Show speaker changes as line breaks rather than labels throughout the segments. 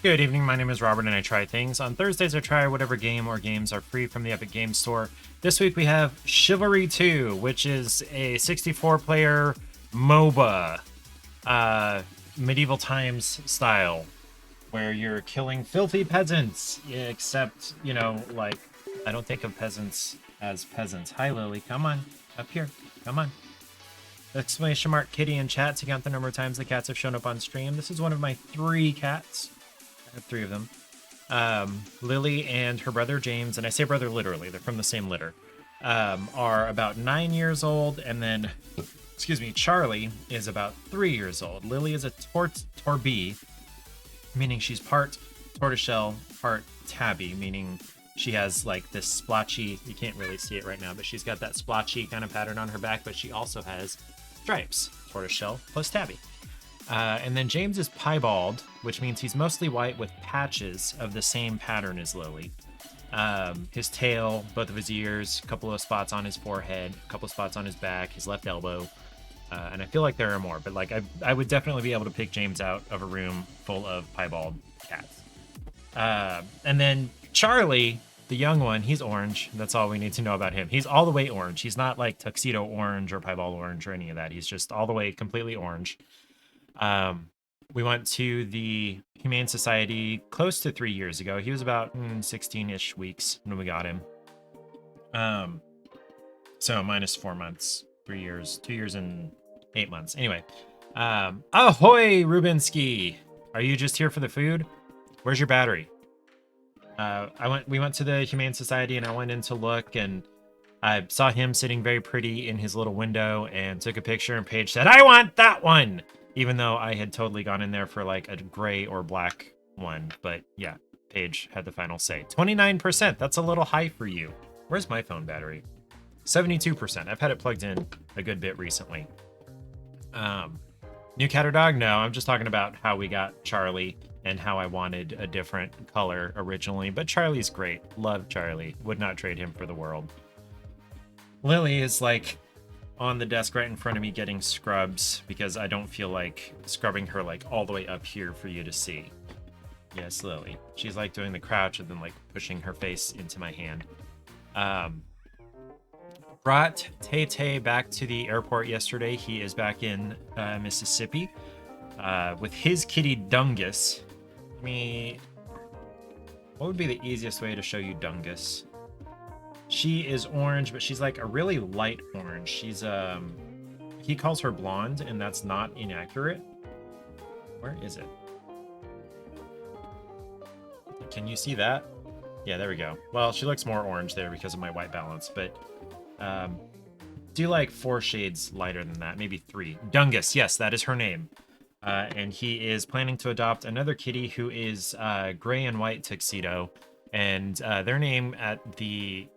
Good evening, my name is Robert and I try things. On Thursdays I try whatever game or games are free from the Epic Games Store. This week we have Chivalry 2, which is a 64-player MOBA, medieval times style, where you're killing filthy peasants, except, you know, like, I don't think of peasants as peasants. Hi Lily, come on, up here, come on. Exclamation mark kitty in chat to count the number of times the cats have shown up on stream. This is one of my 3 cats. I have 3 of them. Lily and her brother James, and I say brother literally, they're from the same litter, are about 9 years old, and then, excuse me, Charlie is about 3 years old. Lily is a Torby, meaning she's part tortoiseshell, part tabby, meaning she has like this splotchy, you can't really see it right now, but she's got that splotchy kind of pattern on her back, but she also has stripes, tortoiseshell plus tabby. And then James is piebald, which means he's mostly white with patches of the same pattern as Lily. His tail, both of his ears, a couple of spots on his forehead, a couple of spots on his back, his left elbow. And I feel like there are more, but like I would definitely be able to pick James out of a room full of piebald cats. And then Charlie, the young one, he's orange. That's all we need to know about him. He's all the way orange. He's not like tuxedo orange or piebald orange or any of that. He's just all the way completely orange. We went to the Humane Society close to 3 years ago. He was about 16-ish weeks when we got him. So minus 4 months, 3 years, 2 years and 8 months. Anyway, ahoy, Rubinsky! Are you just here for the food? Where's your battery? We went to the Humane Society and I went in to look and I saw him sitting very pretty in his little window and took a picture and Paige said, I want that one! Even though I had totally gone in there for like a gray or black one. But yeah, Paige had the final say. 29%, that's a little high for you. Where's my phone battery? 72%. I've had it plugged in a good bit recently. New cat or dog? No, I'm just talking about how we got Charlie and how I wanted a different color originally. But Charlie's great. Love Charlie. Would not trade him for the world. Lily is like on the desk right in front of me getting scrubs because I don't feel like scrubbing her like all the way up here for you to see. Yes, Lily. She's like doing the crouch and then like pushing her face into my hand. Brought Tay-Tay back to the airport yesterday. He is back in Mississippi with his kitty Dungus. What would be the easiest way to show you Dungus? She is orange, but she's like a really light orange. She's he calls her blonde, and that's not inaccurate. Where is it? Can you see that? Yeah, there we go. Well, she looks more orange there because of my white balance, but do like 4 shades lighter than that, maybe 3. Dungus, yes, that is her name. And he is planning to adopt another kitty who is gray and white tuxedo. And their name at the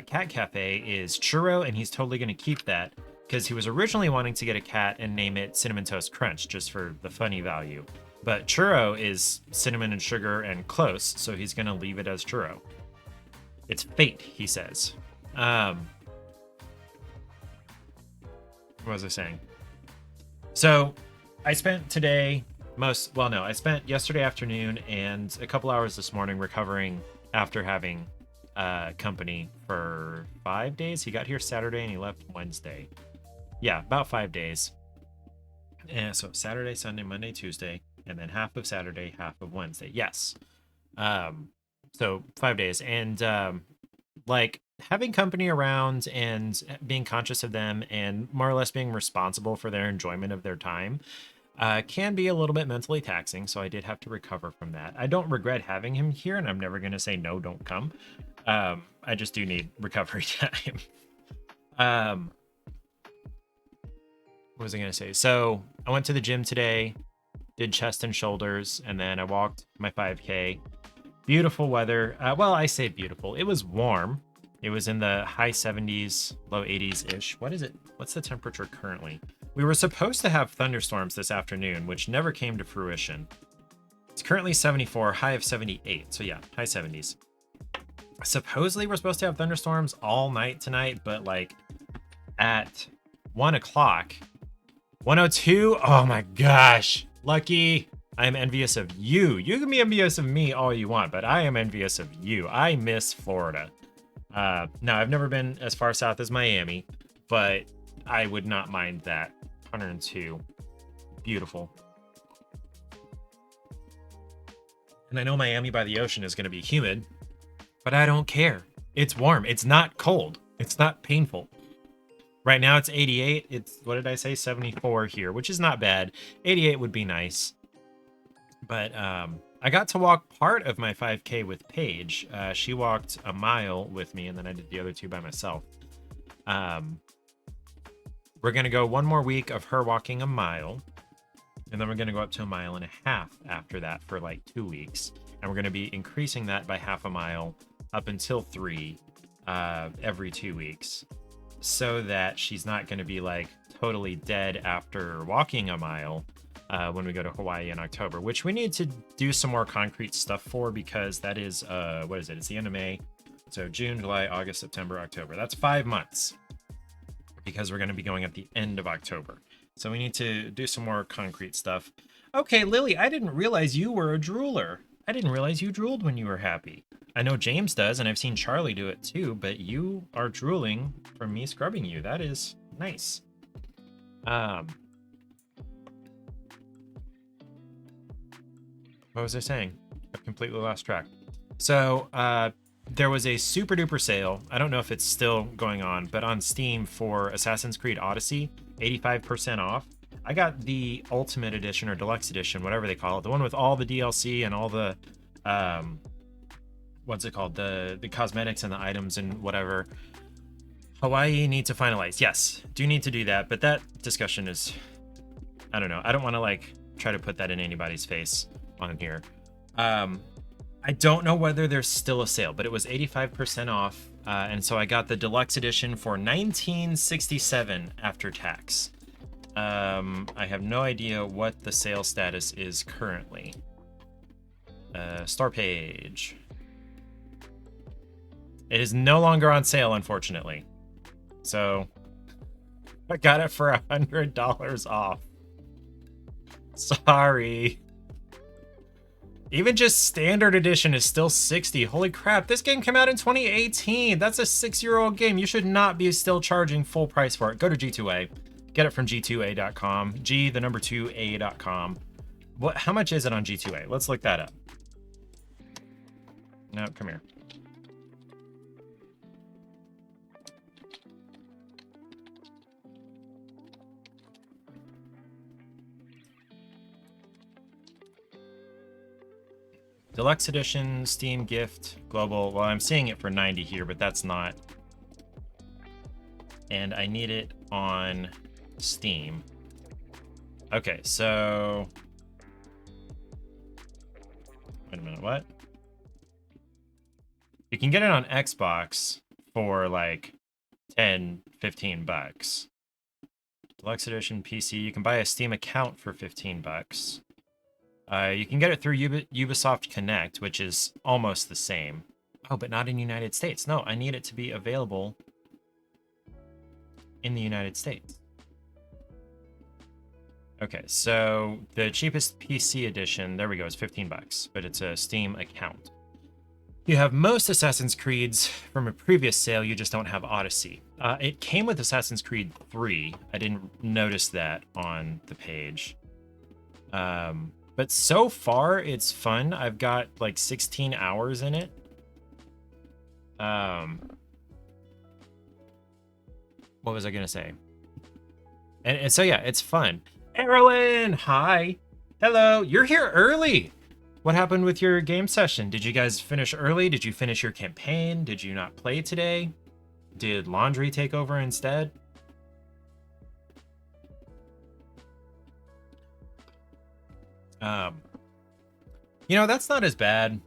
cat cafe is Churro, and he's totally going to keep that because he was originally wanting to get a cat and name it Cinnamon Toast Crunch just for the funny value. But Churro is cinnamon and sugar and close, so he's going to leave it as Churro. It's fate, he says. What was I saying? So I spent today I spent yesterday afternoon and a couple hours this morning recovering after having company for 5 days. He got here Saturday and he left Wednesday. Yeah, about 5 days. And so Saturday, Sunday, Monday, Tuesday, and then half of Saturday, half of Wednesday. Yes. So 5 days. And like having company around and being conscious of them and more or less being responsible for their enjoyment of their time can be a little bit mentally taxing, so I did have to recover from that. I don't regret having him here, and I'm never going to say, no, don't come. I just do need recovery time. What was I going to say? So I went to the gym today, did chest and shoulders, and then I walked my 5K. Beautiful weather. Well, I say beautiful. It was warm. It was in the high 70s, low 80s-ish. What is it? What's the temperature currently? We were supposed to have thunderstorms this afternoon, which never came to fruition. It's currently 74, high of 78. So yeah, high 70s. Supposedly we're supposed to have thunderstorms all night tonight, but like at 1 o'clock, 102. Oh my gosh. Lucky. I am envious of you. You can be envious of me all you want, but I am envious of you. I miss Florida. No, I've never been as far south as Miami, but I would not mind that. 102. Beautiful. And I know Miami by the ocean is going to be humid, but I don't care. It's warm. It's not cold. It's not painful. Right now it's 88. It's, what did I say? 74 here, which is not bad. 88 would be nice. But I got to walk part of my 5K with Paige. She walked a mile with me, and then I did the other 2 by myself. We're going to go 1 more week of her walking a mile. And then we're going to go up to 1.5 miles after that for like 2 weeks. And we're going to be increasing that by half a mile up until 3 every 2 weeks. So that she's not going to be like totally dead after walking a mile when we go to Hawaii in October, which we need to do some more concrete stuff for, because that is, what is it? It's the end of May. So June, July, August, September, October. That's 5 months, because we're going to be going at the end of October. So we need to do some more concrete stuff. Okay, Lily, I didn't realize you were a drooler. I didn't realize you drooled when you were happy. I know James does, and I've seen Charlie do it too, but you are drooling from me scrubbing you. That is nice. What was I saying? I've completely lost track. So, there was a super duper sale. I don't know if it's still going on, but on Steam for Assassin's Creed Odyssey, 85% off. I got the Ultimate Edition or Deluxe Edition, whatever they call it, the one with all the DLC and all the, what's it called? The cosmetics and the items and whatever. Hawaii need to finalize. Yes, do need to do that, but that discussion is, I don't know. I don't want to like try to put that in anybody's face on here. I don't know whether there's still a sale, but it was 85% off. And so I got the deluxe edition for $19.67 after tax. I have no idea what the sale status is currently. Store page. It is no longer on sale, unfortunately. So I got it for $100 off. Sorry. Even just standard edition is still 60. Holy crap, this game came out in 2018. That's a 6-year-old game. You should not be still charging full price for it. Go to G2A. Get it from G2A.com. G2A.com. How much is it on G2A? Let's look that up. No, come here. Deluxe edition, Steam gift, global. Well, I'm seeing it for 90 here, but that's not. And I need it on Steam. Okay, so. Wait a minute, what? You can get it on Xbox for like 10, 15 bucks. Deluxe edition PC, you can buy a Steam account for 15 bucks. You can get it through Ubisoft Connect, which is almost the same. Oh, but not in the United States. No, I need it to be available in the United States. Okay, so the cheapest PC edition, there we go, is 15 bucks, but it's a Steam account. You have most Assassin's Creeds from a previous sale, you just don't have Odyssey. It came with Assassin's Creed 3. I didn't notice that on the page. But so far, it's fun. I've got like 16 hours in it. What was I going to say? And so, yeah, it's fun. Erlen, hi. Hello. You're here early. What happened with your game session? Did you guys finish early? Did you finish your campaign? Did you not play today? Did laundry take over instead? You know, that's not as bad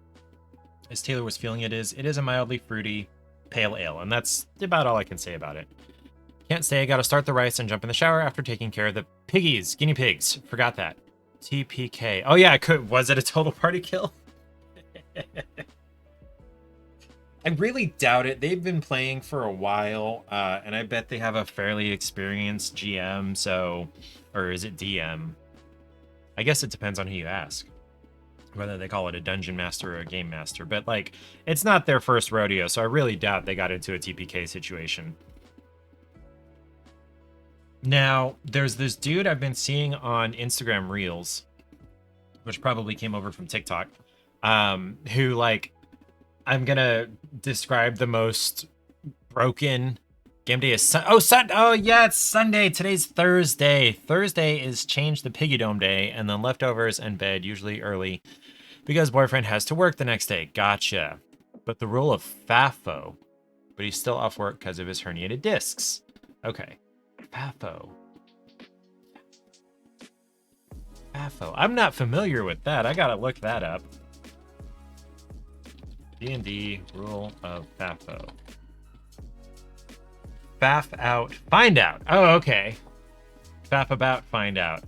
as Taylor was feeling it is. It is a mildly fruity pale ale, and that's about all I can say about it. Can't say I gotta start the rice and jump in the shower after taking care of the piggies, guinea pigs. Forgot that. TPK. Oh yeah, was it a total party kill? I really doubt it. They've been playing for a while, and I bet they have a fairly experienced GM, so, or is it DM? I guess it depends on who you ask, whether they call it a dungeon master or a game master. But like, it's not their first rodeo, so I really doubt they got into a TPK situation. Now, there's this dude I've been seeing on Instagram Reels, which probably came over from TikTok, who, like, I'm gonna describe the most broken game day is oh yeah, it's Sunday. Today's Thursday. Thursday is change the piggy dome day, and then leftovers and bed, usually early, because boyfriend has to work the next day. Gotcha. But the rule of FAFO, but he's still off work because of his herniated discs. Okay. FAFO. FAFO. I'm not familiar with that. I gotta look that up. D&D rule of FAFO. Faff out, find out. Oh, okay. Faff about, find out.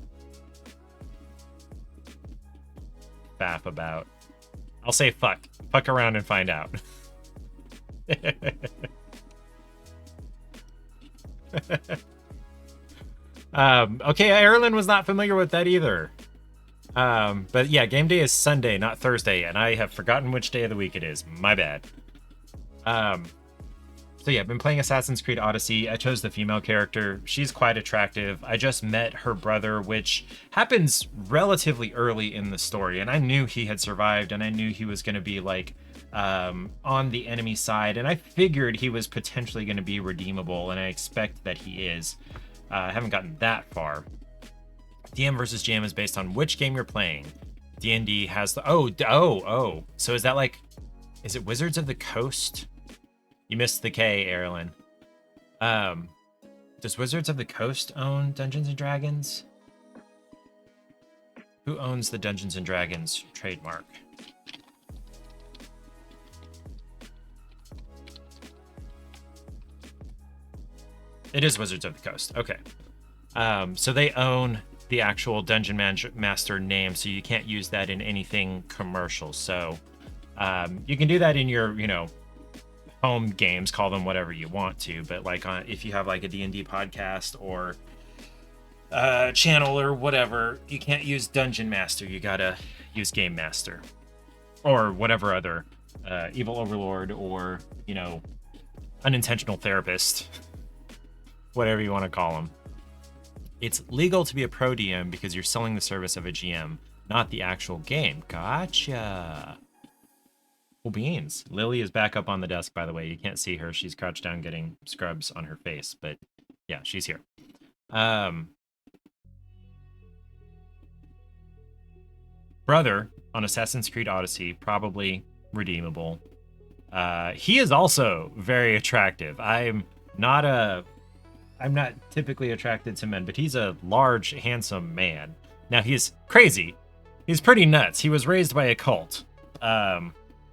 Faff about. I'll say fuck. Fuck around and find out. Okay, Ireland was not familiar with that either. But yeah, game day is Sunday, not Thursday, and I have forgotten which day of the week it is. My bad. So yeah, I've been playing Assassin's Creed Odyssey. I chose the female character. She's quite attractive. I just met her brother, which happens relatively early in the story, and I knew he had survived, and I knew he was going to be like on the enemy side, and I figured he was potentially going to be redeemable, and I expect that he is. I haven't gotten that far. DM versus GM is based on which game you're playing. D&D has the oh. So is that like, is it Wizards of the Coast? You missed the K, Erlen. Does Wizards of the Coast own Dungeons and Dragons? Who owns the Dungeons and Dragons trademark? It is Wizards of the Coast. Okay. So they own the actual Dungeon Master name, so you can't use that in anything commercial. So you can do that in your, home games, call them whatever you want to, but like if you have like a D&D podcast or channel or whatever, you can't use Dungeon Master. You gotta use Game Master or whatever other evil overlord or unintentional therapist, whatever you want to call them. It's legal to be a pro DM because you're selling the service of a GM, not the actual game. Gotcha. Cool beans. Lily is back up on the desk, by the way. You can't see her. She's crouched down getting scrubs on her face, but yeah, she's here. Brother on Assassin's Creed Odyssey, probably redeemable. He is also very attractive. I'm not typically attracted to men, but he's a large, handsome man. Now, he's crazy. He's pretty nuts. He was raised by a cult.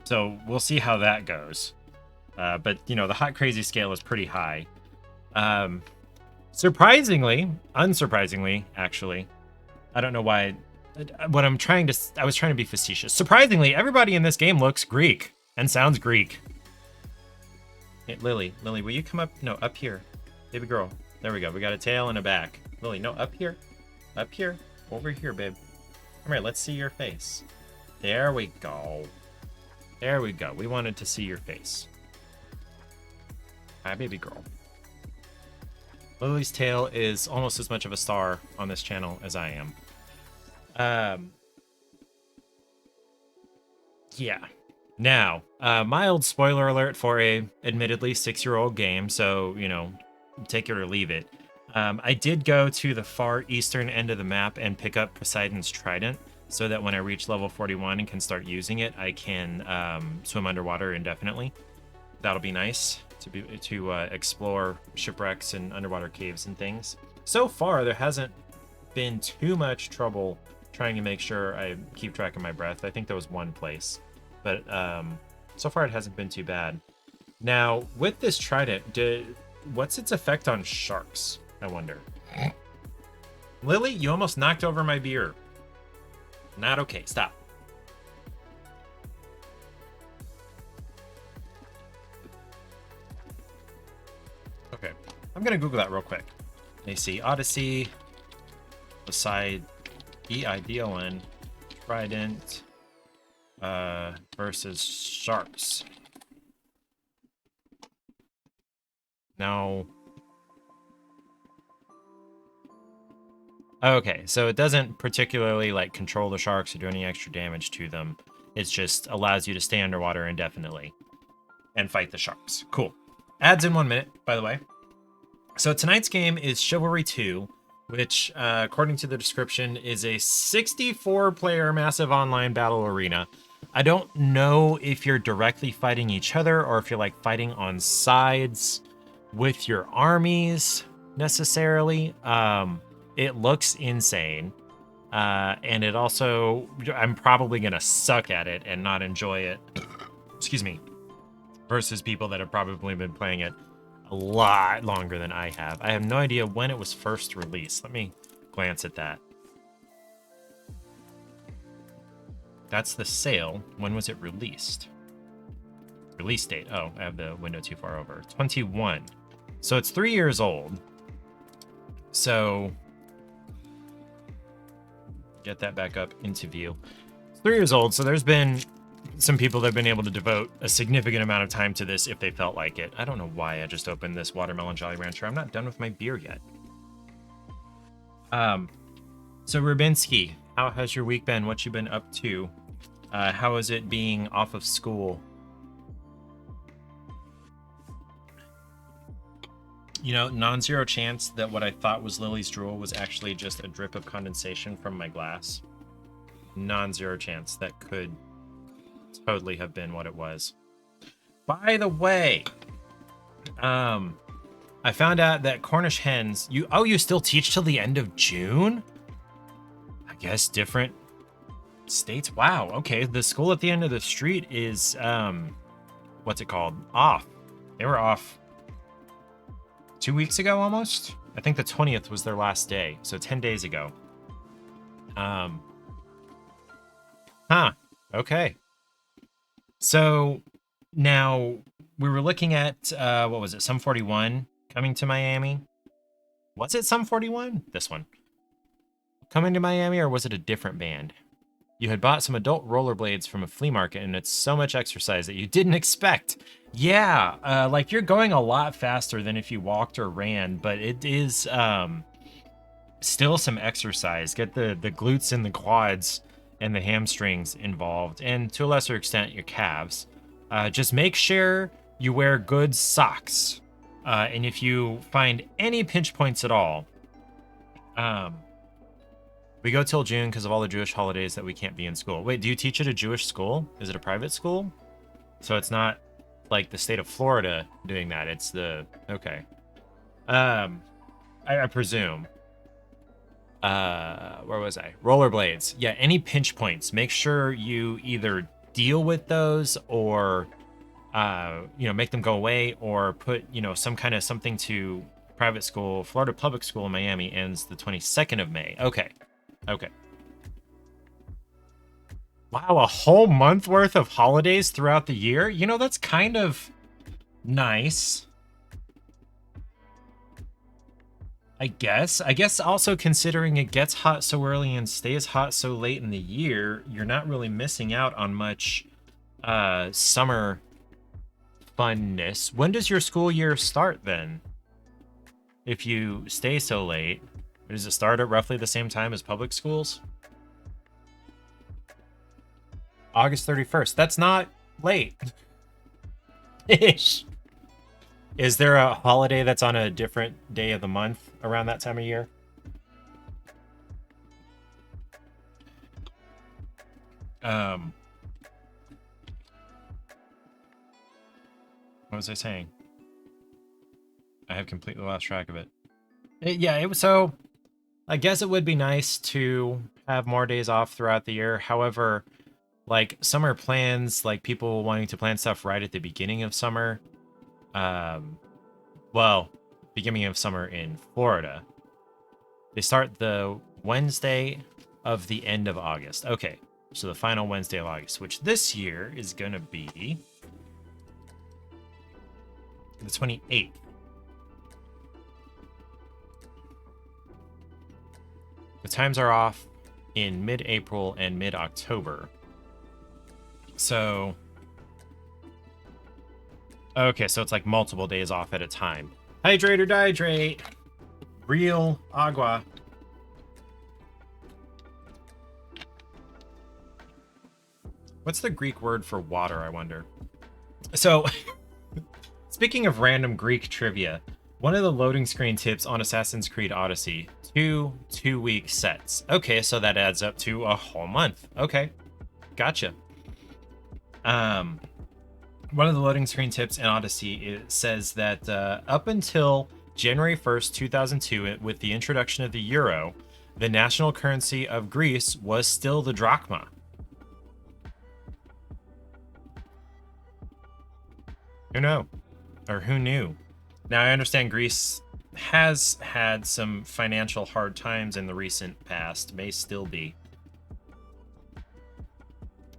So we'll see how that goes. But, the hot crazy scale is pretty high. Unsurprisingly, actually, I don't know why. I was trying to be facetious. Surprisingly, everybody in this game looks Greek and sounds Greek. Hey, Lily, will you come up? No, up here. Baby girl. There we go. We got a tail and a back. Lily, no, up here. Up here. Over here, babe. Come here, let's see your face. There we go. There we go. We wanted to see your face. Hi, baby girl. Lily's tail is almost as much of a star on this channel as I am. Yeah. Now, mild spoiler alert for a admittedly 6-year-old game, so, take it or leave it. I did go to the far eastern end of the map and pick up Poseidon's Trident, so that when I reach level 41 and can start using it, I can swim underwater indefinitely. That'll be nice to explore shipwrecks and underwater caves and things. So far, there hasn't been too much trouble trying to make sure I keep track of my breath. I think there was one place, but so far it hasn't been too bad. Now, with this trident, what's its effect on sharks, I wonder? Lily, you almost knocked over my beer. Not okay. Stop. Okay. I'm going to Google that real quick. Let me see. Odyssey. Poseidon. E-I-D-O-N. Trident versus sharks. No. Okay, so it doesn't particularly like control the sharks or do any extra damage to them. It just allows you to stay underwater indefinitely and fight the sharks. Cool. Adds in 1 minute, by the way. So tonight's game is Chivalry 2, which, according to the description, is a 64-player massive online battle arena. I don't know if you're directly fighting each other or if you're like fighting on sides with your armies necessarily. It looks insane. And it also, I'm probably going to suck at it and not enjoy it. Excuse me. Versus people that have probably been playing it a lot longer than I have. I have no idea when it was first released. Let me glance at that. That's the sale. When was it released? Release date. Oh, I have the window too far over. 21. So it's 3 years old. So get that back up into view. It's 3 years old, so there's been some people that have been able to devote a significant amount of time to this if they felt like it. I don't know why I just opened this Watermelon Jolly Rancher. I'm not done with my beer yet. So Rubinsky, how has your week been? What you been up to? How is it being off of school? You know, non-zero chance that what I thought was Lily's drool was actually just a drip of condensation from my glass. Non-zero chance that could totally have been what it was. By the way, I found out that Cornish hens, you still teach till the end of June? I guess different states. Wow, okay. The school at the end of the street is what's it called? Off. They were off 2 weeks ago almost. I think the 20th was their last day, so 10 days ago. Okay. So now we were looking at what was it, Sum 41 coming to Miami? Was it Sum 41? This one. Coming to Miami, or was it a different band? You had bought some adult rollerblades from a flea market, and it's so much exercise that you didn't expect. Yeah, like you're going a lot faster than if you walked or ran, but it is still some exercise. Get the glutes and the quads and the hamstrings involved, and to a lesser extent, your calves. Just make sure you wear good socks. And if you find any pinch points at all, we go till June because of all the Jewish holidays that we can't be in school. Wait, do you teach at a Jewish school? Is it a private school? So it's not like the state of Florida doing that. It's the, okay. I presume. Where was I? Rollerblades. Yeah, any pinch points. Make sure you either deal with those or, make them go away, or put, some kind of something to private school. Florida Public School in Miami ends the 22nd of May. Okay. Wow, a whole month worth of holidays throughout the year? That's kind of nice. I guess also considering it gets hot so early and stays hot so late in the year, you're not really missing out on much summer funness. When does your school year start then? If you stay so late, does it start at roughly the same time as public schools? August 31st. That's not late. Ish. Is there a holiday that's on a different day of the month around that time of year? What was I saying? I have completely lost track of it. So I guess it would be nice to have more days off throughout the year. However, like summer plans, like people wanting to plan stuff right at the beginning of summer, beginning of summer in Florida. They start the Wednesday of the end of August. Okay, so the final Wednesday of August, which this year is going to be the 28th. The times are off. in mid-April and mid-October. So, okay, so it's like multiple days off at a time. Hydrate or dihydrate. Real agua. What's the Greek word for water, I wonder? So, speaking of random Greek trivia, one of the loading screen tips on Assassin's Creed Odyssey, two-week sets. Okay, so that adds up to a whole month. Okay, gotcha. One of the loading screen tips in Odyssey, it says that up until January 1st, 2002, with the introduction of the euro, the national currency of Greece was still the drachma. Who knew? Or who knew? Now, I understand Greece has had some financial hard times in the recent past, may still be.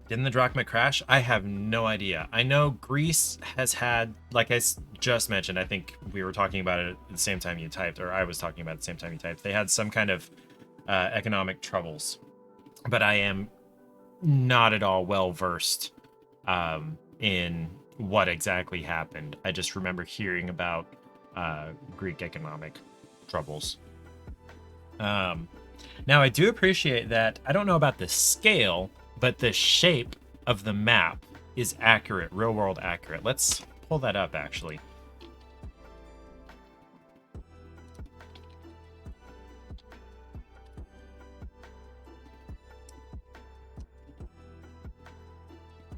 Didn't the drachma crash? I have no idea. I know Greece has had, like I just mentioned, I think we were talking about it at the same time you typed, or I was talking about it at the same time you typed. They had some kind of economic troubles, but I am not at all well versed in what exactly happened. I just remember hearing about Greek economic troubles. Now, I do appreciate that. I don't know about the scale, but the shape of the map is accurate, real world accurate. Let's pull that up, actually.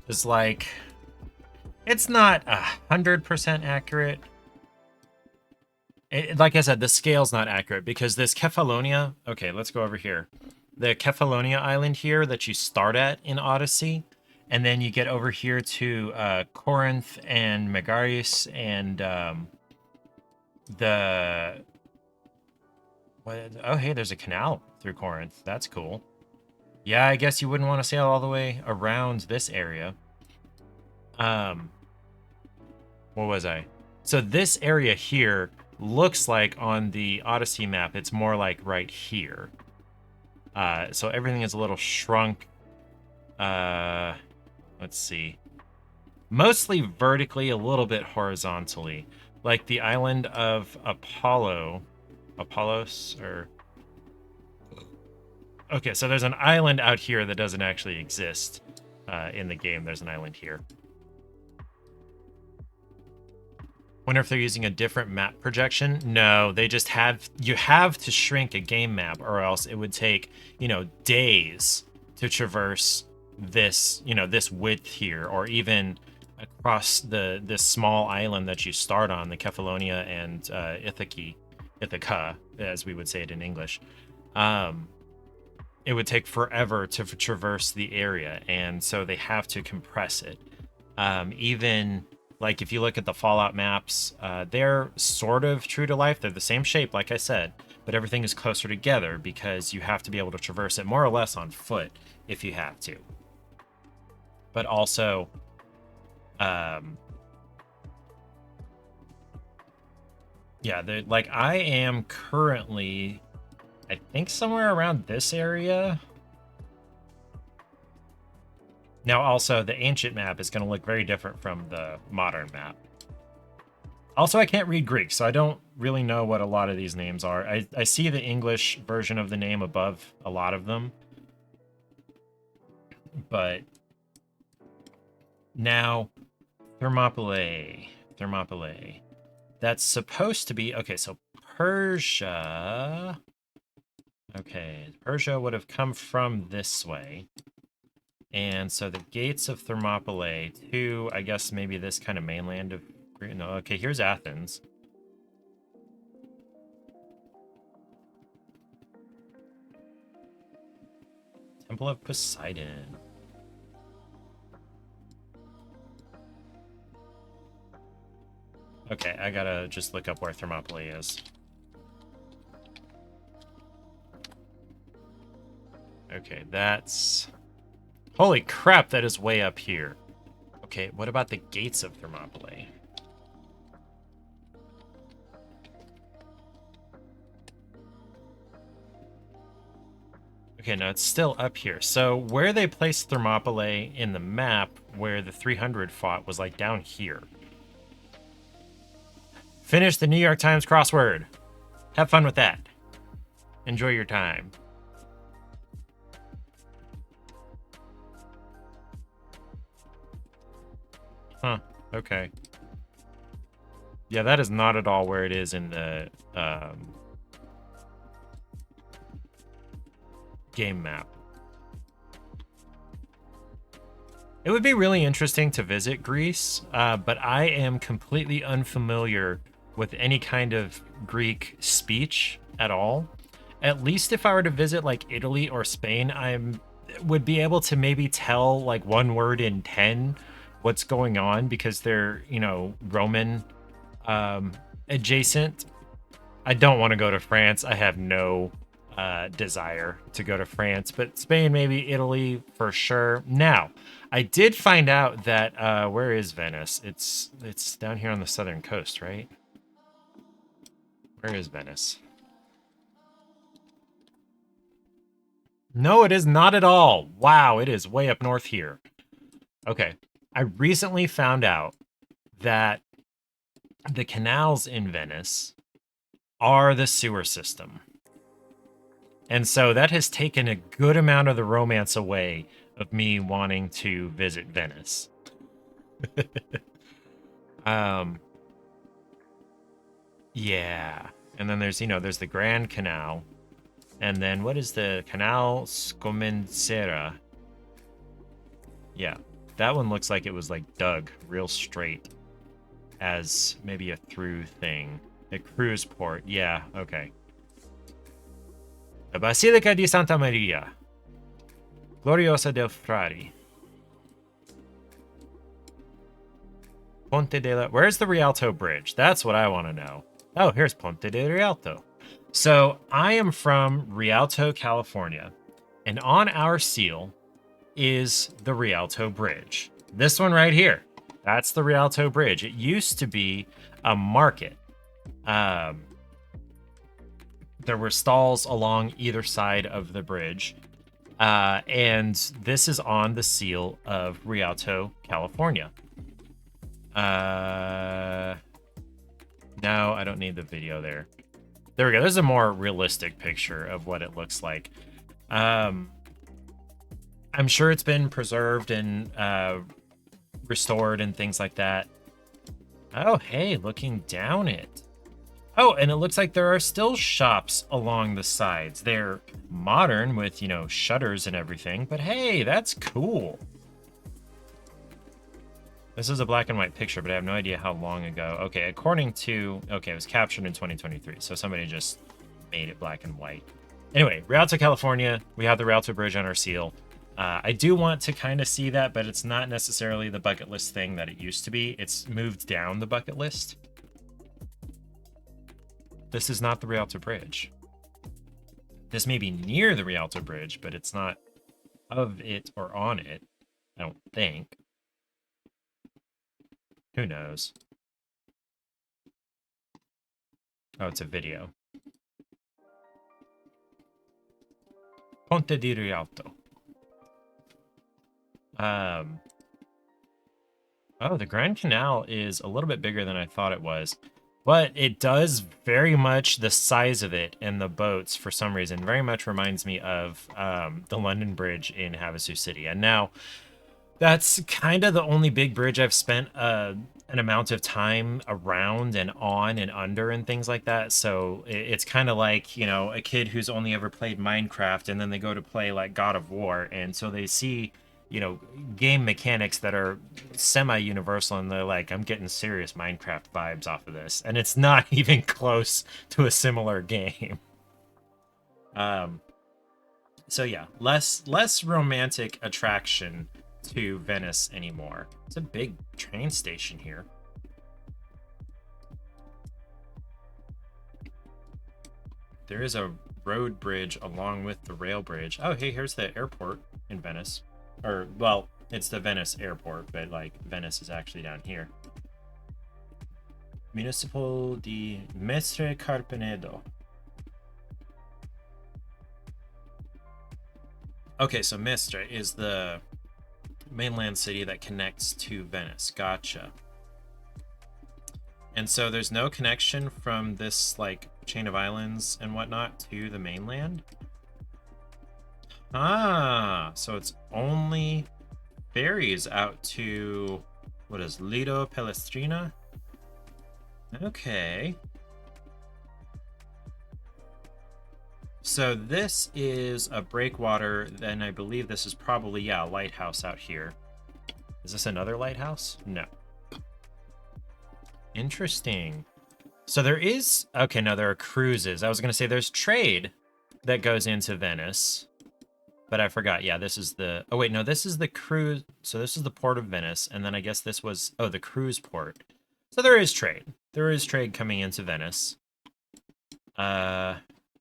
It's like, it's not 100% accurate. Like I said, the scale's not accurate because this Kefalonia, okay, let's go over here. The Kefalonia island here that you start at in Odyssey, and then you get over here to Corinth and Megaris and oh, hey, there's a canal through Corinth. That's cool. Yeah, I guess you wouldn't want to sail all the way around this area. What was I? So this area here looks like on the Odyssey map, it's more like right here. So everything is a little shrunk. Let's see. Mostly vertically, a little bit horizontally. Like the island of Apollos, or... Okay, so there's an island out here that doesn't actually exist in the game. There's an island here. Wonder if they're using a different map projection. No, they just you have to shrink a game map, or else it would take, days to traverse this, this width here, or even across this small island that you start on, the Kefalonia and Ithaca, as we would say it in English. It would take forever to traverse the area, and so they have to compress it. Even like if you look at the Fallout maps, they're sort of true to life. They're the same shape, like I said, but everything is closer together because you have to be able to traverse it more or less on foot if you have to. But also, yeah, like I am currently, I think somewhere around this area. Now, also, the ancient map is going to look very different from the modern map. Also, I can't read Greek, so I don't really know what a lot of these names are. I see the English version of the name above a lot of them. But now, Thermopylae. That's supposed to be... Okay, so Persia... Okay, Persia would have come from this way. And so the gates of Thermopylae to, I guess, maybe this kind of mainland of... No, okay, here's Athens. Temple of Poseidon. Okay, I gotta just look up where Thermopylae is. Okay, that's... Holy crap, that is way up here. Okay, what about the gates of Thermopylae? Okay, no, it's still up here. So where they placed Thermopylae in the map, where the 300 fought, was like down here. Finish the New York Times crossword. Have fun with that. Enjoy your time. Huh, okay. Yeah, that is not at all where it is in the game map. It would be really interesting to visit Greece, but I am completely unfamiliar with any kind of Greek speech at all. At least if I were to visit like Italy or Spain, I would be able to maybe tell like one word in 10 what's going on because they're, you know, Roman adjacent. I don't want to go to France. I have no desire to go to France, but Spain, maybe Italy for sure. Now, I did find out that where is Venice? It's down here on the southern coast, right? Where is Venice? No, it is not at all. Wow, it is way up north here. Okay. I recently found out that the canals in Venice are the sewer system. And so that has taken a good amount of the romance away of me wanting to visit Venice. Yeah. And then there's, you know, there's the Grand Canal. And then what is the Canal Scomensera? Yeah. That one looks like it was like dug real straight as maybe a through thing. A cruise port. Yeah, okay. La Basilica di Santa Maria. Gloriosa del Frari. Ponte della... Where's the Rialto Bridge? That's what I want to know. Oh, here's Ponte de Rialto. So I am from Rialto, California, and on our seal is the Rialto Bridge. This one right here. That's the Rialto Bridge. It used to be a market. There were stalls along either side of the bridge. And this is on the seal of Rialto, California. No, I don't need the video there. There we go. There's a more realistic picture of what it looks like. I'm sure it's been preserved and restored and things like that. Oh, hey, looking down it. Oh, and it looks like there are still shops along the sides. They're modern with, you know, shutters and everything, but hey, that's cool. This is a black and white picture, but I have no idea how long ago. Okay, according to... Okay, it was captured in 2023, so somebody just made it black and white. Anyway, Rialto, California. We have the Rialto Bridge on our seal. I do want to kind of see that, but it's not necessarily the bucket list thing that it used to be. It's moved down the bucket list. This is not the Rialto Bridge. This may be near the Rialto Bridge, but it's not of it or on it, I don't think. Who knows? Oh, it's a video. Ponte di Rialto. Oh, the Grand Canal is a little bit bigger than I thought it was. But it does very much, the size of it and the boats, for some reason, very much reminds me of the London Bridge in Havasu City. And now, that's kind of the only big bridge I've spent an amount of time around and on and under and things like that. So it's kind of like, you know, a kid who's only ever played Minecraft and then they go to play like God of War. And so they see, you know, game mechanics that are semi-universal and they're like, I'm getting serious Minecraft vibes off of this. And it's not even close to a similar game. So yeah, less romantic attraction to Venice anymore. It's a big train station here. There is a road bridge along with the rail bridge. Oh, hey, here's the airport in Venice. Or, well, it's the Venice airport, but, like, Venice is actually down here. Municipal di Mestre Carpenedo. Okay, so Mistra is the mainland city that connects to Venice. Gotcha. And so there's no connection from this, like, chain of islands and whatnot to the mainland? Ah, so it's only ferries out to, what is, Lido Palestrina? Okay. So this is a breakwater, then I believe this is probably, yeah, a lighthouse out here. Is this another lighthouse? No. Interesting. So there is, okay, no, there are cruises. I was going to say there's trade that goes into Venice, but I forgot. Yeah, this is the, oh wait, no, this is the cruise. So this is the port of Venice. And then I guess this was, oh, the cruise port. So there is trade. There is trade coming into Venice.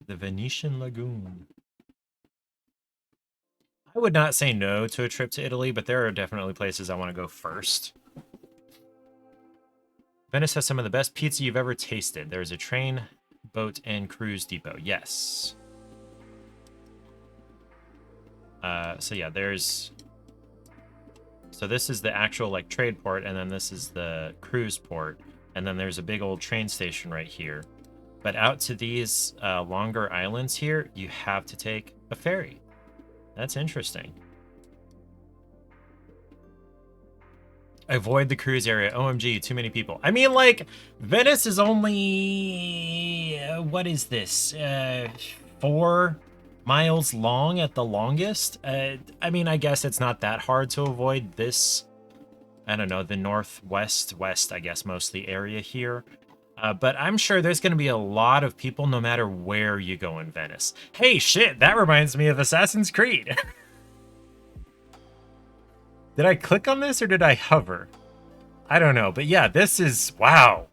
The Venetian Lagoon. I would not say no to a trip to Italy, but there are definitely places I want to go first. Venice has some of the best pizza you've ever tasted. There's a train, boat, and cruise depot. Yes. So yeah, there's... So this is the actual, like, trade port, and then this is the cruise port. And then there's a big old train station right here. But out to these longer islands here, you have to take a ferry. That's interesting. Avoid the cruise area. OMG, too many people. I mean, like, Venice is only... what is this? 4 miles long at the longest? I mean, I guess it's not that hard to avoid this, I don't know, the northwest, west, I guess, mostly area here. But I'm sure there's going to be a lot of people no matter where you go in Venice. Hey, shit, that reminds me of Assassin's Creed. Did I click on this or did I hover? I don't know, but yeah, this is, wow.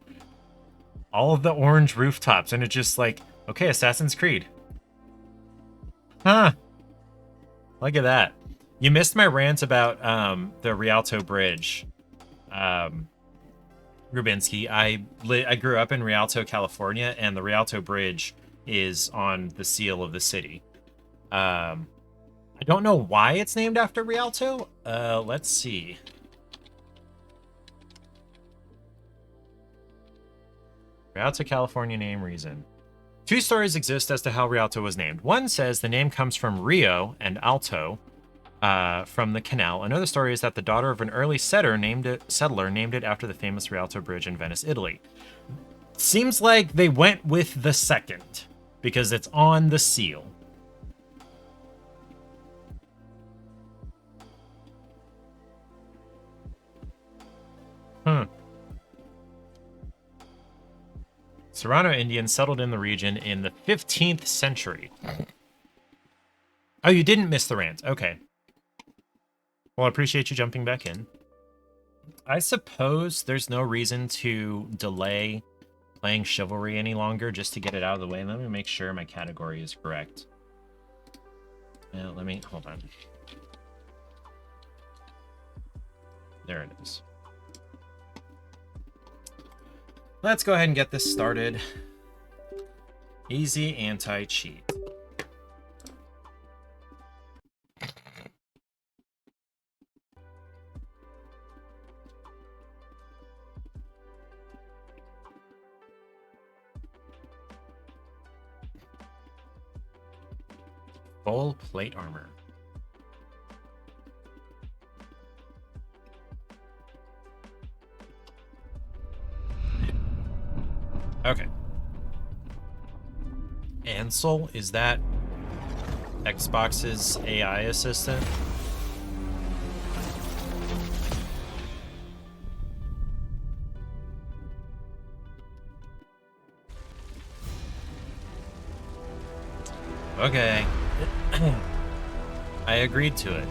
All of the orange rooftops, and it's just like, okay, Assassin's Creed. Huh. Look at that. You missed my rant about the Rialto Bridge. Rubinsky, I grew up in Rialto, California, and the Rialto Bridge is on the seal of the city. I don't know why it's named after Rialto. Let's see. Rialto, California name reason. 2 stories exist as to how Rialto was named. One says the name comes from Rio and Alto, from the canal. Another story is that the daughter of an early settler named it after the famous Rialto Bridge in Venice, Italy. Seems like they went with the second, because it's on the seal. Serrano Indians settled in the region in the 15th century. Oh, you didn't miss the rant. Okay. Well, I appreciate you jumping back in. I suppose there's no reason to delay playing Chivalry any longer just to get it out of the way. Let me make sure my category is correct. Let me, hold on. There it is. Let's go ahead and get this started. Easy anti-cheat. Full plate armor. Okay. Ansel, is that Xbox's AI assistant? Okay. I agreed to it.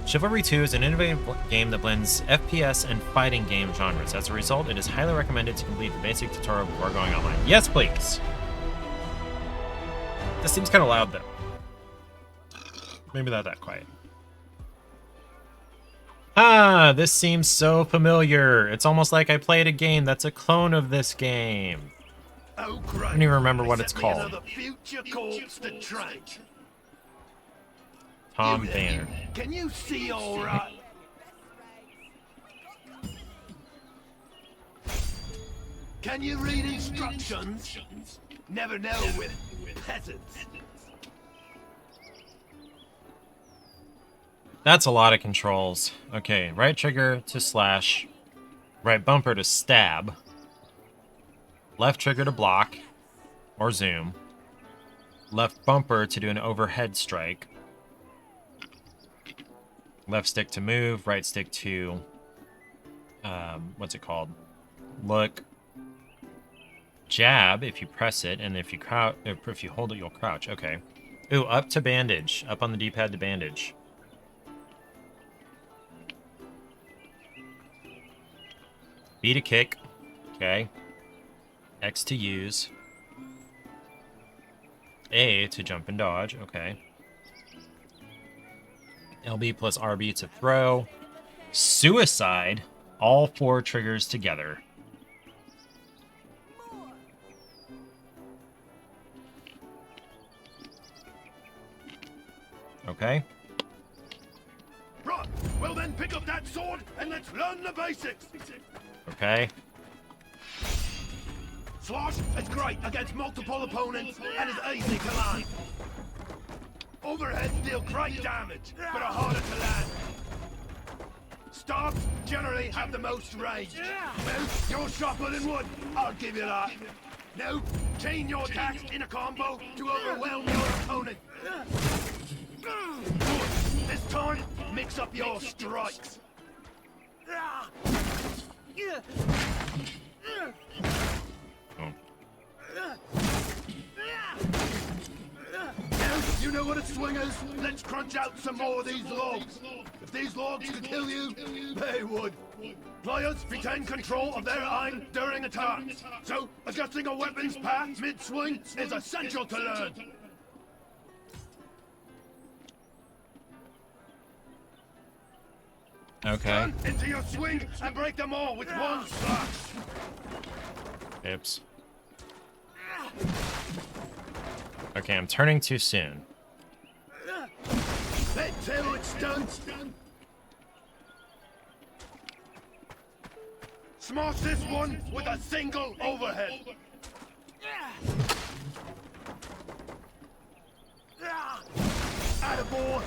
Chivalry 2 is an innovative game that blends FPS and fighting game genres. As a result, it is highly recommended to complete the basic tutorial before going online. Yes, please! This seems kind of loud, though. Maybe not that quiet. Ah, this seems so familiar. It's almost like I played a game that's a clone of this game. I don't even remember what it's called.
Future corpse to track.
Tom Banner.
Can you see all right? Can you read instructions? Never know with peasants.
That's a lot of controls. Okay, right trigger to slash, right bumper to stab, left trigger to block or zoom, left bumper to do an overhead strike, left stick to move, right stick to, what's it called? Look, jab if you press it, and if you hold it, you'll crouch. Okay. Ooh, up to bandage. Up on the D-pad to bandage. B to kick. Okay. X to use. A to jump and dodge. Okay. LB plus RB to throw. Suicide. All 4 triggers together. Okay.
Right, well then pick up that sword and let's learn the basics.
Okay.
Slosh is great against multiple opponents and is easy to land. Overheads deal great damage, but are harder to land. Stabs generally have the most range. Well, you're sharper than wood, I'll give you that. Now, chain your attacks in a combo to overwhelm your opponent. Good. This time, mix up your strikes.
Oh.
Now, you know what a swing is? Let's crunch out some more of these logs. If these logs could kill you, they would. Players retain control of their aim during attacks, so adjusting a weapon's path mid-swing is essential to learn.
Okay.
Turn into your swing and break them all with one slash.
Oops. Okay, I'm turning too soon.
Let's see how it's done. Smash this one with a single overhead. Attaboy.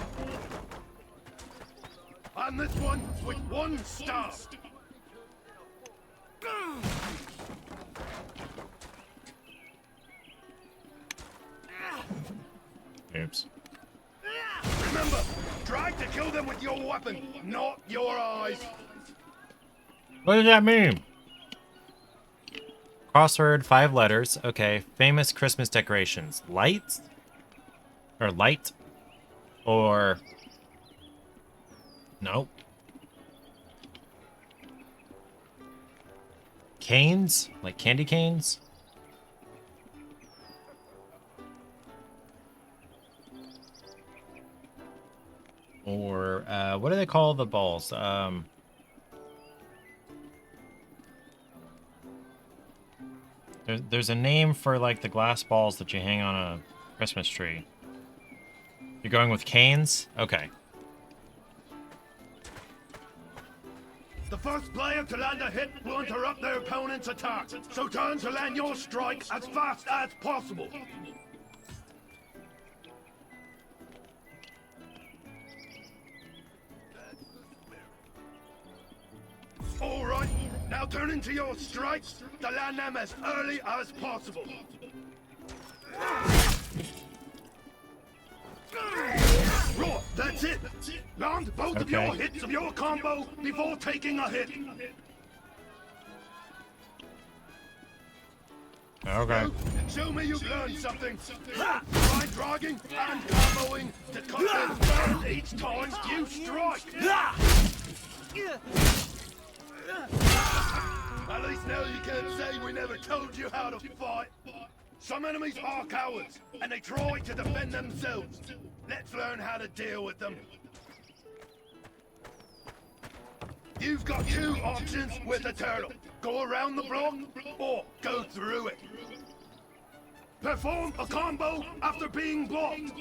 And this one with one star.
Oops.
Remember, try to kill them with your weapon, not your eyes.
What does that mean? Crossword, 5 letters. Okay. Famous Christmas decorations. Light? Or light? Or... Nope. Canes? Like candy canes? Or, what do they call the balls? There's a name for, like, the glass balls that you hang on a Christmas tree. You're going with canes? Okay.
The first player to land a hit will interrupt their opponent's attack, so turn to land your strike as fast as possible. Alright, now turn into your strikes to land them as early as possible. Right, that's it. Land both of your hits of your combo before taking a hit.
Okay.
Now, show me you've learned something. Try dragging and comboing to cut them down each time you strike. At least now you can't say we never told you how to fight. Some enemies are cowards, and they try to defend themselves. Let's learn how to deal with them. You've got 2 options with the turtle. Go around the block, or go through it. Perform a combo after being blocked.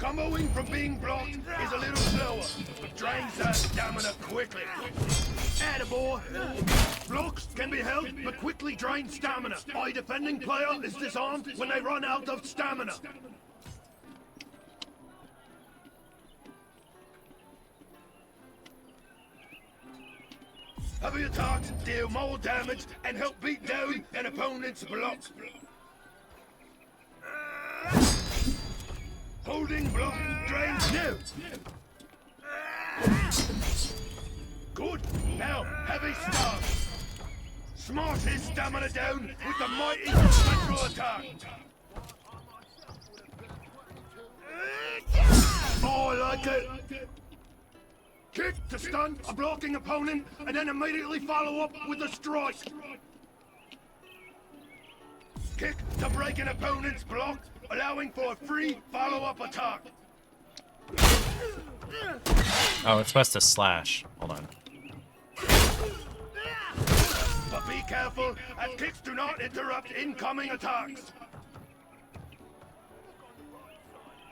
Comboing from being blocked is a little slower, but drains that stamina quickly. Attaboy. Blocks can be held, but quickly drain stamina. A defending player is disarmed when they run out of stamina. Heavy attacks deal more damage and help beat down an opponent's blocks. Holding block drains now. Good. Now, heavy stance. Smash his stamina down with the mighty special attack. Oh, I like it. Kick to stun a blocking opponent and then immediately follow up with a strike. Kick to break an opponent's block, allowing for a free follow-up attack.
Oh, it's supposed to slash. Hold on.
But be careful, as kicks do not interrupt incoming attacks.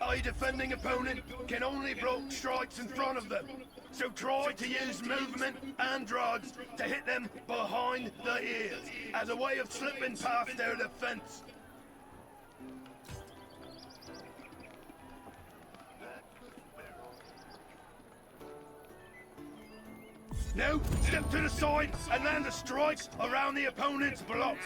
A defending opponent can only block strikes in front of them, so try to use movement and drugs to hit them behind the ears as a way of slipping past their defense. Now, step to the side and land a strike around the opponent's block.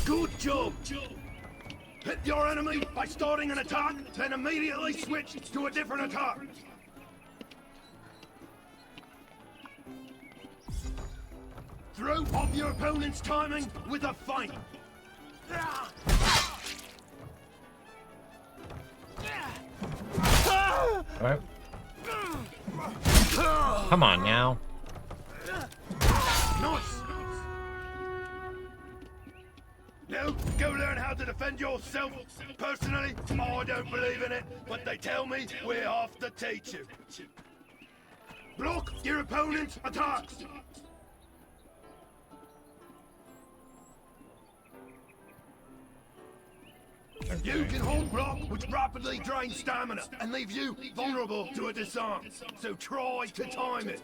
Good job! Hit your enemy by starting an attack, then immediately switch to a different attack. Throw off your opponent's timing with a feint.
Alright. Come on now.
Nice! Now, go learn how to defend yourself. Personally, I don't believe in it, but they tell me we have to teach you. Block your opponent's attacks. You can hold block, which rapidly drains stamina and leaves you vulnerable to a disarm. So try to time it.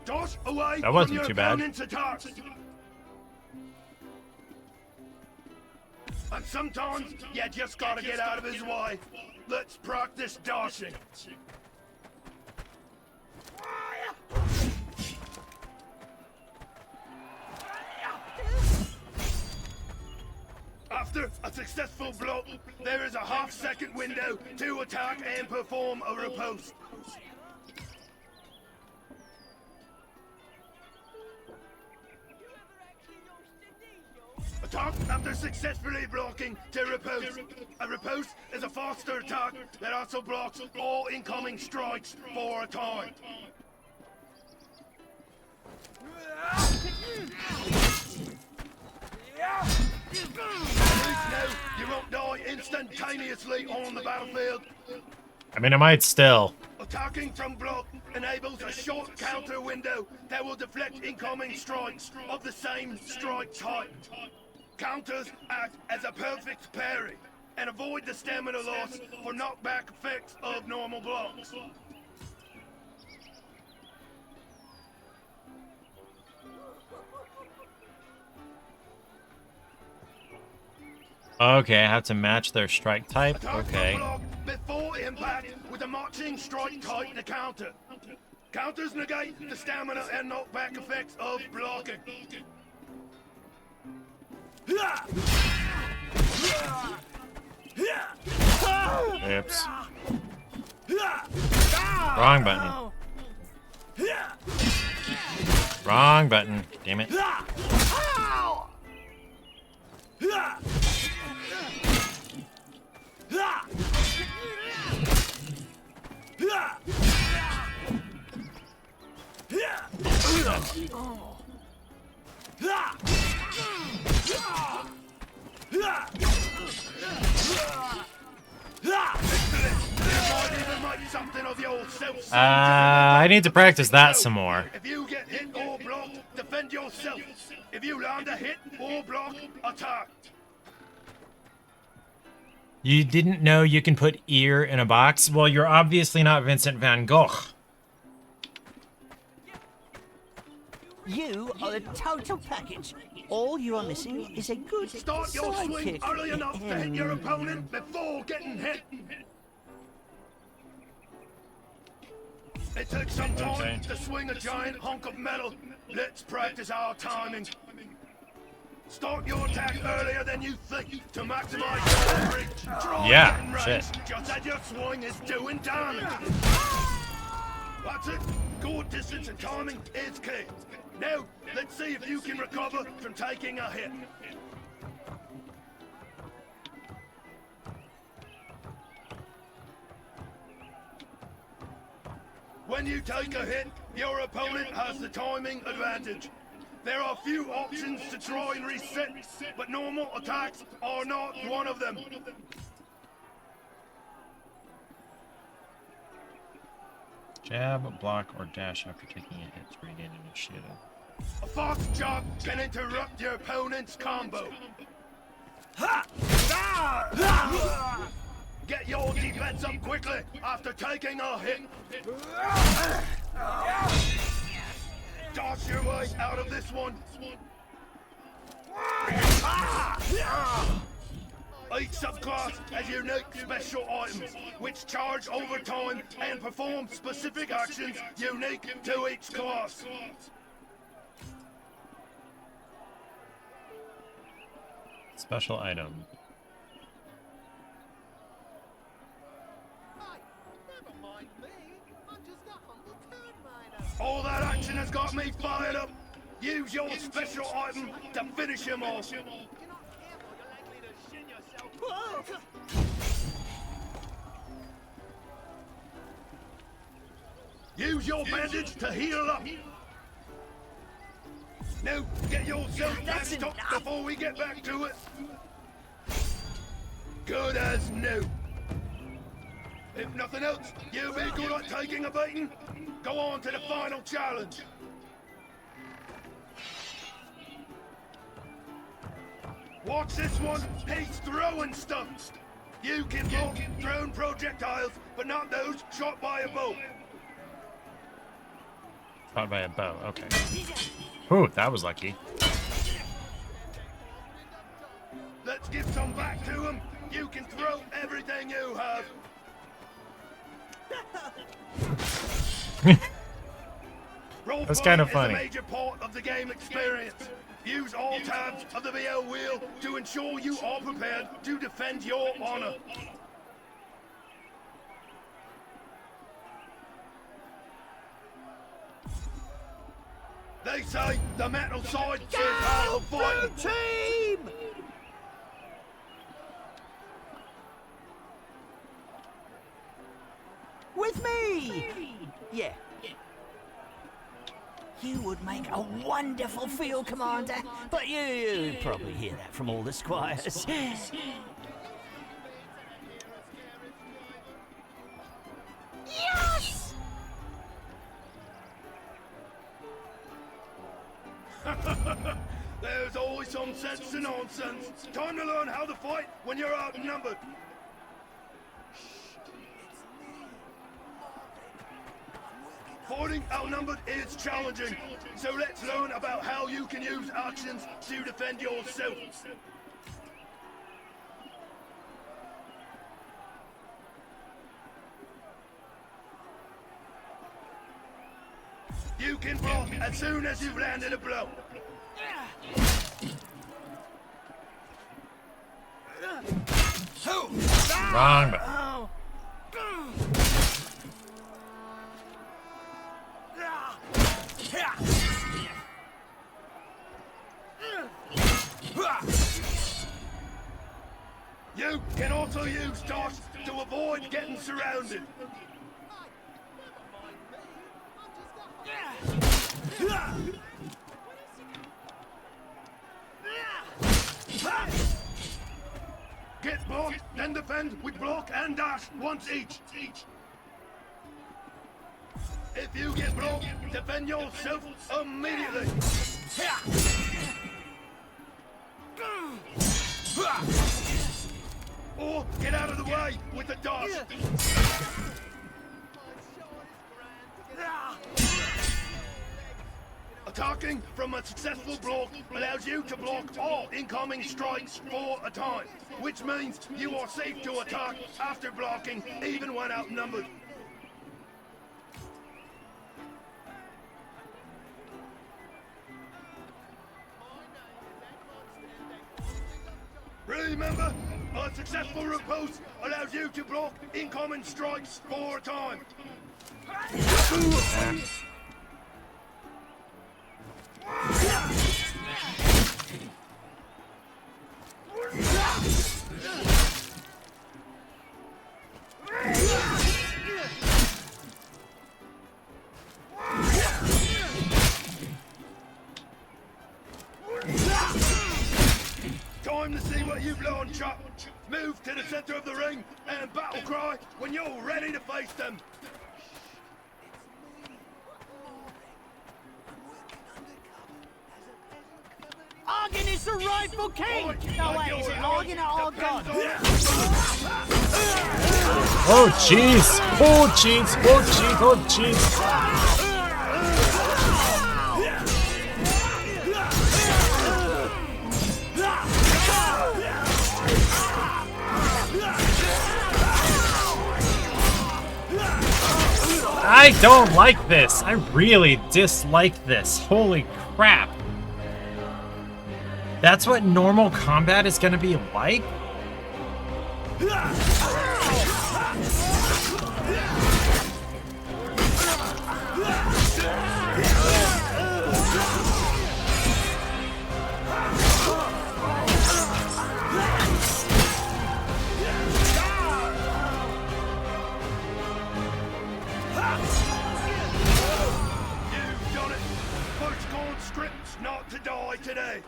Dodge away
That wasn't
from your
too bad.
opponent's attacks. And sometimes you just gotta get out of his way. Let's practice dodging. After a successful block, there is a half-second window to attack and perform a riposte. Attack after successfully blocking to riposte. A riposte is a faster attack that also blocks all incoming strikes for a time. Please know you won't die instantaneously on the battlefield.
I mean, I might still.
Attacking from block enables a short counter window that will deflect incoming strikes of the same strike type. Counters act as a perfect parry and avoid the stamina loss for knockback effects of normal blocks.
Okay, I have to match their strike type.
Attack
Okay.
from block before impact with a marching strike type to counter. Counters negate the stamina and knockback effects of blocking.
Oops. Wrong button. Wrong button. Damn it. I need to practice that some more.
If you get hit or blocked, defend yourself. If you land a hit or block, attack.
You didn't know you can put ear in a box? Well, you're obviously not Vincent van Gogh.
You are a total package. All you are missing is a good
Start your swing
sidekick.
early enough to hit your opponent before getting hit. It takes some time to swing a giant hunk of metal. Let's practice our timing. Start your attack earlier than you think to maximize your leverage. Draw and range,
shit.
just as your swing is doing damage. That's it. Good distance and timing is key. Now, let's see if you can recover from taking a hit. When you take a hit, your opponent has the timing advantage. There are few options to try and reset, but normal attacks are not one of them.
Jab, block, or dash after taking a hit to regain initiative.
A fast jab can interrupt your opponent's combo. Get your defense up quickly after taking a hit. Dodge your way out of this one. Each subclass has unique special items, which charge over time and perform specific actions unique to each class.
Special item.
All that action has got me fired up. Use your special item to finish him off. Use your bandage to heal up. Now, get yourself patched up before we get back to it. Good as new. If nothing else, you be good at taking a beating. Go on to the final challenge. Watch this one. He's throwing stuff. You can block thrown projectiles, but not those shot by a bow.
Shot by a bow, okay. Whew, that was lucky.
Let's give some back to him. You can throw everything you have.
That's kind of funny.
Is a major part of the game experience. Use all tabs of the VL wheel to ensure you are prepared to defend your honor. They say the metal side is hard to fight.
Team! With me! Yeah. You would make a wonderful field commander, but you'd probably hear that from all the squires. Yes!
There's always some sense to nonsense. Time to learn how to fight when you're outnumbered. Fighting outnumbered is challenging, so let's learn about how you can use actions to defend yourself. You can block as soon as you've landed a blow.
Wrong bow.
You can also use dodge to avoid getting surrounded. Get blocked, then defend with block and dash once each. If you get blocked, defend yourself immediately. Or get out of the way with the dodge. Attacking from a successful block allows you to block all incoming strikes for a time, which means you are safe to attack after blocking, even when outnumbered. Remember, a successful riposte allows you to block incoming strikes for a time. Time to see what you've learned, Chuck. Move to the center of the ring and battle cry when you're ready to face them.
Argon is the rightful king! No way, is it Argon or Argon?
Oh jeez! Oh jeez! Oh jeez! Oh jeez! I don't like this. I really dislike this. Holy crap. That's what normal combat is gonna be like?
You've done it. First called scripts not to die today.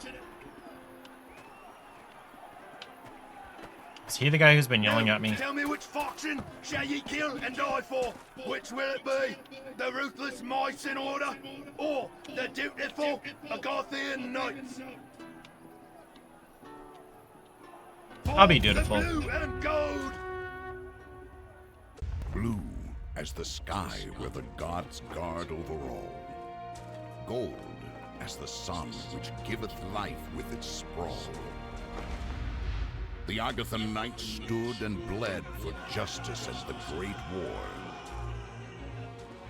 Is he the guy who's been yelling at me?
Tell me which faction shall ye kill and die for? Which will it be? The ruthless mice in order, or the dutiful Agothian knights?
I'll be dutiful.
The blue and gold.
Blue as the sky where the gods guard over all. Gold as the sun which giveth life with its sprawl. The Agathan knights stood and bled for justice at the Great War.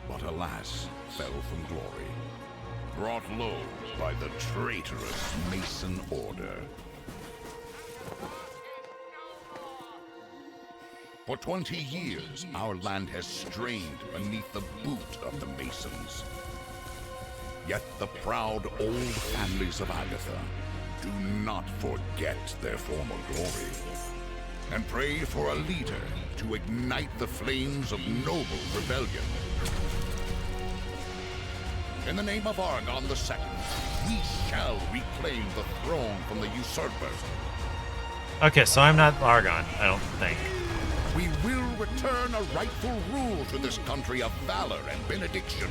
But alas, fell from glory, brought low by the traitorous Mason Order. For 20 years, our land has strained beneath the boot of the Masons. Yet the proud old families of Agatha do not forget their former glory, and pray for a leader to ignite the flames of noble rebellion. In the name of Argon II, we shall reclaim the throne from the usurper.
Okay, so I'm not Argon, I don't think.
We will return a rightful rule to this country of valor and benediction.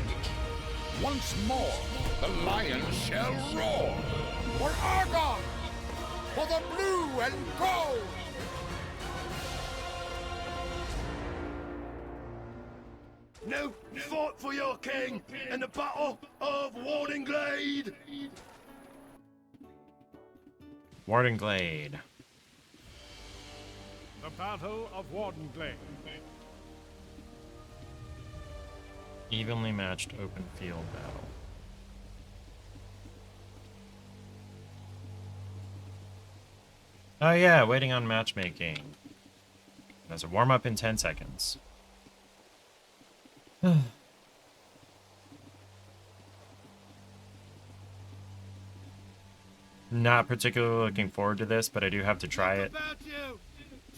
Once more, the lion shall roar. For Argon! For the blue and gold!
Now fought for your king in the Battle of Wardinglade.
Wardenglade.
The Battle of Wardenglade.
Evenly matched open field battle. Oh yeah, waiting on matchmaking. There's a warm-up in 10 seconds. Not particularly looking forward to this, but I do have to try it.
About you.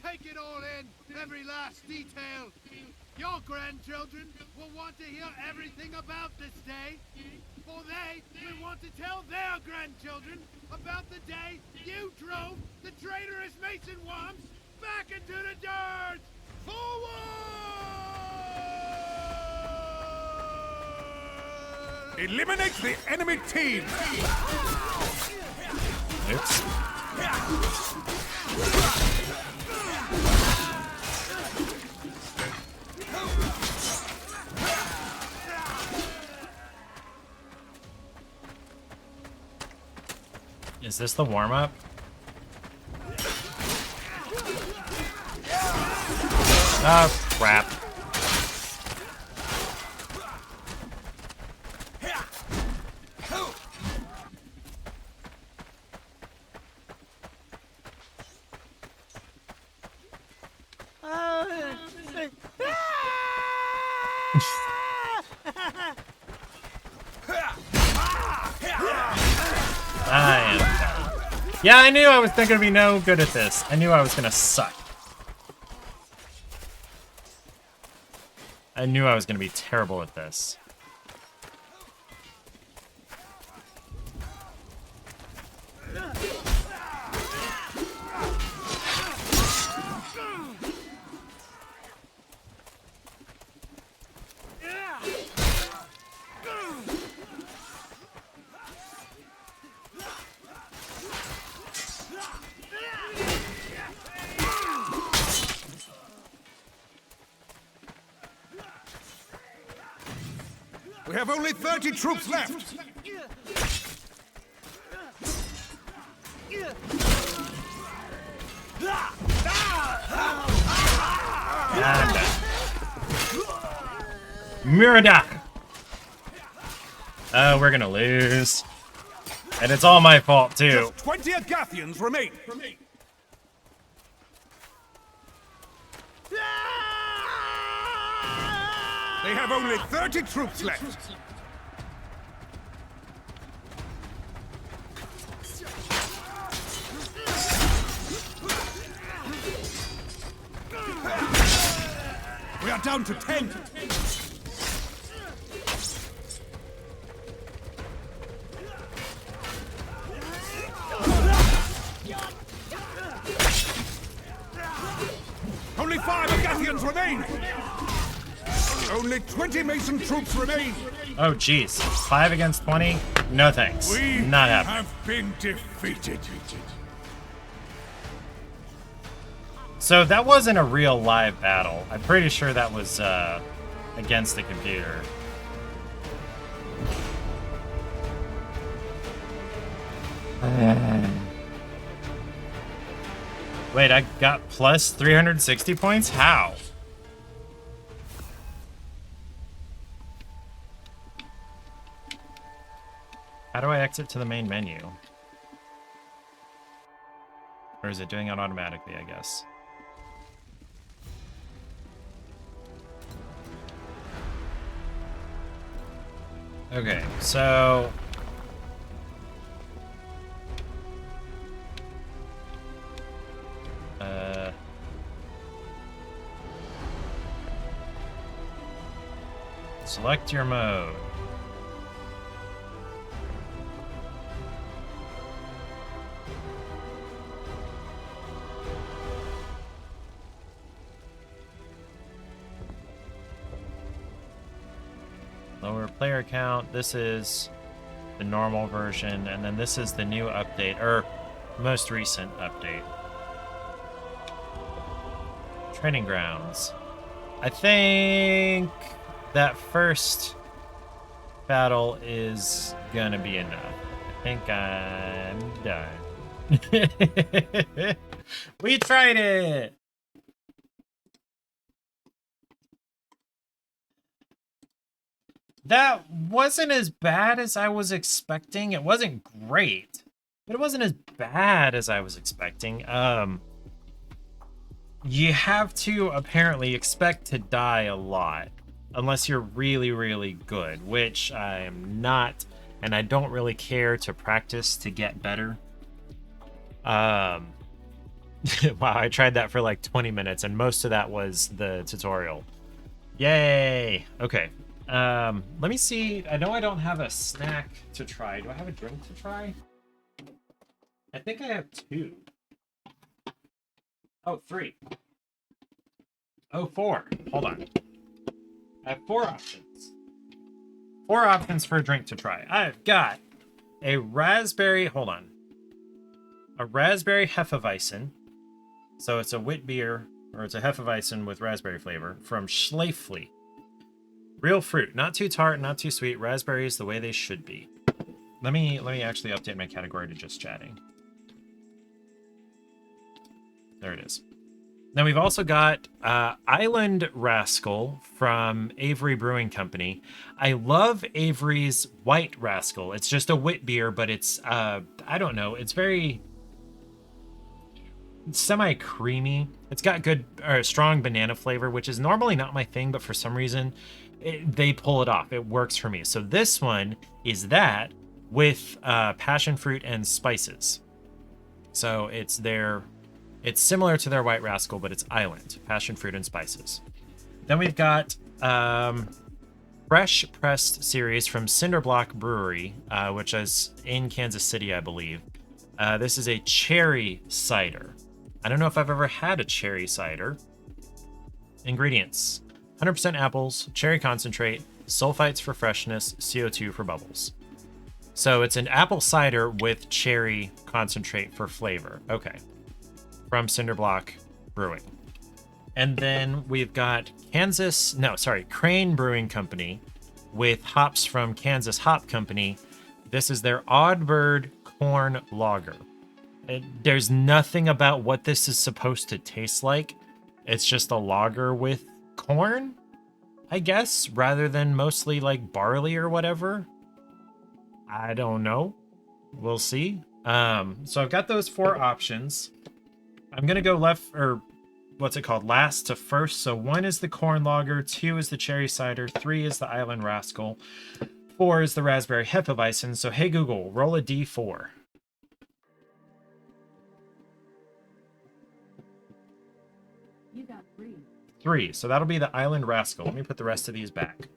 Take it all in, every last detail. Your grandchildren will want to hear everything about this day, for they tell their grandchildren about the day you drove the traitorous Mason Worms back into the dirt! Forward!
Eliminate the enemy team!
Oops. Is this the warm-up? Oh, crap. I am done. Yeah, I knew I was not gonna be no good at this. I knew I was gonna suck. I knew I was gonna be terrible at this.
We have only 30 troops left!
Murada! Oh, we're gonna lose. And it's all my fault, too.
Just 20 Agathians remain! They have only 30 troops left! We are down to 10! Only 5 Agathians remain! Only 20 Mason troops remain!
Oh, jeez. 5 against 20? No thanks.
We
Not happening.
have been defeated.
So that wasn't a real live battle. I'm pretty sure that was against the computer. Wait, I got plus 360 points? How? How do I exit to the main menu? Or is it doing it automatically, I guess? Okay, so... select your mode. Lower player count. This is the normal version, and then this is the new update, or most recent update. Training grounds. I think that first battle is gonna be enough. I think I'm done. We tried it! That wasn't as bad as I was expecting. It wasn't great, but it wasn't as bad as I was expecting. You have to apparently expect to die a lot unless you're really, really good, which I am not, and I don't really care to practice to get better. Wow, I tried that for like 20 minutes, and most of that was the tutorial. Yay! Okay. Let me see. I know I don't have a snack to try. Do I have a drink to try? I think I have 2. Oh, 3. Oh, 4. Hold on. I have 4 options. 4 options for a drink to try. I've got a raspberry, hold on. A raspberry Hefeweizen. So it's a wit beer, or it's a Hefeweizen with raspberry flavor from Schleifli. Real fruit, not too tart, not too sweet. Raspberries the way they should be. Let me actually update my category to just chatting. There it is. Then we've also got Island Rascal from Avery Brewing Company. I love Avery's White Rascal. It's just a wit beer, but it's, I don't know, it's very semi-creamy. It's got good, strong banana flavor, which is normally not my thing, but for some reason, they pull it off. It works for me. So this one is that with passion fruit and spices. So it's similar to their White Rascal, but it's Island, passion fruit and spices. Then we've got Fresh Pressed series from Cinderblock Brewery, which is in Kansas City, I believe. This is a cherry cider. I don't know if I've ever had a cherry cider. Ingredients: 100% apples, cherry concentrate, sulfites for freshness, CO2 for bubbles. So it's an apple cider with cherry concentrate for flavor. Okay. From Cinderblock Brewing. And then we've got Crane Brewing Company with hops from Kansas Hop Company. This is their Oddbird Corn Lager. There's nothing about what this is supposed to taste like. It's just a lager with corn, I guess, rather than mostly like barley or whatever. I don't know. We'll see. So I've got those 4 options. I'm going to go last to first. So 1 is the corn lager, 2 is the cherry cider, 3 is the Island Rascal, 4 is the raspberry Hefeweizen. So hey Google, roll a D4.
You got 3.
3. So that'll be the Island Rascal. Let me put the rest of these back.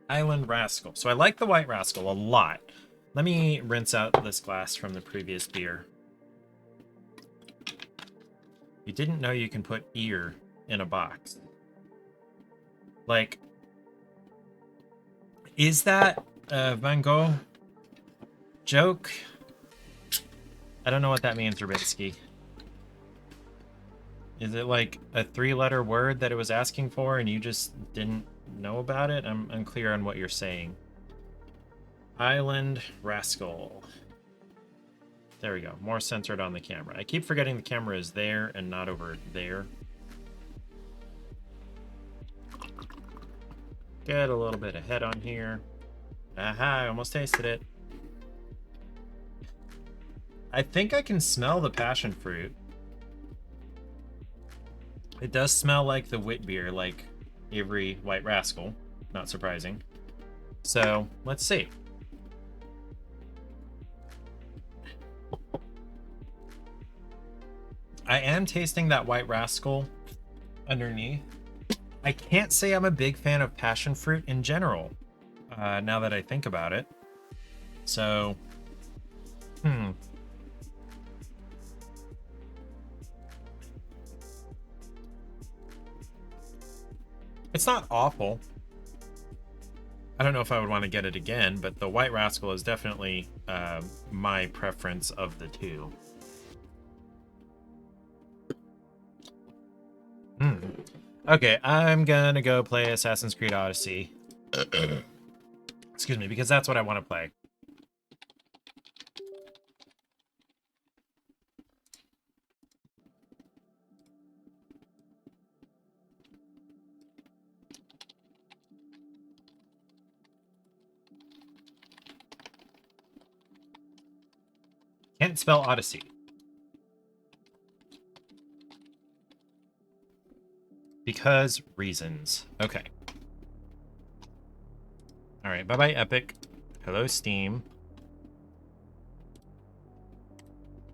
Island Rascal. So I like the White Rascal a lot. Let me rinse out this glass from the previous beer. You didn't know you can put ear in a box. Like, is that a Van Gogh joke? I don't know what that means, Rubinsky. Is it like a 3-letter word that it was asking for and you just didn't know about it? I'm unclear on what you're saying. Island Rascal. There we go. More centered on the camera. I keep forgetting the camera is there and not over there. Get a little bit of head on here. Aha, I almost tasted it. I think I can smell the passion fruit. It does smell like the wit beer, like Avery White Rascal. Not surprising. So, let's see. I am tasting that White Rascal underneath. I can't say I'm a big fan of passion fruit in general, now that I think about it. So, It's not awful. I don't know if I would want to get it again, but the White Rascal is definitely my preference of the 2. Okay, I'm gonna go play Assassin's Creed Odyssey. Excuse me, because that's what I want to play. Can't spell Odyssey. Because reasons. Okay. Alright, bye-bye, Epic. Hello, Steam.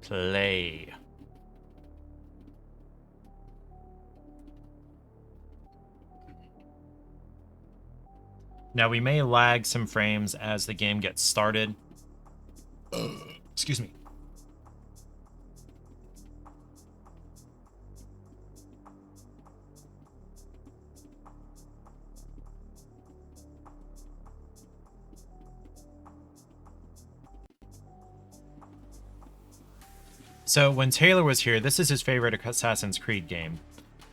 play. Now, we may lag some frames as the game gets started. Excuse me. So when Taylor was here, this is his favorite Assassin's Creed game.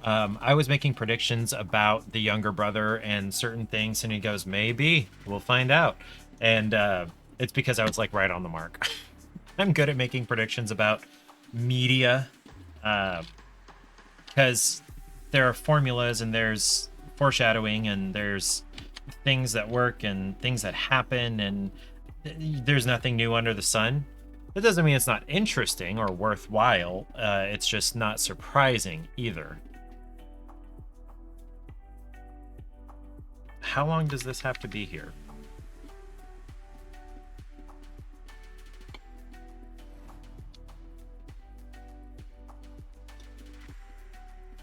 I was making predictions about the younger brother and certain things, and he goes, maybe, we'll find out. And it's because I was like right on the mark. I'm good at making predictions about media, because there are formulas and there's foreshadowing and there's things that work and things that happen, and there's nothing new under the sun. That doesn't mean it's not interesting or worthwhile. It's just not surprising either. How long does this have to be here?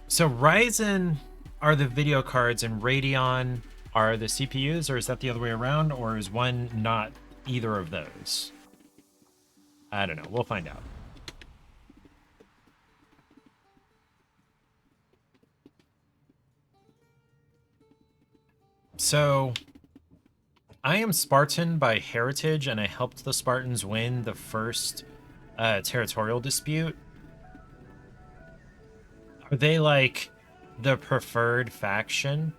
So Ryzen are the video cards and Radeon are the CPUs, or is that the other way around, or is one not either of those? I don't know. We'll find out. So, I am Spartan by heritage, and I helped the Spartans win the first territorial dispute. Are they like the preferred faction?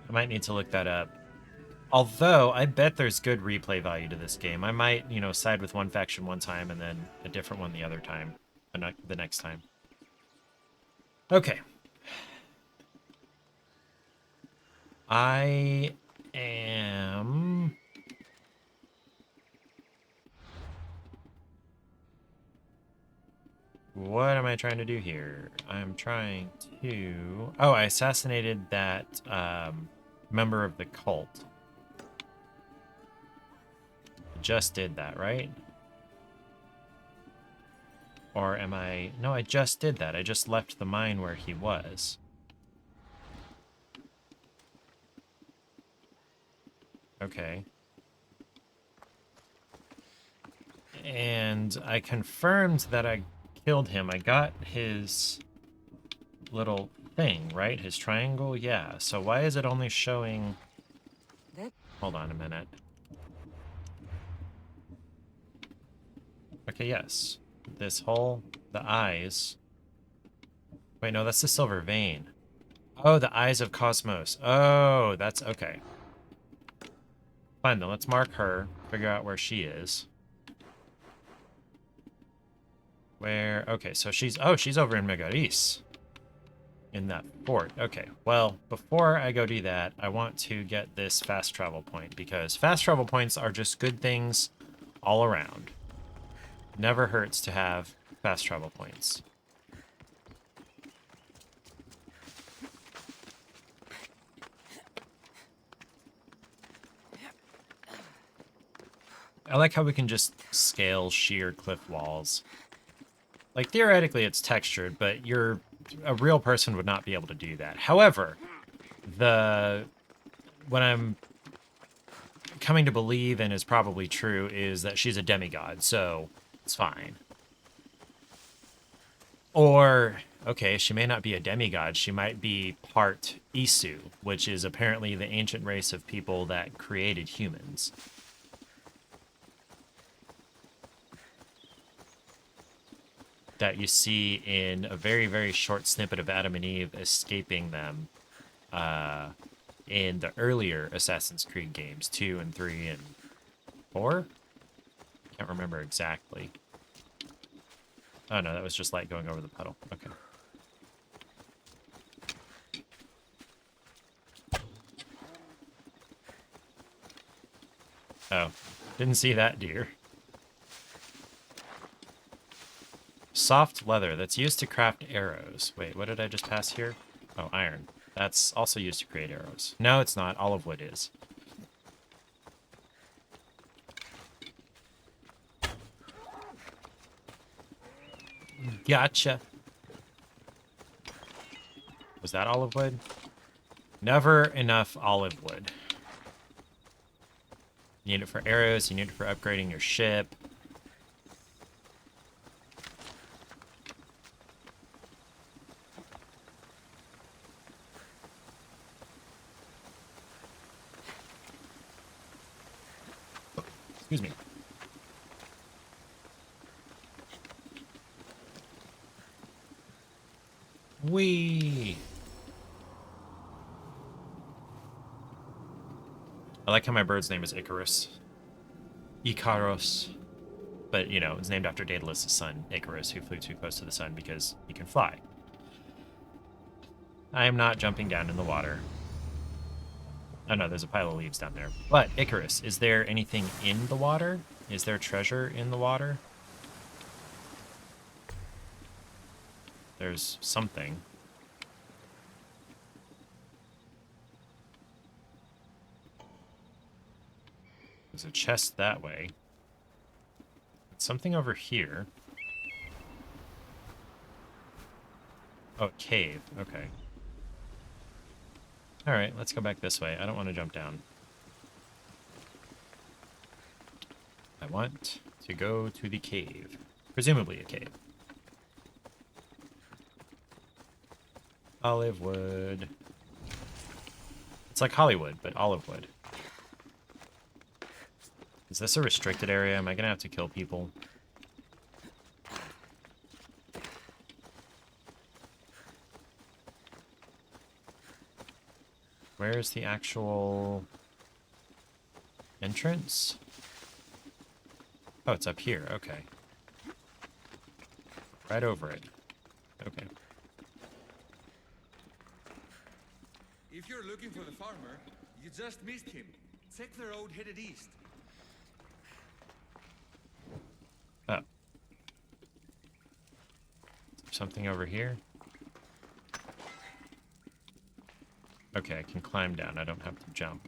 I might need to look that up. Although, I bet there's good replay value to this game. I might, you know, side with one faction one time and then a different one the other time, the next time. Okay. I am... What am I trying to do here? I'm trying to... Oh, I assassinated that member of the cult. Just did that, right? Or am I... No, I just did that. I just left the mine where he was. Okay. And I confirmed that I killed him. I got his little thing, right? His triangle? Yeah. So why is it only showing... Hold on a minute. Okay, yes. This hole, the eyes. Wait, no, that's the silver vein. Oh, the eyes of Cosmos. Oh, that's okay. Fine, then let's mark her, figure out where she is. Where, okay, so she's over in Megaris. In that fort. Okay, well, before I go do that, I want to get this fast travel point, because fast travel points are just good things all around. Never hurts to have fast travel points. I like how we can just scale sheer cliff walls. Like, theoretically it's textured, but a real person would not be able to do that. However, what I'm coming to believe, and is probably true, is that she's a demigod, so it's fine. Or, okay, she may not be a demigod, she might be part Isu, which is apparently the ancient race of people that created humans. That you see in a very, very short snippet of Adam and Eve escaping them in the earlier Assassin's Creed games, 2 and 3 and 4? Can't remember exactly. Oh no, that was just light going over the puddle. Okay. Oh, didn't see that deer. Soft leather that's used to craft arrows. Wait, what did I just pass here? Oh, iron. That's also used to create arrows. No, it's not. Olive wood is. Gotcha. Was that olive wood? Never enough olive wood. You need it for arrows, you need it for upgrading your ship. Excuse me. Whee! I like how my bird's name is Icarus. Ikaros. But, you know, it's named after Daedalus' son, Icarus, who flew too close to the sun because he can fly. I am not jumping down in the water. Oh no, there's a pile of leaves down there. But, Icarus, is there anything in the water? Is there treasure in the water? There's something. There's a chest that way. Something over here. Oh, cave. Okay. Alright, let's go back this way. I don't want to jump down. I want to go to the cave. Presumably a cave. Olive wood. It's like Hollywood, but olive wood. Is this a restricted area? Am I gonna have to kill people? Where is the actual entrance? Oh, it's up here. Okay. Right over it. Okay.
If you're looking for the farmer, you just missed him. Check the road headed east.
Oh. Something over here? Okay, I can climb down. I don't have to jump.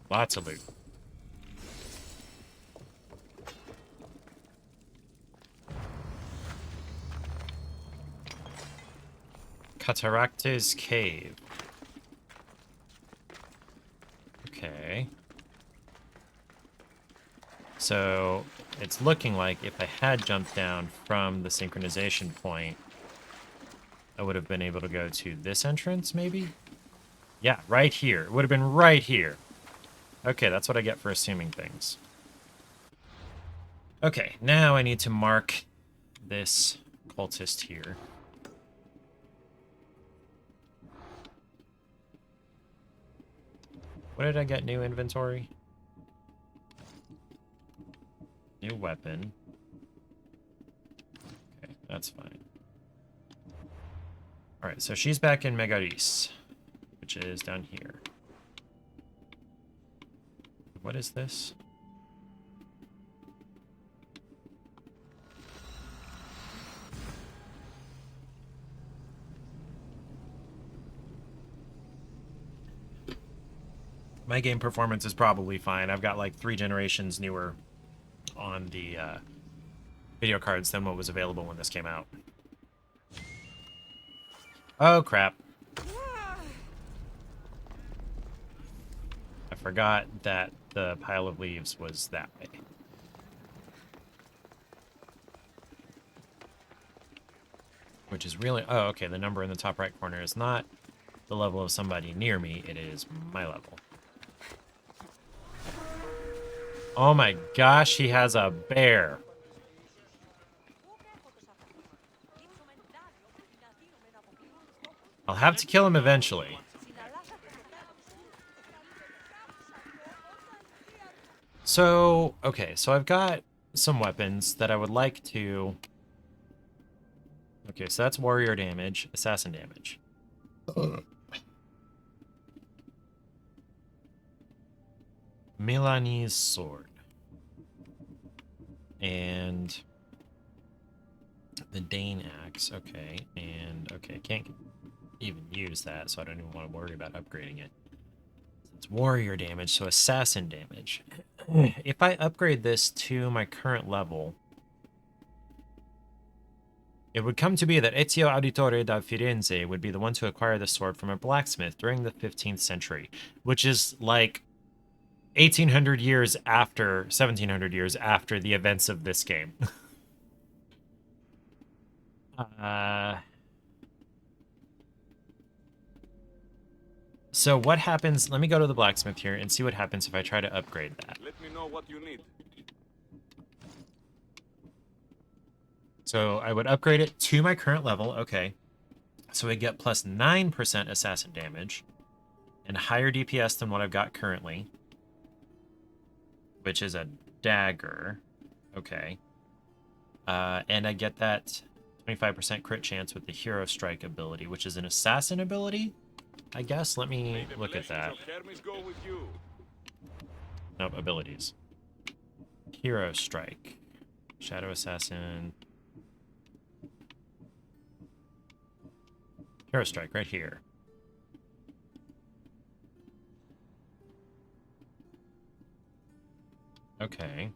Lots of loot. Cataractes Cave. Okay. So, it's looking like if I had jumped down from the synchronization point, I would have been able to go to this entrance, maybe? Yeah, right here. It would have been right here. Okay, that's what I get for assuming things. Okay, now I need to mark this cultist here. What did I get? New inventory? New weapon. Okay, that's fine. Alright, so she's back in Megaris, which is down here. What is this? My game performance is probably fine. I've got like 3 generations newer on the video cards than what was available when this came out. Oh, crap. I forgot that the pile of leaves was that way. Which is really... Oh, okay, the number in the top right corner is not the level of somebody near me. It is my level. Oh my gosh, he has a bear. I'll have to kill him eventually. So, okay, so I've got some weapons that I would like to... Okay, so that's warrior damage, assassin damage. Milanese sword. And the Dane axe, okay, and okay, can't even use that, so I don't even want to worry about upgrading it. It's warrior damage, so assassin damage. If I upgrade this to my current level, it would come to be that Ezio Auditore da Firenze would be the one to acquire the sword from a blacksmith during the 15th century, which is like 1800 years after, 1700 years after the events of this game. So what happens, let me go to the blacksmith here and see what happens if I try to upgrade that.
Let me know what you need.
So I would upgrade it to my current level, okay. So I get plus 9% assassin damage and higher DPS than what I've got currently, which is a dagger, okay. And I get that 25% crit chance with the Hero Strike ability, which is an assassin ability, I guess. Let me look at that. Nope, abilities. Hero Strike. Shadow Assassin. Hero Strike, right here. Okay.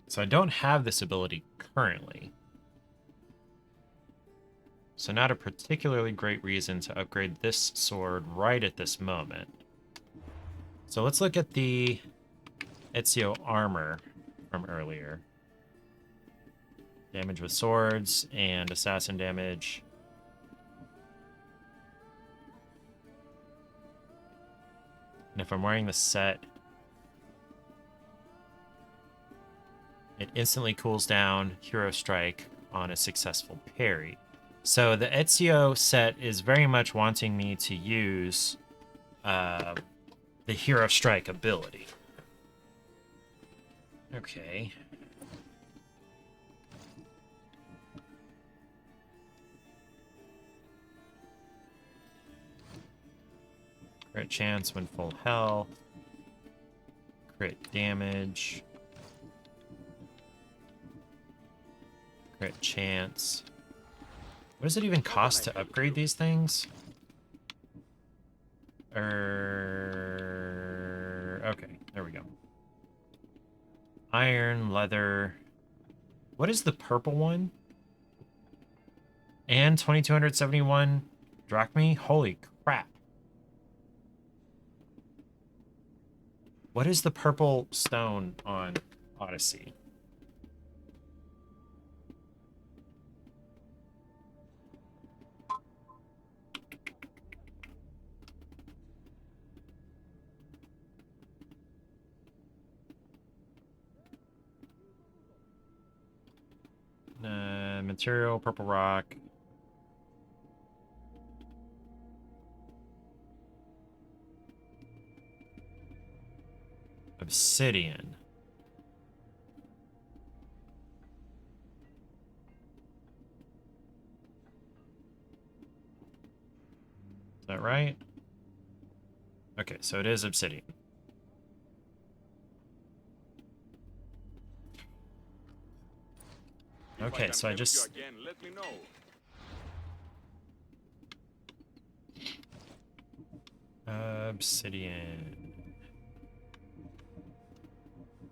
So I don't have this ability currently. So not a particularly great reason to upgrade this sword right at this moment. So let's look at the Ezio armor from earlier. Damage with swords and assassin damage. And if I'm wearing the set, it instantly cools down Hero Strike on a successful parry. So the Ezio set is very much wanting me to use the Hero Strike ability. Okay. Crit chance when full health. Crit damage. Crit chance. What does it even cost to upgrade these things? Okay, there we go. Iron, leather. What is the purple one? And 2271 drachmae? Holy crap. What is the purple stone on Odyssey? Material, purple rock. Obsidian. Is that right? Okay, so it is obsidian. Okay, so I just...
Let me know.
Obsidian.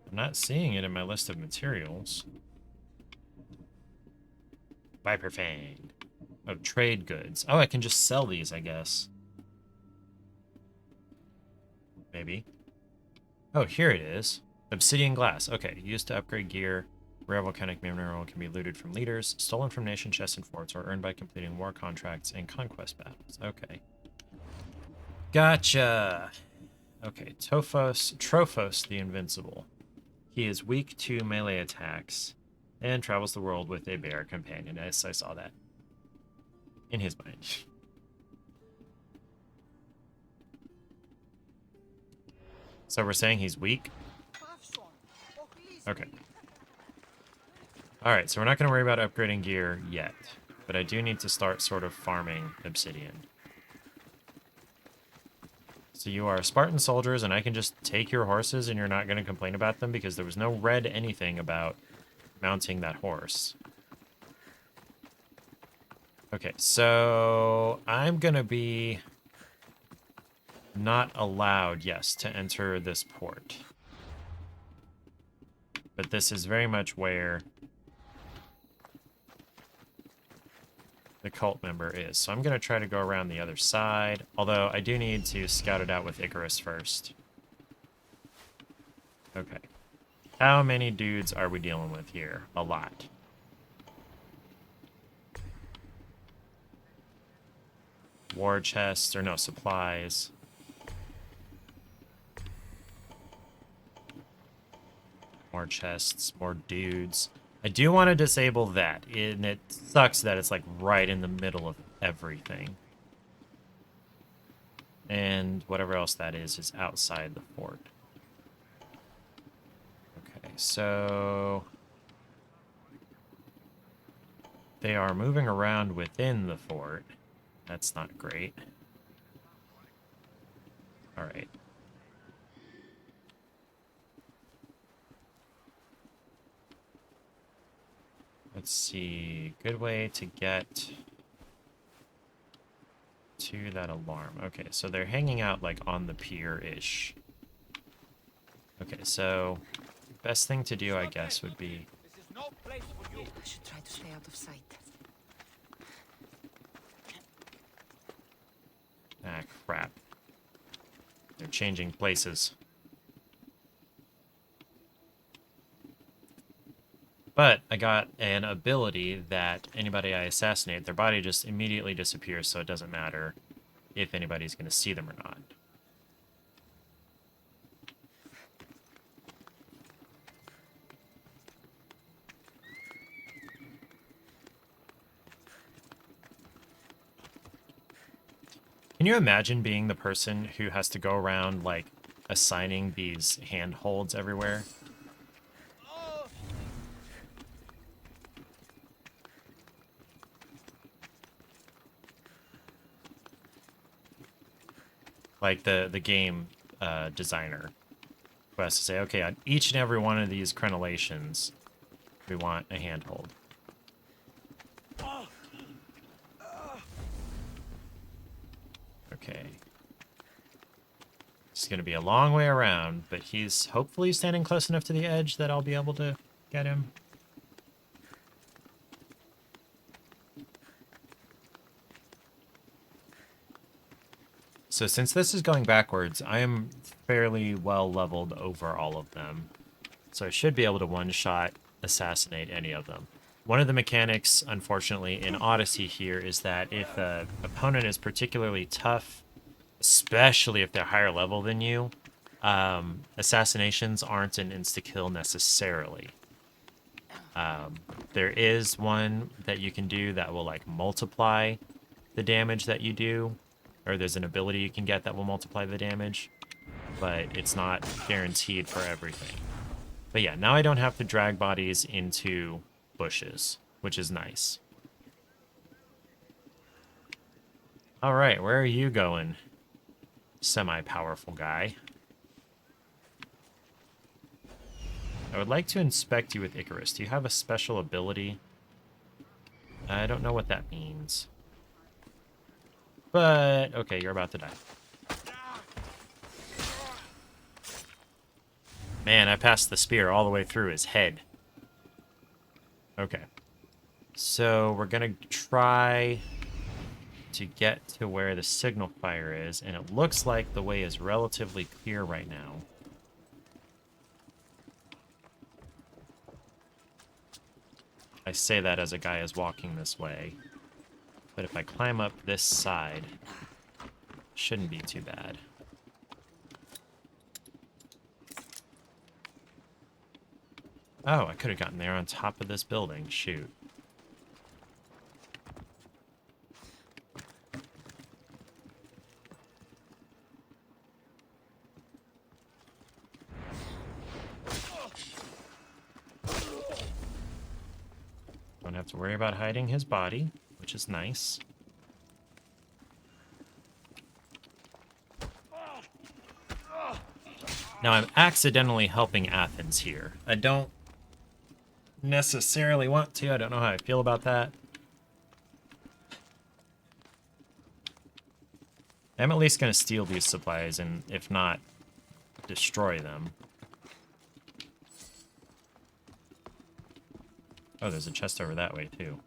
I'm not seeing it in my list of materials. Viper Fang. Oh, trade goods. Oh, I can just sell these, I guess. Maybe. Oh, here it is. Obsidian glass. Okay, used to upgrade gear. Rare volcanic mineral can be looted from leaders, stolen from nation chests and forts, or earned by completing war contracts and conquest battles. Okay. Gotcha. Okay, Trophos the Invincible. He is weak to melee attacks and travels the world with a bear companion. Yes, I saw that. In his mind. So we're saying he's weak? Okay. Alright, so we're not going to worry about upgrading gear yet. But I do need to start sort of farming obsidian. So you are Spartan soldiers, and I can just take your horses and you're not going to complain about them because there was no red anything about mounting that horse. Okay, so I'm gonna be not allowed, yes, to enter this port. But this is very much where the cult member is. So I'm gonna try to go around the other side, although I do need to scout it out with Icarus first. Okay. How many dudes are we dealing with here? A lot. War chests, or no, supplies. More chests, more dudes. I do want to disable that, and it sucks that it's like right in the middle of everything. And whatever else that is outside the fort. Okay, so they are moving around within the fort. That's not great. All right. Let's see. Good way to get to that alarm. Okay, so they're hanging out like on the pier-ish. Okay, so best thing to do, I guess, would be...
I should try to stay out of sight.
Ah, crap. They're changing places. But I got an ability that anybody I assassinate, their body just immediately disappears, so it doesn't matter if anybody's going to see them or not. Can you imagine being the person who has to go around, like, assigning these handholds everywhere? Like the game designer who has to say, okay, on each and every one of these crenellations, we want a handhold. Okay. It's going to be a long way around, but he's hopefully standing close enough to the edge that I'll be able to get him. So since this is going backwards, I am fairly well leveled over all of them. So I should be able to one-shot assassinate any of them. One of the mechanics, unfortunately, in Odyssey here is that if an opponent is particularly tough, especially if they're higher level than you, assassinations aren't an insta-kill necessarily. There is one that you can do that will like multiply the damage that you do, or there's an ability you can get that will multiply the damage, but it's not guaranteed for everything. But yeah, now I don't have to drag bodies into bushes, which is nice. All right, where are you going, semi-powerful guy? I would like to inspect you with Icarus. Do you have a special ability? I don't know what that means. But, okay, you're about to die. Man, I passed the spear all the way through his head. Okay. So, we're gonna try to get to where the signal fire is, and it looks like the way is relatively clear right now. I say that as a guy is walking this way. But if I climb up this side, shouldn't be too bad. Oh, I could have gotten there on top of this building. Shoot. Don't have to worry about hiding his body, which is nice. Now I'm accidentally helping Athens here. I don't necessarily want to. I don't know how I feel about that. I'm at least going to steal these supplies, and if not, destroy them. Oh, there's a chest over that way, too.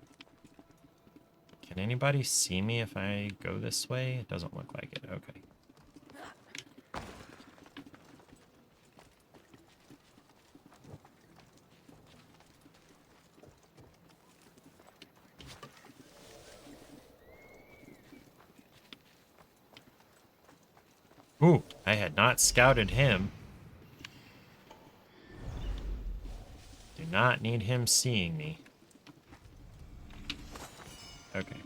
Can anybody see me if I go this way? It doesn't look like it. Okay. Ooh, I had not scouted him. Do not need him seeing me. Okay.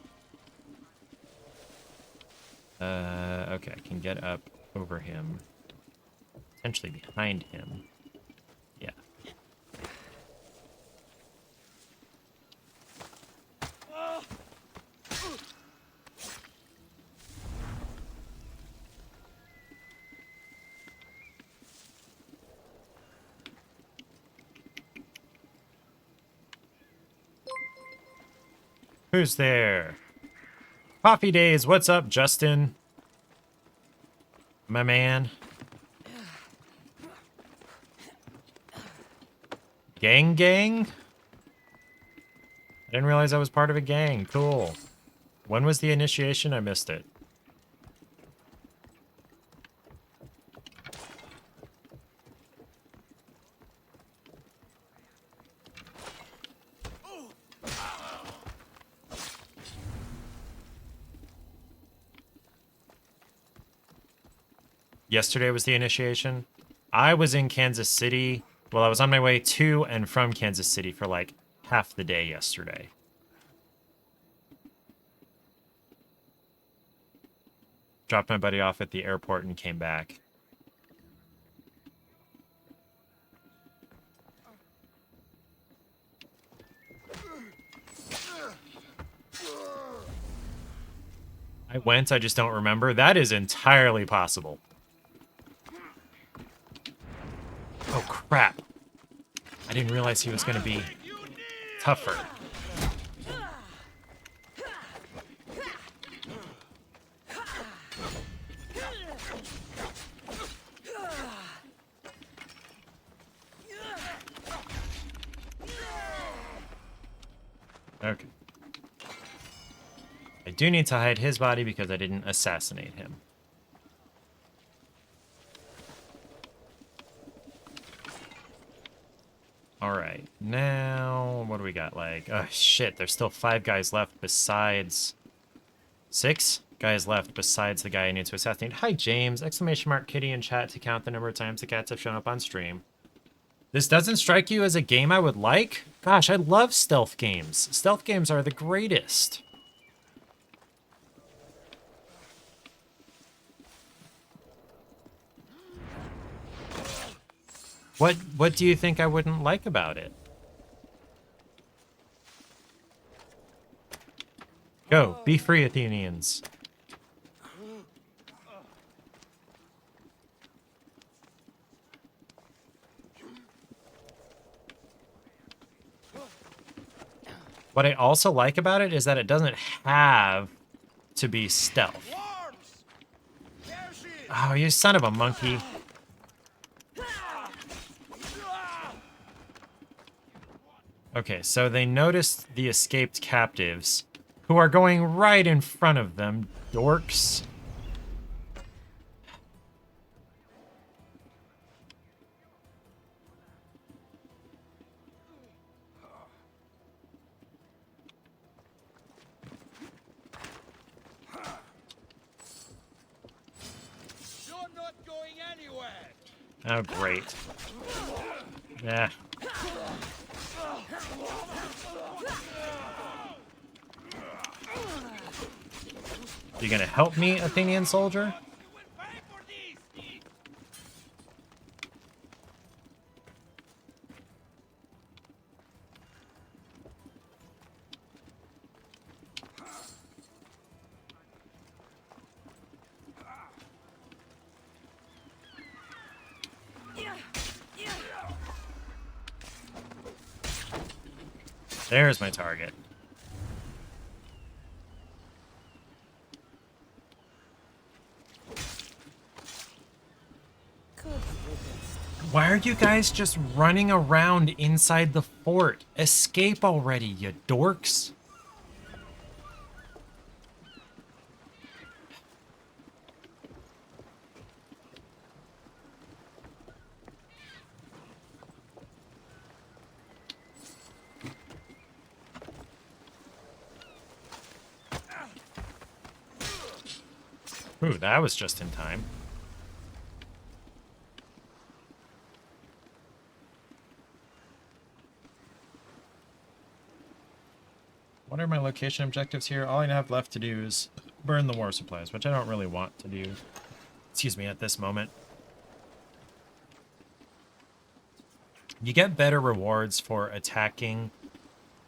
Okay, I can get up over him. Potentially behind him. Yeah. Who's there? Coffee Days, what's up, Justin? My man. Gang? I didn't realize I was part of a gang. Cool. When was the initiation? I missed it. Yesterday was the initiation. I was in Kansas City. Well, I was on my way to and from Kansas City for like half the day yesterday. Dropped my buddy off at the airport and came back. I went, I just don't remember. That is entirely possible. Oh, crap. I didn't realize he was going to be tougher. Okay. I do need to hide his body because I didn't assassinate him. Alright, now what do we got? Like, oh shit, there's still 5 guys left besides 6 guys left besides the guy I need to assassinate. Hi James! Exclamation mark kitty in chat to count the number of times the cats have shown up on stream. This doesn't strike you as a game I would like? Gosh, I love stealth games. Stealth games are the greatest. What do you think I wouldn't like about it? Go, be free, Athenians. What I also like about it is that it doesn't have to be stealth. Oh, you son of a monkey. Okay, so they noticed the escaped captives, who are going right in front of them, dorks.
You're not going anywhere.
Oh, great. Yeah. You gonna help me, Athenian soldier? There's my target. Why are you guys just running around inside the fort? Escape already, you dorks. Ooh, that was just in time. What are my location objectives here? All I have left to do is burn the war supplies, which I don't really want to do. Excuse me, at this moment. You get better rewards for attacking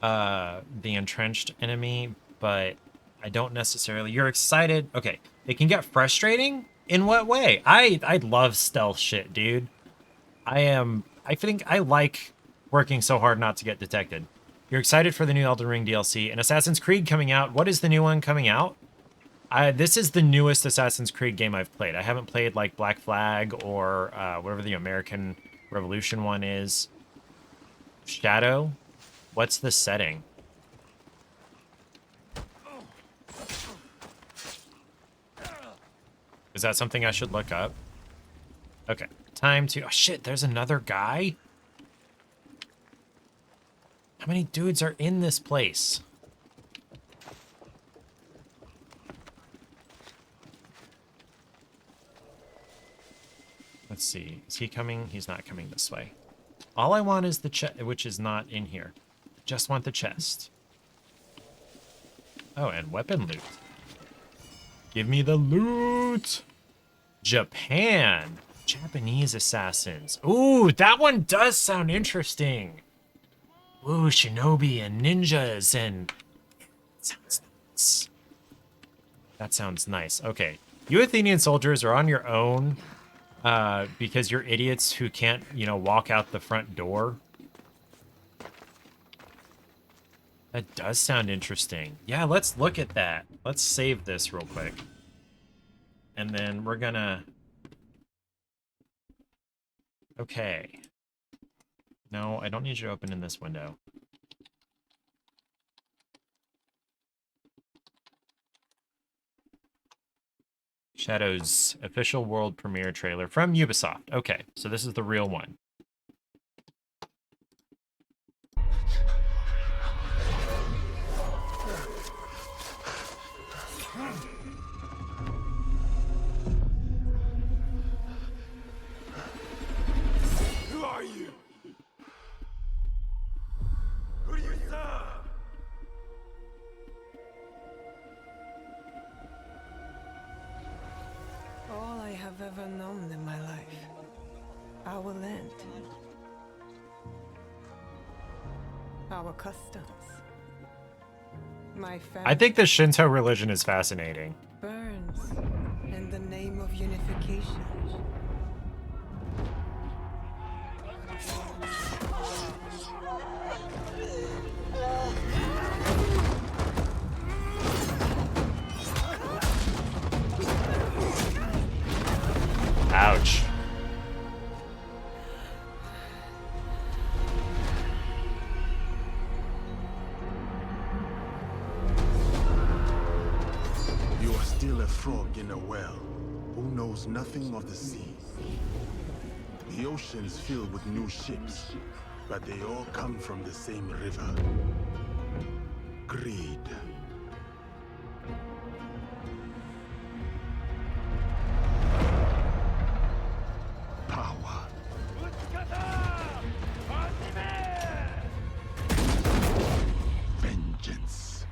the entrenched enemy, but I don't necessarily... You're excited. Okay, it can get frustrating. In what way? I love stealth shit, dude. I think I like working so hard not to get detected. You're excited for the new Elden Ring DLC and Assassin's Creed coming out. What is the new one coming out? This is the newest Assassin's Creed game I've played. I haven't played like Black Flag or whatever the American Revolution one is. Shadow? What's the setting? Is that something I should look up? Okay, time to... Oh shit, there's another guy? How many dudes are in this place? Let's see. Is he coming? He's not coming this way. All I want is the chest, which is not in here. Just want the chest. Oh, and weapon loot. Give me the loot! Japan! Japanese assassins. Ooh, that one does sound interesting. Ooh, shinobi and ninjas and... Sounds nice. That sounds nice. Okay. You Athenian soldiers are on your own because you're idiots who can't, you know, walk out the front door. That does sound interesting. Yeah, let's look at that. Let's save this real quick. And then we're gonna... Okay. No, I don't need you to open in this window. Shadows official world premiere trailer from Ubisoft. Okay, so this is the real one.
Who are you? Who do you serve?
All I have ever known in my life. Our land. Our customs. My family
I think the Shinto religion is fascinating.
burns in the name of unification.
Ouch.
You are still a frog in a well, who knows nothing of the sea. The ocean's filled with new ships, but they all come from the same river. Greed. Power. Vengeance.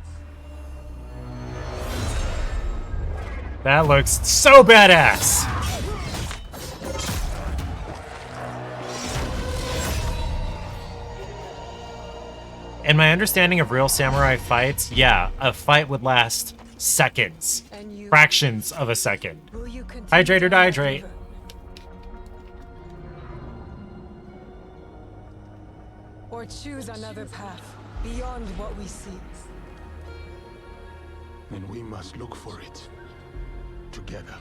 That looks so badass. And my understanding of real samurai fights, yeah, a fight would last seconds.
And you,
Fractions of a second.
will you continue
Hydrate or
to run
dihydrate.
river? Or choose another path beyond what we seek.
And we must look for it together.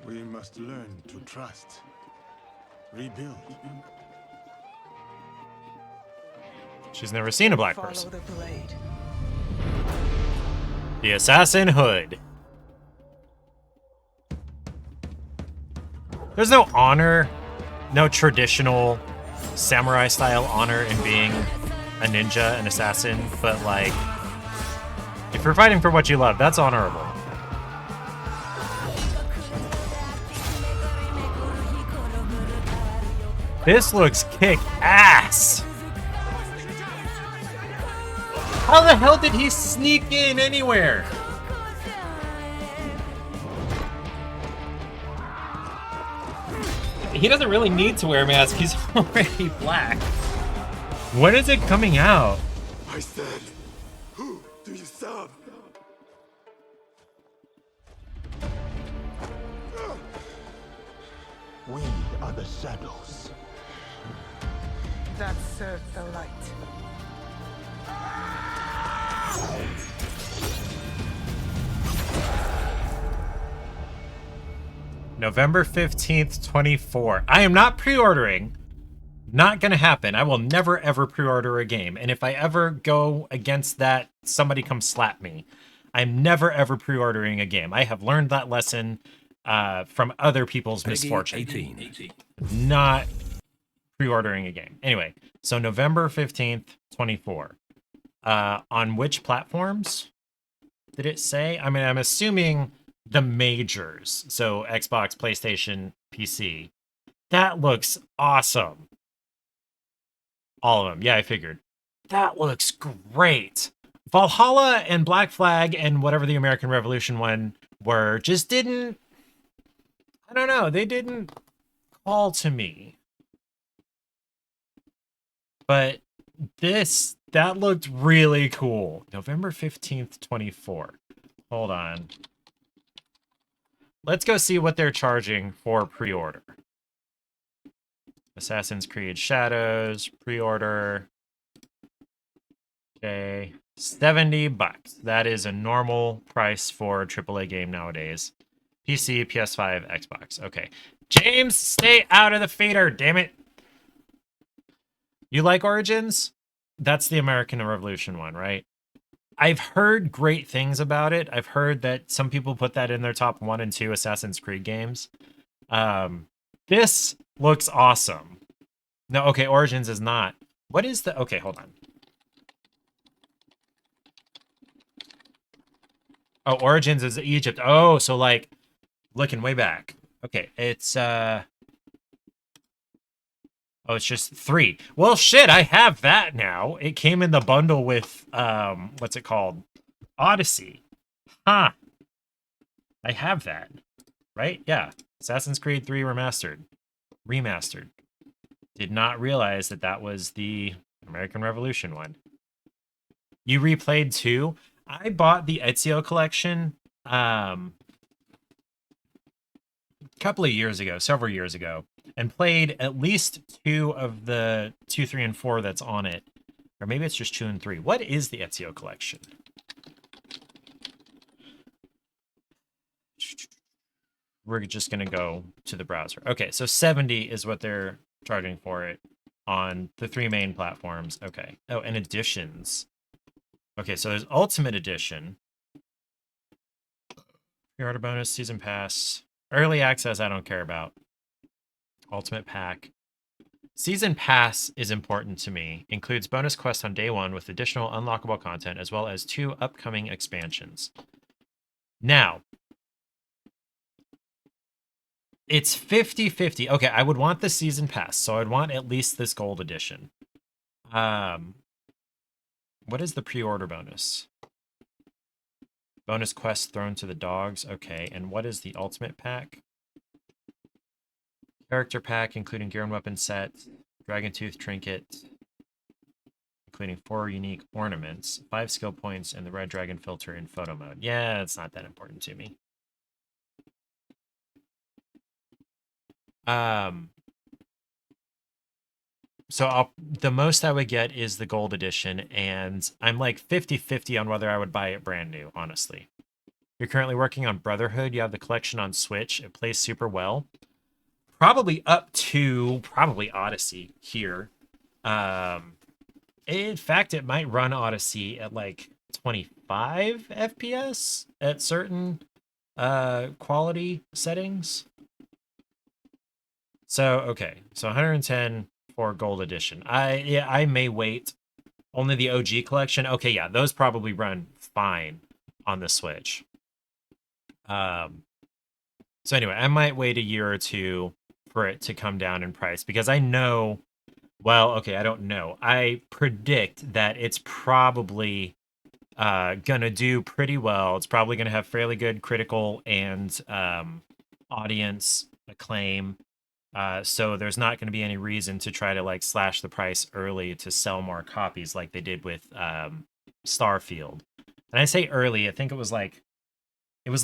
We must learn to trust. Rebuild.
She's never seen a black
Follow
person.
the blade.
The Assassin Hood. There's no honor, no traditional samurai style honor in being a ninja, an assassin, but like, if you're fighting for what you love, that's honorable. This looks kick ass. How the hell did he sneak in anywhere? He doesn't really need to wear a mask. He's already black. When is it coming out?
I said, who do you serve?
We are the shadows.
That serves the light.
November 15th, 24. I am not pre-ordering. Not gonna happen. I will never ever pre-order a game. And if I ever go against that, somebody come slap me. I'm never ever pre-ordering a game. I have learned that lesson from other people's misfortune.
18.
Not pre-ordering a game. Anyway, so November 15th, 24. On which platforms did it say? I mean, I'm assuming the majors. So Xbox, PlayStation, PC. That looks awesome. All of them. Yeah, I figured. That looks great. Valhalla and Black Flag and whatever the American Revolution one were just didn't, I don't know, they didn't call to me. But that looked really cool. November 15th, 24. Hold on. Let's go see what they're charging for pre-order. Assassin's Creed Shadows, pre-order. Okay, $70. That is a normal price for a AAA game nowadays. PC, PS5, Xbox. Okay. James, stay out of the feeder, damn it. You like Origins? That's the American Revolution one, right? I've heard great things about it. I've heard that some people put that in their top 1 and 2 Assassin's Creed games. This looks awesome. No, okay, Origins is not. What is the... Okay, hold on. Oh, Origins is Egypt. Oh, so like, looking way back. Okay, it's... Oh, it's just 3. Well, shit, I have that now. It came in the bundle with, what's it called? Odyssey. Huh. I have that. Right? Yeah. Assassin's Creed 3 Remastered. Did not realize that that was the American Revolution one. You replayed 2? I bought the Ezio collection, couple of years ago, several years ago, and played at least 2 of the 2, 3, and 4 that's on it. Or maybe it's just 2 and 3. What is the Ezio collection? We're just going to go to the browser. Okay, so 70 is what they're charging for it on the 3 main platforms. Okay. Oh, and editions. Okay, so there's Ultimate Edition. Pre-order bonus, Season Pass. Early Access, I don't care about. Ultimate Pack. Season Pass is important to me. Includes bonus quests on day 1 with additional unlockable content, as well as 2 upcoming expansions. Now, it's 50-50. Okay, I would want the Season Pass, so I'd want at least this Gold Edition. What is the pre-order bonus? Bonus quest thrown to the dogs. Okay, and what is the Ultimate Pack? Character pack, including gear and weapon set, dragon tooth trinket, including 4 unique ornaments, 5 skill points, and the red dragon filter in photo mode. Yeah, it's not that important to me. So the most I would get is the gold edition, and I'm like 50-50 on whether I would buy it brand new, honestly. You're currently working on Brotherhood. You have the collection on Switch. It plays super well. Probably up to Odyssey here. In fact, it might run Odyssey at like 25 FPS at certain quality settings. So, okay. So 110 for Gold Edition. I may wait. Only the OG collection. Okay, yeah, those probably run fine on the Switch. So anyway, I might wait a year or two for it to come down in price because I know, well, okay, I don't know. I predict that it's probably gonna do pretty well. It's probably gonna have fairly good critical and audience acclaim. So there's not going to be any reason to try to like slash the price early to sell more copies like they did with Starfield. And I say early, I think it was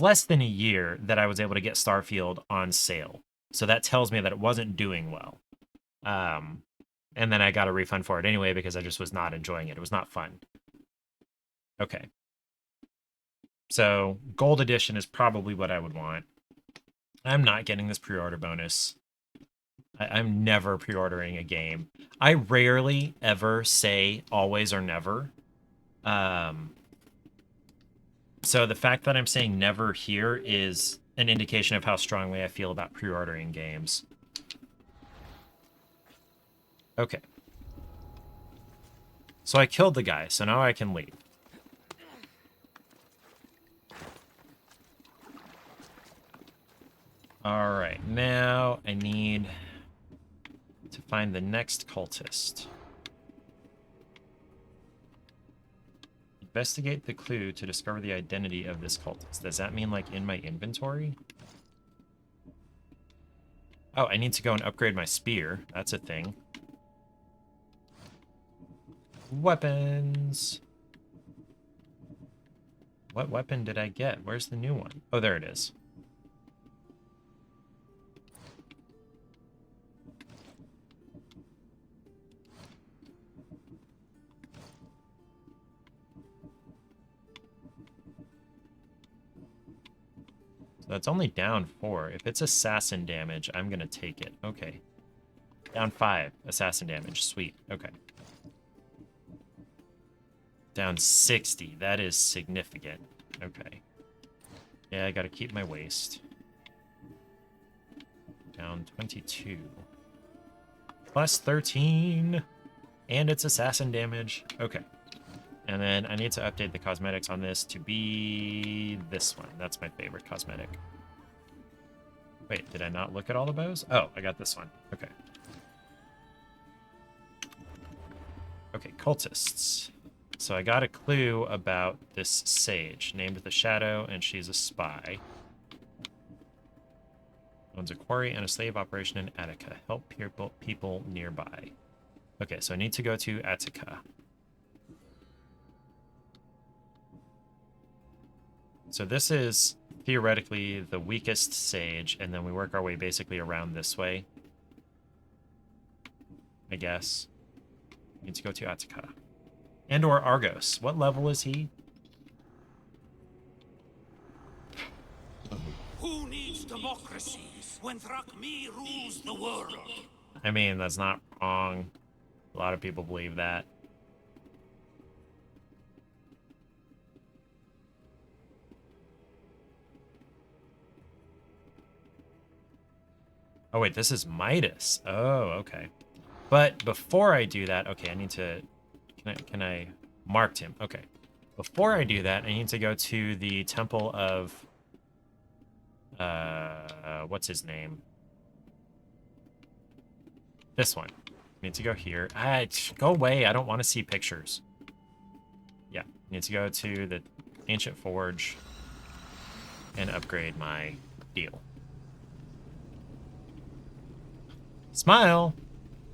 less than a year that I was able to get Starfield on sale. So that tells me that it wasn't doing well. And then I got a refund for it anyway because I just was not enjoying it. It was not fun. Okay. So Gold Edition is probably what I would want. I'm not getting this pre-order bonus. I'm never pre-ordering a game. I rarely ever say always or never. So the fact that I'm saying never here is an indication of how strongly I feel about pre-ordering games. Okay. So I killed the guy, so now I can leave. Alright, now I need to find the next cultist. Investigate the clue to discover the identity of this cultist. Does that mean, like, in my inventory? Oh, I need to go and upgrade my spear. That's a thing. Weapons. What weapon did I get? Where's the new one? Oh, there it is. So that's only down 4. If it's assassin damage, I'm going to take it. Okay. Down 5. Assassin damage. Sweet. Okay. Down 60. That is significant. Okay. Yeah, I got to keep my waist. Down 22. Plus 13. And it's assassin damage. Okay. And then I need to update the cosmetics on this to be this one. That's my favorite cosmetic. Wait, did I not look at all the bows? Oh, I got this one. Okay. Okay, cultists. So I got a clue about this sage, named the Shadow, and she's a spy. Owns a quarry and a slave operation in Attica. Help people nearby. Okay, so I need to go to Attica. So this is theoretically the weakest sage, and then we work our way basically around this way. I guess. Need to go to Attica. And or Argos. What level is he?
Who needs democracy when Thrakmi rules the world?
I mean, that's not wrong. A lot of people believe that. Oh, wait, this is Midas. Oh, okay. But before I do that, okay, I need to... Can I marked him? Okay. Before I do that, I need to go to the Temple of... what's his name? This one. I need to go here. Go away. I don't want to see pictures. Yeah, I need to go to the Ancient Forge and upgrade my deal. Smile!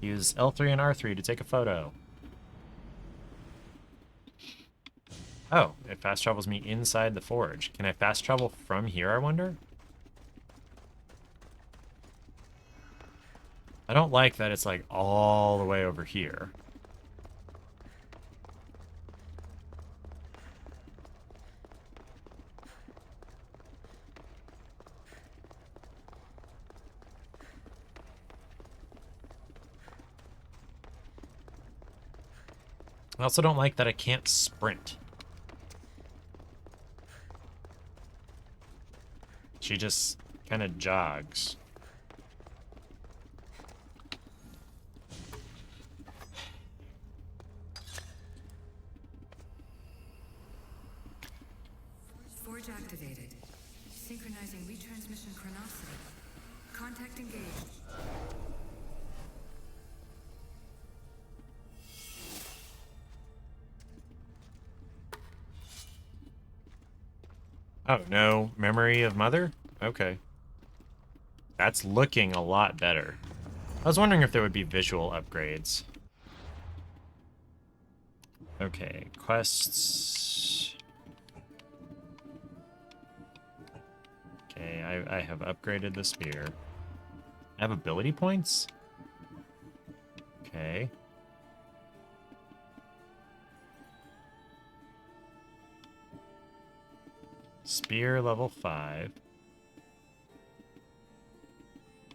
Use L3 and R3 to take a photo. Oh, it fast travels me inside the forge. Can I fast travel from here, I wonder? I don't like that it's like all the way over here. I also don't like that I can't sprint. She just kind of jogs.
Forge activated. Synchronizing retransmission chronicity. Contact engaged.
Oh, no memory of mother? Okay. That's looking a lot better. I was wondering if there would be visual upgrades. Okay, quests. Okay, I have upgraded the spear. I have ability points? Okay. Spear level 5.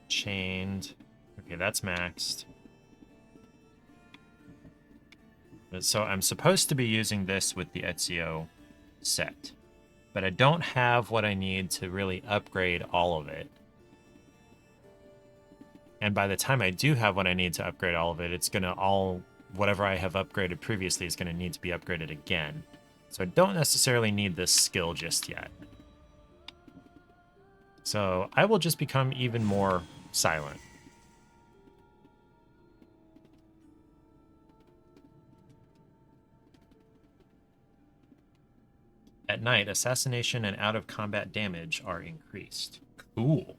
Chained. Okay, that's maxed. So I'm supposed to be using this with the Ezio set. But I don't have what I need to really upgrade all of it. And by the time I do have what I need to upgrade all of it, it's gonna whatever I have upgraded previously is gonna need to be upgraded again. So I don't necessarily need this skill just yet. So I will just become even more silent. At night, assassination and out-of-combat damage are increased. Cool.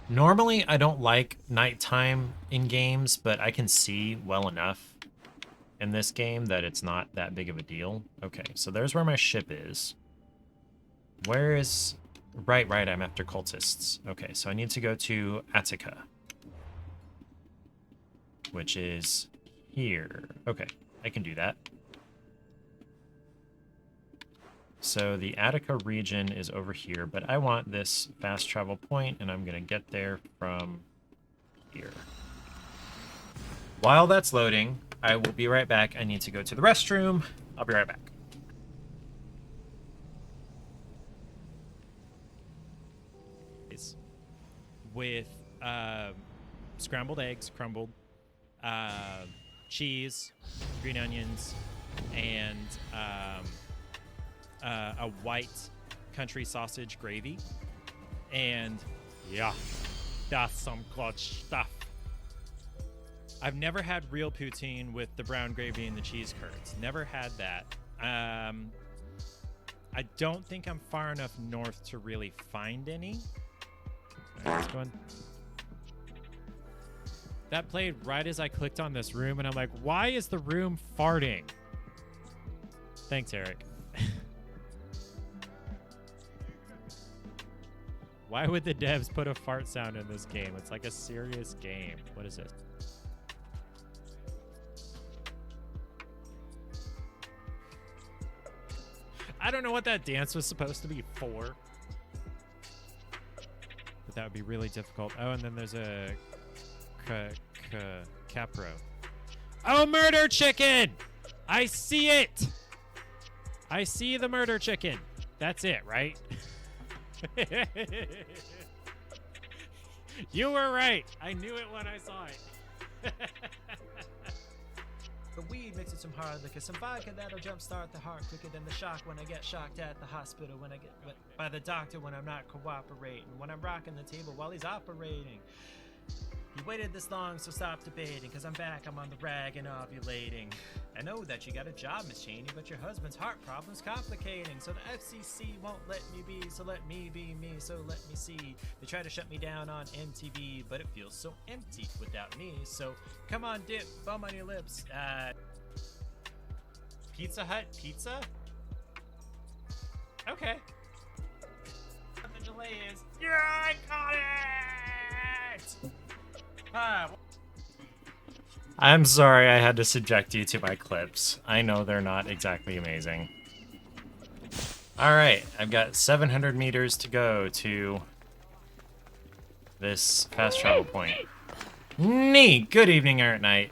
Normally, I don't like nighttime in games, but I can see well enough in this game that it's not that big of a deal. Okay, so there's where my ship is. Where is... Right, I'm after cultists. Okay, so I need to go to Attica, which is here. Okay, I can do that. So the Attica region is over here, but I want this fast travel point, and I'm going to get there from here. While that's loading, I will be right back. I need to go to the restroom. I'll be right back. With scrambled eggs, crumbled, cheese, green onions, and a white country sausage gravy. And yeah, that's some good stuff. I've never had real poutine with the brown gravy and the cheese curds. Never had that. I don't think I'm far enough north to really find any. Let's go on. That played right as I clicked on this room, and I'm like, why is the room farting? Thanks, Eric. Why would the devs put a fart sound in this game? It's like a serious game. What is this? I don't know what that dance was supposed to be for. But that would be really difficult. Oh, and then there's a Capro. Oh, murder chicken! I see it! I see the murder chicken. That's it, right? You were right. I knew it when I saw it.
The weed mixes some hard liquor, some vodka that'll jumpstart the heart quicker than the shock when I get shocked at the hospital, when I get by the doctor when I'm not cooperating, when I'm rocking the table while he's operating. He waited this long, so stop debating, cause I'm back, I'm on the rag and ovulating. I know that you got a job, Miss Cheney, but your husband's heart problem's complicating. So the FCC won't let me be, so let me be me, so let me see. They try to shut me down on MTV, but it feels so empty without me. So come on, dip, bum on your lips. Pizza Hut pizza? Okay. What the delay is, yeah, I got it! I'm sorry I had to subject you to my clips. I know they're not exactly amazing. Alright, I've got 700 meters to go to this fast travel point. Neat! Good evening, Errant Knight.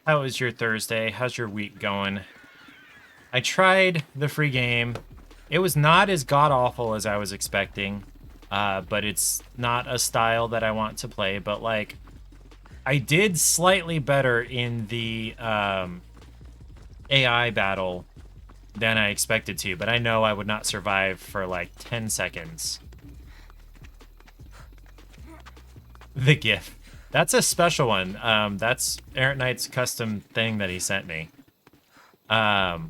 How was your Thursday? How's your week going? I tried the free game. It was not as god-awful as I was expecting, but it's not a style that I want to play. But, like, I did slightly better in the AI battle than I expected to, but I know I would not survive for, like, 10 seconds. The GIF. That's a special one. That's Errant Knight's custom thing that he sent me. What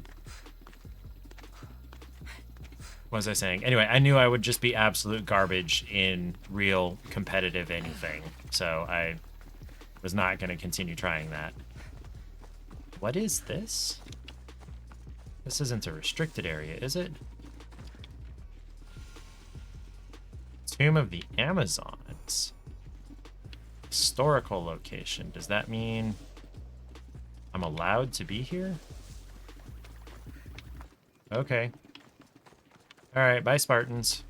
was I saying? Anyway, I knew I would just be absolute garbage in real competitive anything, so I was not going to continue trying that. What is this? This isn't a restricted area, is it? Tomb of the Amazons. Historical location. Does that mean I'm allowed to be here? Okay. Alright, bye Spartans.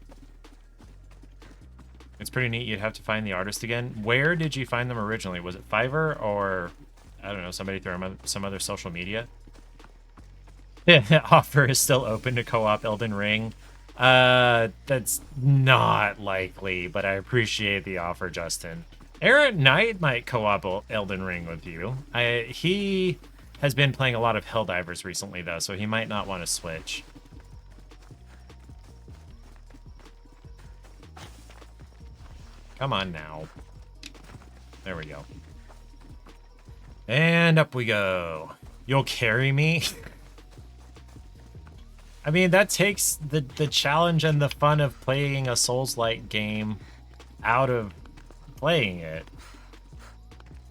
It's pretty neat. You'd have to find the artist again. Where did you find them originally? Was it Fiverr or, I don't know, somebody through some other social media? Offer is still open to co-op Elden Ring. That's not likely, but I appreciate the offer, Justin. Errant Knight might co-op Elden Ring with you. He has been playing a lot of Helldivers recently, though, so he might not want to switch. Come on now. There we go. And up we go. You'll carry me? I mean, that takes the challenge and the fun of playing a Souls-like game out of playing it.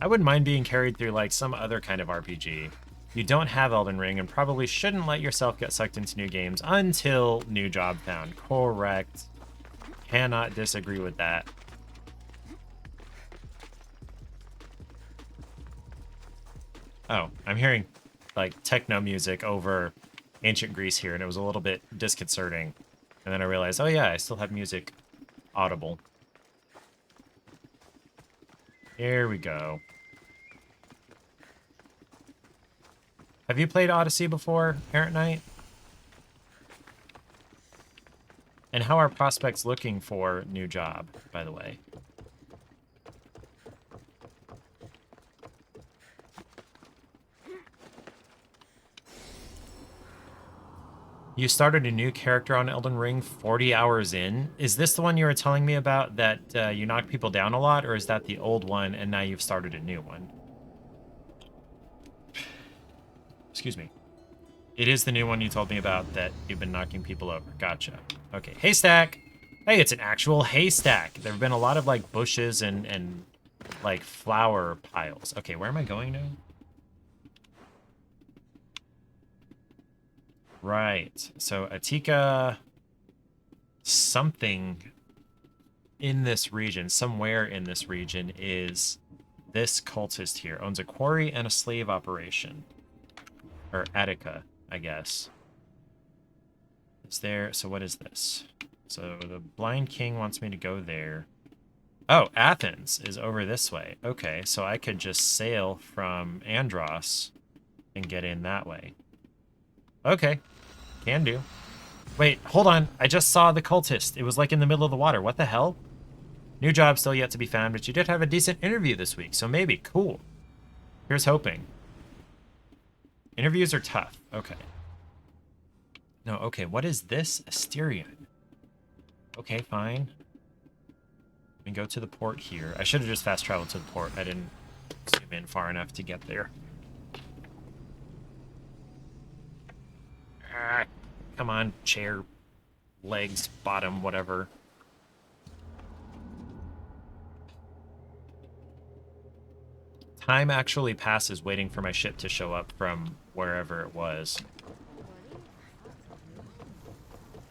I wouldn't mind being carried through like some other kind of RPG. You don't have Elden Ring and probably shouldn't let yourself get sucked into new games until new job found. Correct. Cannot disagree with that. Oh, I'm hearing like techno music over ancient Greece here, and it was a little bit disconcerting. And then I realized, oh yeah, I still have music audible. Here we go. Have you played Odyssey before, Errant Knight? And how are prospects looking for new job, by the way? You started a new character on Elden Ring 40 hours in. Is this the one you were telling me about that you knock people down a lot, or is that the old one and now you've started a new one? Excuse me. It is the new one you told me about that you've been knocking people over. Gotcha. Okay, haystack. Hey, it's an actual haystack. There have been a lot of like bushes and like flower piles. Okay, where am I going now? Right, so Atika, something in this region, somewhere in this region is this cultist here. Owns a quarry and a slave operation. Or Attica, I guess. Is there, so what is this? So the Blind King wants me to go there. Oh, Athens is over this way. Okay, so I could just sail from Andros and get in that way. Okay, can do. Wait, hold on. I just saw the cultist. It was like in the middle of the water. What the hell? New job still yet to be found, but you did have a decent interview this week, so maybe. Cool. Here's hoping. Interviews are tough. Okay. No, okay. What is this? Asterion. Okay, fine. We can go to the port here. I should have just fast traveled to the port. I didn't zoom in far enough to get there. Come on, chair, legs, bottom, whatever. Time actually passes waiting for my ship to show up from wherever it was.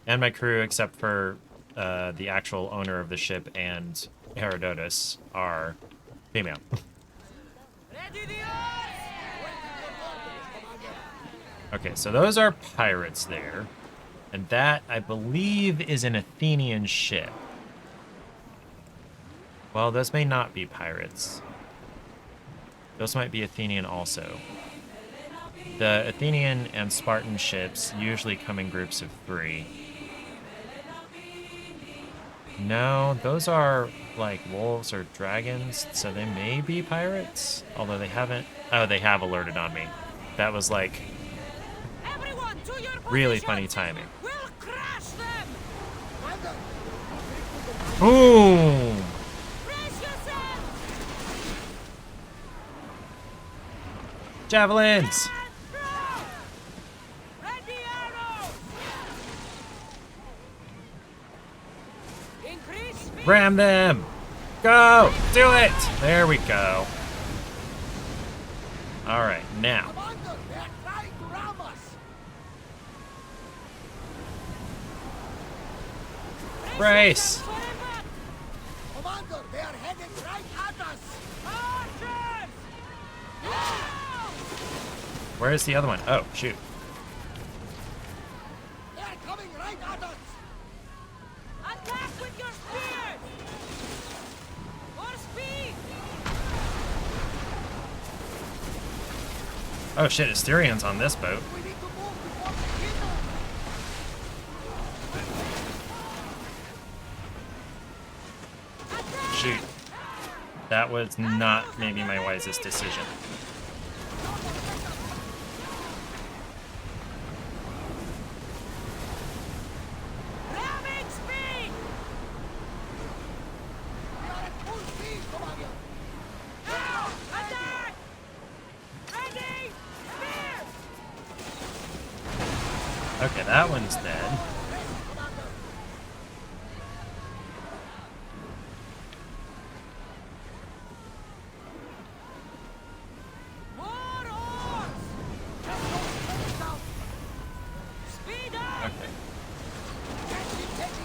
And my crew, except for the actual owner of the ship and Herodotus, are female. Okay, so those are pirates there. And that, I believe, is an Athenian ship. Well, those may not be pirates. Those might be Athenian also. The Athenian and Spartan ships usually come in groups of 3. No, those are like wolves or dragons, so they may be pirates. Although they haven't... Oh, they have alerted on me. That was like really funny timing.
We'll crash them.
Boom!
Brace yourself.
Javelins!
Ready arrows. Increase speed.
Ram them! Go! Do it! There we go. Alright, now.
Commander, they're trying to ram us.
Brace!
Commander, they are headed right at us.
Archers!
Where's the other one? Oh, shoot.
They are coming right at us.
Attack with your spears. More speed.
Oh shit, Asterian's on this boat.
We need to move before they hit us.
Shoot. That was not maybe my wisest decision.
Ramming speed.
We are at full speed, Commander.
Now, attack. Ready. Spears.
Okay, that one's dead.
More oars. Speed up.
Okay.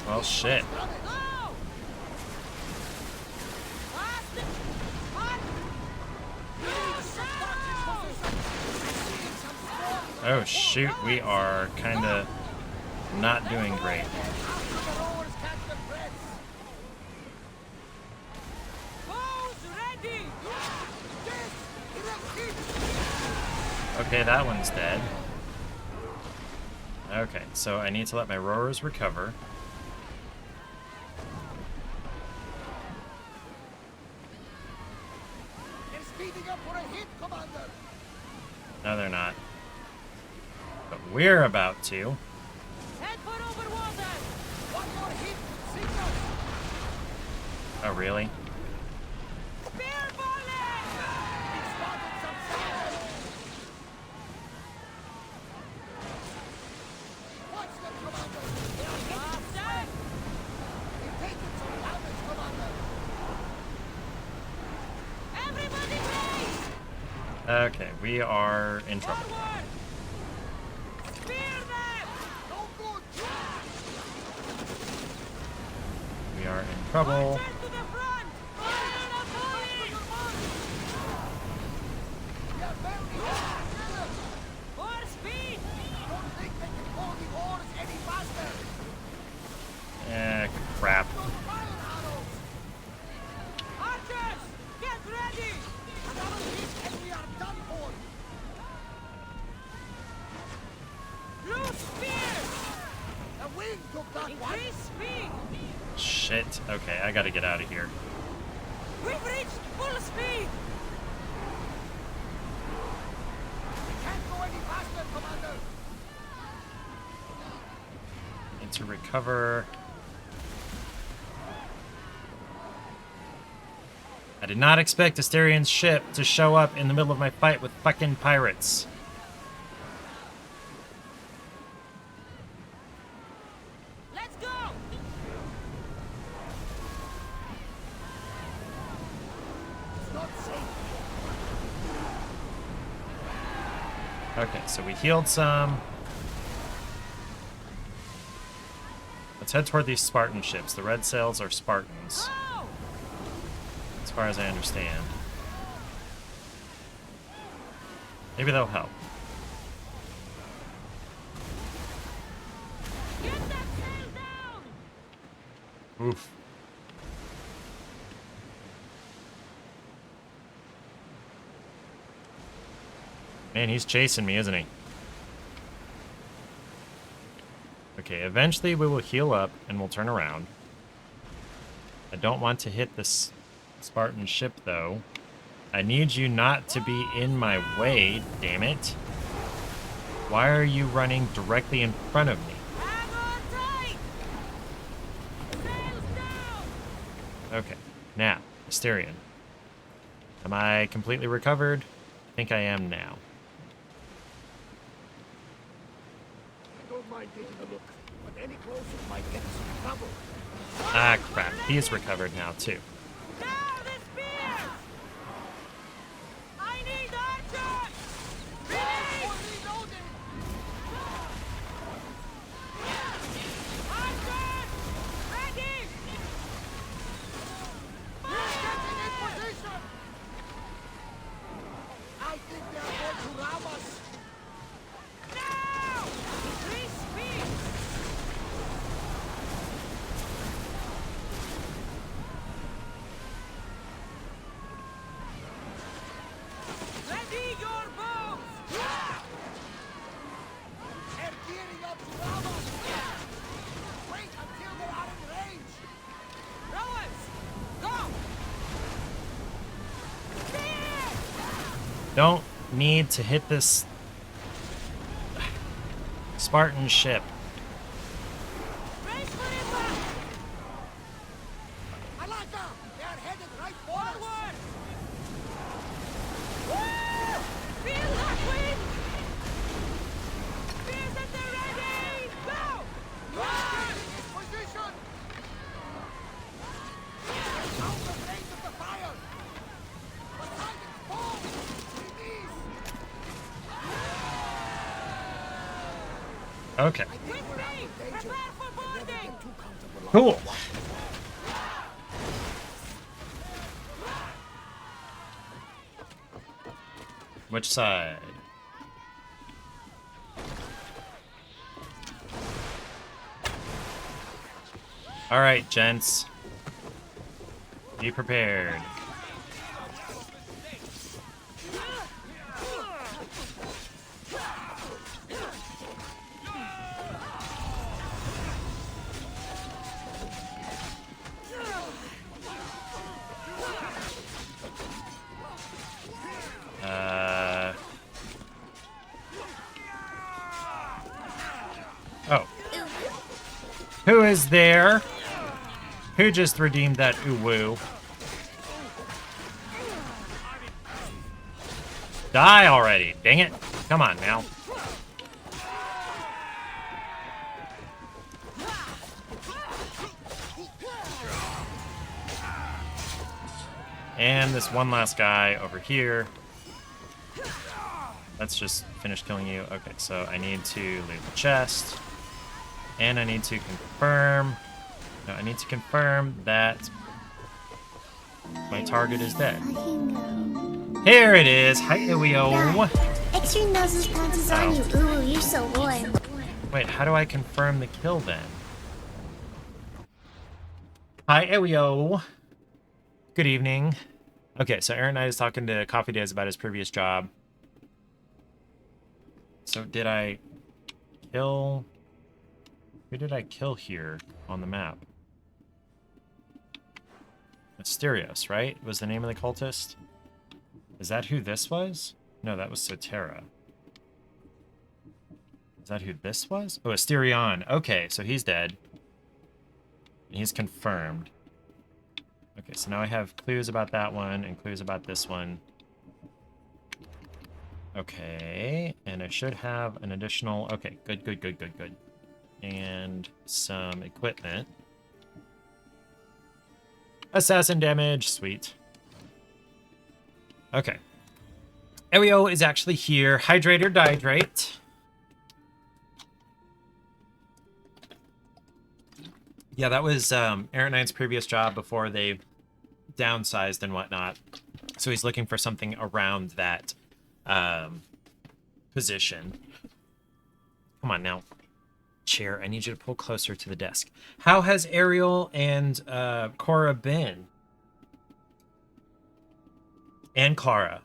Well, shit.
Go. Faster.
Oh shoot, we are kinda not doing great.
Bows ready.
Okay, that one's dead. Okay, so I need to let my rowers recover.
They're speeding up for a hit, Commander.
No, they're not. But we're about to.
Head for over water.
One more hit would sink us.
Oh, really?
Spear volley.
We spotted some sound. Watch them, Commander. They are hitting us.
Faster.
We've taken some damage, Commander.
Everybody brace.
Okay, we are in trouble.
Forward. Spear them.
No good.
We are in trouble.
Archers to the front. Fire in a volley.
We are barely hit.
More speed.
Don't think they can pull the oars any faster.
Crap.
Those fire arrows.
Archers, get ready.
Another hit and we are done for.
Loose spears.
The wind took that one.
Increase speed.
Shit. Okay, I gotta get out of here.
We've reached full speed.
We can't go any faster, Commander.
Need to recover. I did not expect Asterian's ship to show up in the middle of my fight with fucking pirates.
Let's go.
It's not safe.
Okay, so we healed some. Let's head toward these Spartan ships. The red sails are Spartans,
Go.
as far as I understand. Maybe they'll help.
Get that sail down.
Oof. Man, he's chasing me, isn't he? Okay, eventually we will heal up and we'll turn around. I don't want to hit this Spartan ship, though. I need you not to be in my way, damn it. Why are you running directly in front of me? Okay, now, Asterion. Am I completely recovered? I think I am now.
Don't mind taking a look, but any closer might get us in trouble.
Ah, crap. He's recovered now, too. Don't need to hit this Spartan ship. Okay. Cool. Which side? All right, gents. Be prepared. Oh. Who is there? Who just redeemed that uwu? Die already, dang it. Come on now. And this one last guy over here. Let's just finish killing you. Okay, so I need to leave the chest. And I need to confirm... No, I need to confirm that my target is dead. Here it is! Hi, Uio!
Extra noses pounces on you. Ooh, you're so warm.
Wait, how do I confirm the kill then? Hi, Uio! Good evening. Okay, so Aaron Knight is talking to Coffee Days about his previous job. So did I kill... Who did I kill here on the map? Asterios, right? Was the name of the cultist? Is that who this was? No, that was Sotera. Is that who this was? Oh, Asterion. Okay, so he's dead. He's confirmed. Okay, so now I have clues about that one and clues about this one. Okay, and I should have an additional... Okay, good. And some equipment. Assassin damage, sweet. Okay. Elio is actually here. Hydrate or dihydrate. Yeah, that was Aaron Knight's previous job before they downsized and whatnot. So he's looking for something around that position. Come on now. Chair, I need you to pull closer to the desk. How has Ariel and Cora been? And Clara.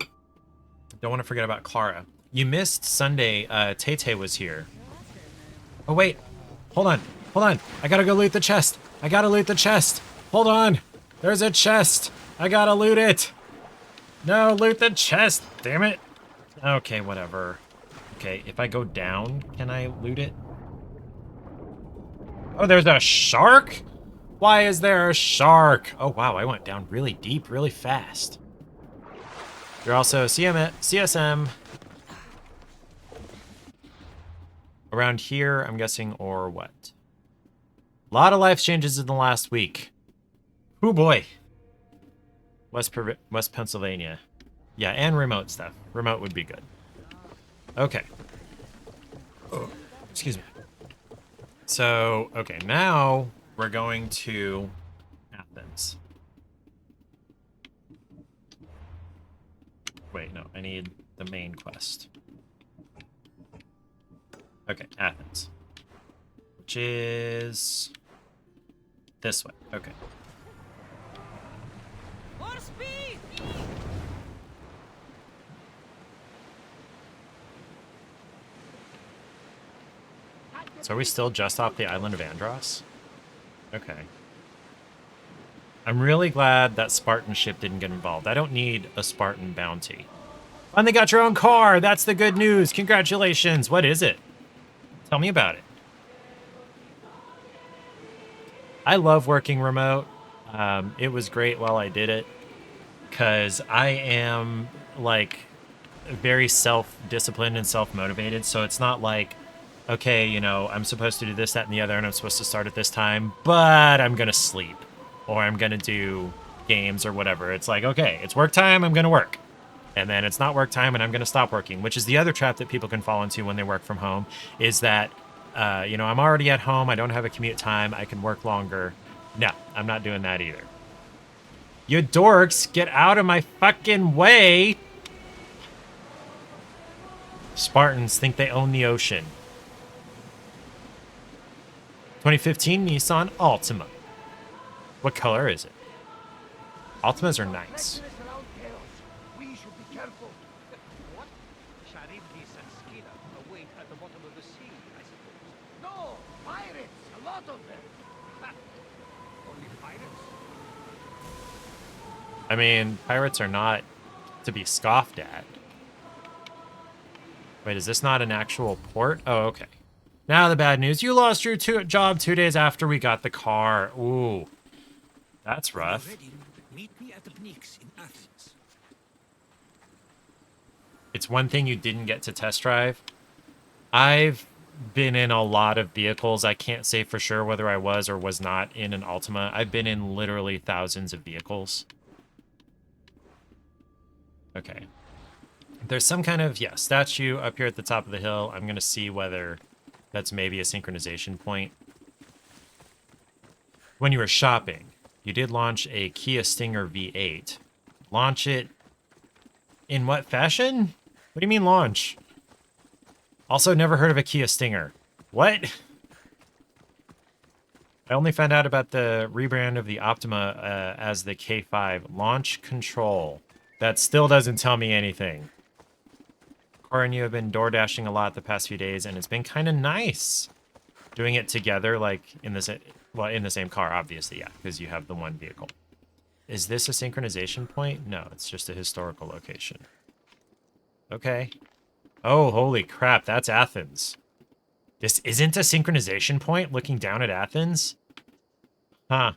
Don't want to forget about Clara. You missed Sunday. Tay was here. Oh, wait. Hold on. Hold on. I gotta go loot the chest. I gotta loot the chest. Hold on. There's a chest. I gotta loot it. No, loot the chest. Damn it. Okay, whatever. Okay, if I go down, can I loot it? Oh, there's a shark? Why is there a shark? Oh, wow, I went down really deep, really fast. You're also CSM. Around here, I'm guessing, or what? A lot of life changes in the last week. Oh boy. West Pennsylvania. Yeah, and remote stuff. Remote would be good. Okay. Oh, excuse me. So, okay, now we're going to Athens. Wait, no, I need the main quest. Okay, Athens. Which is this way. Okay.
More speed!
So are we still just off the island of Andros? Okay. I'm really glad that Spartan ship didn't get involved. I don't need a Spartan bounty. Finally got your own car! That's the good news! Congratulations! What is it? Tell me about it. I love working remote. It was great while I did it, because I am, like, very self-disciplined and self-motivated, so it's not like, okay, you know, I'm supposed to do this, that, and the other, and I'm supposed to start at this time, but I'm gonna sleep, or I'm gonna do games or whatever. It's like, okay, it's work time, I'm gonna work. And then it's not work time and I'm going to stop working, which is the other trap that people can fall into when they work from home, is that, you know, I'm already at home. I don't have a commute time. I can work longer. No, I'm not doing that either. You dorks, get out of my fucking way. Spartans think they own the ocean. 2015 Nissan Altima. What color is it? Altimas are nice. I mean, pirates are not to be scoffed at. Wait, is this not an actual port? Oh, okay. Now the bad news. You lost your job 2 days after we got the car. Ooh. That's rough.
Meet me at the Pnyx in Athens.
It's one thing you didn't get to test drive. I've been in a lot of vehicles. I can't say for sure whether I was or was not in an Altima. I've been in literally thousands of vehicles. Okay. There's some kind of, yeah, statue up here at the top of the hill. I'm going to see whether that's maybe a synchronization point. When you were shopping, you did launch a Kia Stinger V8. Launch it in what fashion? What do you mean launch? Also, never heard of a Kia Stinger. What? I only found out about the rebrand of the Optima as the K5. Launch control. That still doesn't tell me anything. Cora and you have been door dashing a lot the past few days, and it's been kind of nice doing it together, like in this, well, in the same car, obviously, yeah, because you have the one vehicle. Is this a synchronization point? No, it's just a historical location. Okay. Oh, holy crap, that's Athens. This isn't a synchronization point looking down at Athens? Huh.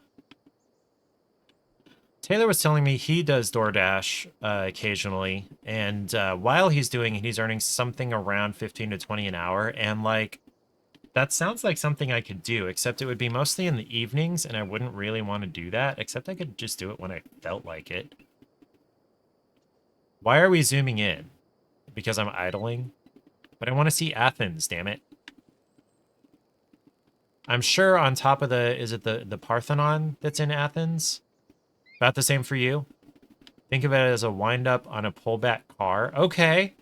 Taylor was telling me he does DoorDash occasionally, and while he's doing it, he's earning something around 15 to 20 an hour, and like, that sounds like something I could do, except it would be mostly in the evenings, and I wouldn't really want to do that, except I could just do it when I felt like it. Why are we zooming in? Because I'm idling? But I want to see Athens, damn it. I'm sure on top of the, is it the Parthenon that's in Athens? About the same for you? Think of it as a wind-up on a pullback car. Okay.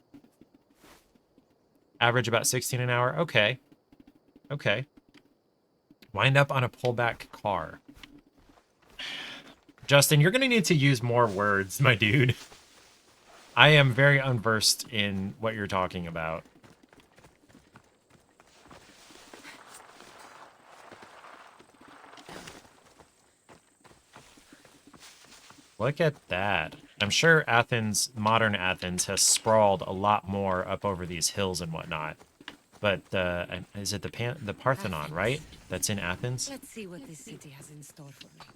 Average about 16 an hour. Okay. Okay. Wind up on a pullback car. Justin, you're going to need to use more words, my dude. I am very unversed in what you're talking about. Look at that. I'm sure Athens, modern Athens, has sprawled a lot more up over these hills and whatnot. But is it the Parthenon, right? That's in Athens?
Let's see what this city has in store for me.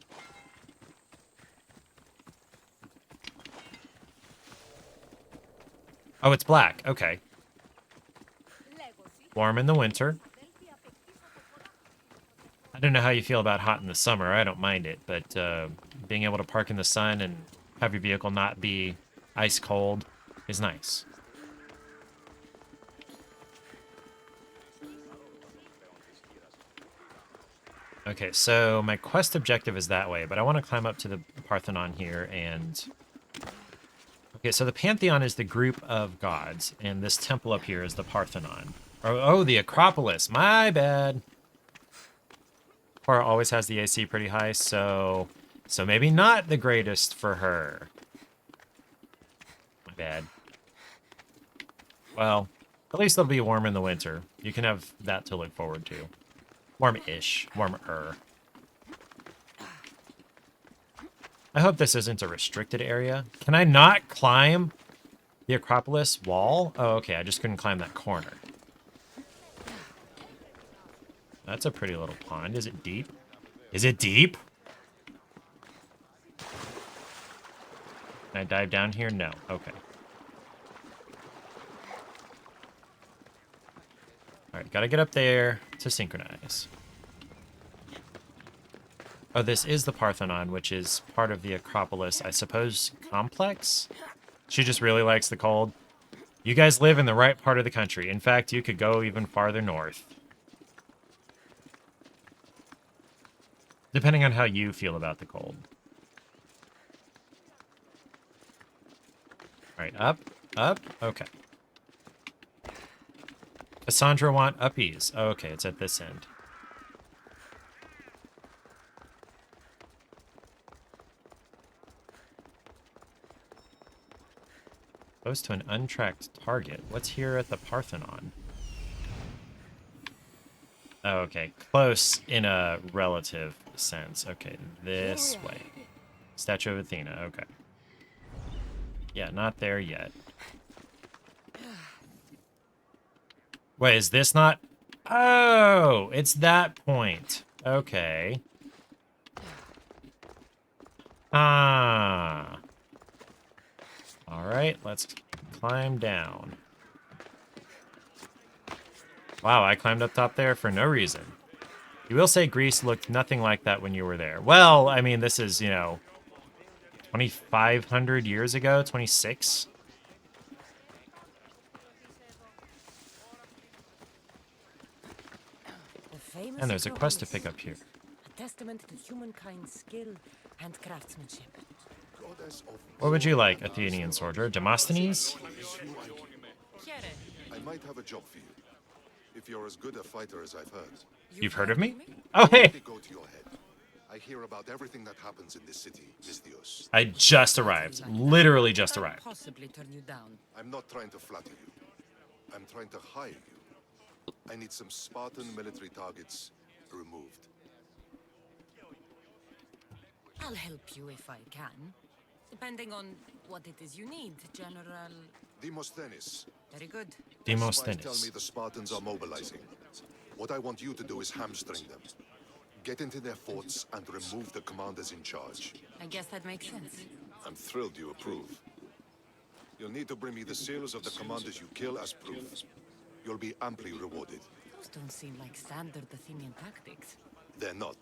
Oh, it's black. Okay. Warm in the winter. I don't know how you feel about hot in the summer. I don't mind it, but being able to park in the sun and have your vehicle not be ice cold is nice. Okay, so my quest objective is that way, but I want to climb up to the Parthenon here and... Okay, so the Pantheon is the group of gods, and this temple up here is the Parthenon. Oh, the Acropolis. My bad. Cora always has the AC pretty high, so maybe not the greatest for her. My bad. Well, at least it'll be warm in the winter. You can have that to look forward to. Warm-ish. Warmer. I hope this isn't a restricted area. Can I not climb the Acropolis wall? Oh, okay. I just couldn't climb that corner. That's a pretty little pond. Is it deep? Is it deep? Can I dive down here? No. Okay. Alright, gotta get up there to synchronize. Oh, this is the Parthenon, which is part of the Acropolis, I suppose, complex? She just really likes the cold. You guys live in the right part of the country. In fact, you could go even farther north. Depending on how you feel about the cold. Alright, up, okay. Cassandra want uppies. Oh, okay, it's at this end. Close to an untracked target. What's here at the Parthenon? Oh, okay. Close in a relative sense. Okay, this way. Statue of Athena, okay. Yeah, not there yet. Wait, is this not... Oh, it's that point. Okay. Ah. Alright, let's climb down. Wow, I climbed up top there for no reason. You will say Greece looked nothing like that when you were there. Well, I mean, this is, 2,500 years ago, 26. And there's a quest to pick up here.
A testament to humankind's skill and craftsmanship.
What would you like, Athenian soldier? Demosthenes?
I might have a job for you. If you're as good a fighter as I've heard.
You've heard of me? Oh, hey!
Go to your head. I hear about everything that happens in this city, Misthios.
I just arrived. Literally just arrived.
Possibly turn you down.
I'm not trying to flatter you. I'm trying to hire you. I need some Spartan military targets removed.
I'll help you if I can. Depending on what it is you need, General...
Demosthenes.
Very good.
Demosthenes.
Spies tell me the Spartans are mobilizing. What I want you to do is hamstring them. Get into their forts and remove the commanders in charge.
I guess that makes sense.
I'm thrilled you approve. You'll need to bring me the seals of the commanders you kill as proof. You'll be amply rewarded.
Those don't seem like standard Athenian tactics.
They're not.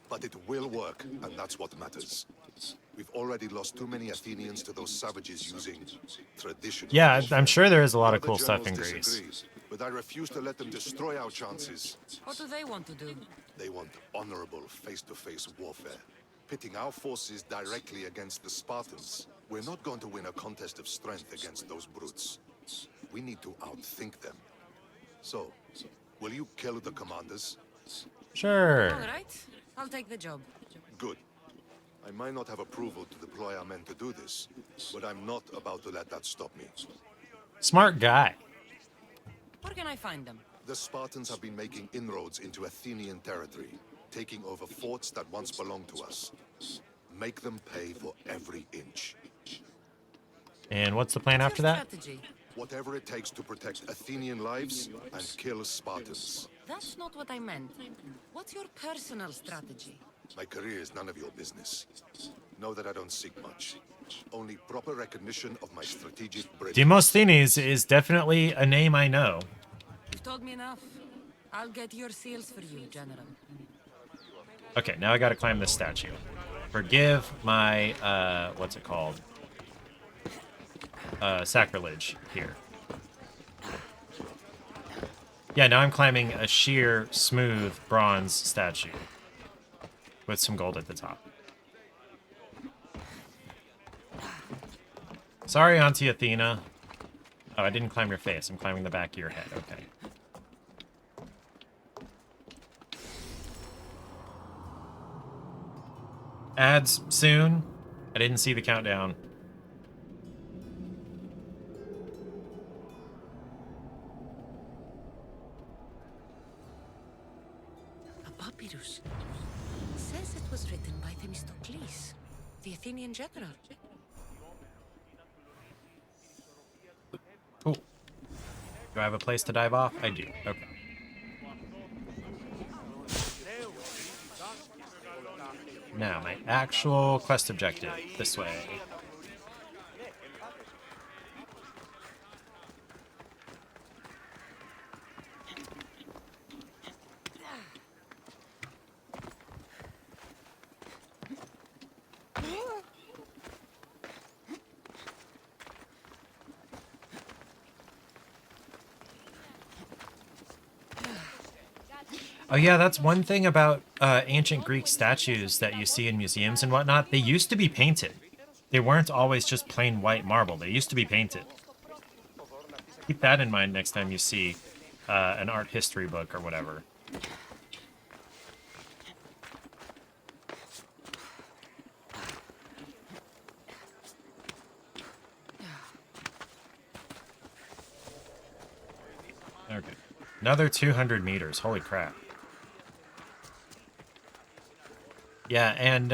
But it will work, and that's what matters. We've already lost too many Athenians to those savages using traditional...
Yeah, I'm sure there is a lot of cool stuff in Greece.
But I refuse to let them destroy our chances.
What do they want to do?
They want honorable face-to-face warfare, pitting our forces directly against the Spartans. We're not going to win a contest of strength against those brutes. We need to outthink them. So, will you kill the commanders?
Sure.
All right. I'll take the job.
Good. I might not have approval to deploy our men to do this, but I'm not about to let that stop me.
Smart guy.
Where can I find them?
The Spartans have been making inroads into Athenian territory, taking over forts that once belonged to us. Make them pay for every inch.
And what's the plan after that?
Strategy.
Whatever it takes to protect Athenian lives and kill Spartans.
That's not what I meant. What's your personal strategy?
My career is none of your business. Know that I don't seek much. Only proper recognition of my strategic brilliance.
Demosthenes is definitely a name I know.
You've told me enough. I'll get your seals for you, General.
Okay, now I gotta climb this statue. Forgive my, what's it called? Sacrilege here. Yeah, now I'm climbing a sheer, smooth bronze statue with some gold at the top. Sorry, Auntie Athena. Oh, I didn't climb your face. I'm climbing the back of your head. Okay. Ads soon. I didn't see the countdown.
A papyrus. Says it was written by Themistocles, the Athenian general.
Cool. Do I have a place to dive off? I do. Okay. Now, my actual quest objective. This way. Oh yeah, that's one thing about ancient Greek statues that you see in museums and whatnot. They used to be painted. They weren't always just plain white marble. They used to be painted. Keep that in mind next time you see an art history book or whatever. Okay. Another 200 meters. Holy crap. Yeah, and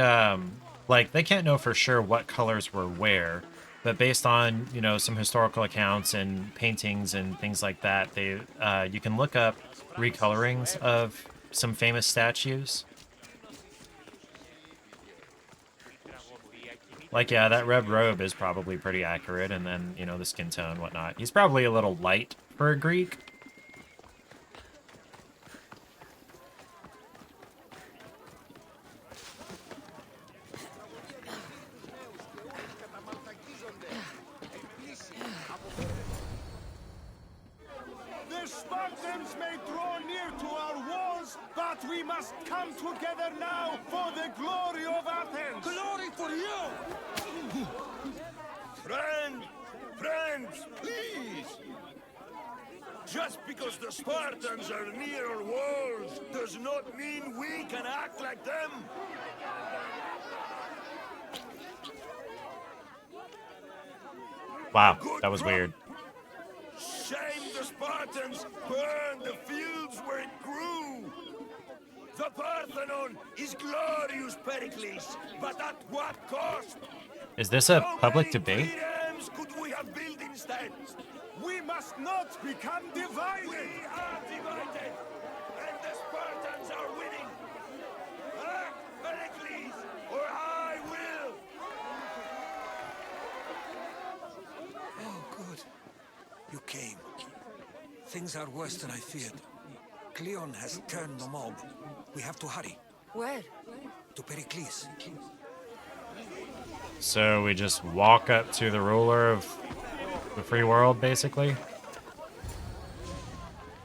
like they can't know for sure what colors were where, but based on, you know, some historical accounts and paintings and things like that, they you can look up recolorings of some famous statues. Like, yeah, that red robe is probably pretty accurate, and then, you know, the skin tone, whatnot. He's probably a little light for a Greek.
The Spartans may draw near to our walls, but we must come together now for the glory of Athens! Glory for you! Friends, please! Just because the Spartans are near our walls does not mean we can act like them!
Wow, that was weird.
Shame the Spartans burned the fields where it grew! The Parthenon is glorious, Pericles, but at what cost?
Is this a public debate?
Pyrams could we have built instead? We must not become divided! We are divided, and the Spartans are winning! Act, Pericles, or I will!
Oh, good. You came. Things are worse than I feared. Cleon has turned the mob. We have to hurry.
Where?
To Pericles.
So we just walk up to the ruler of the free world, basically?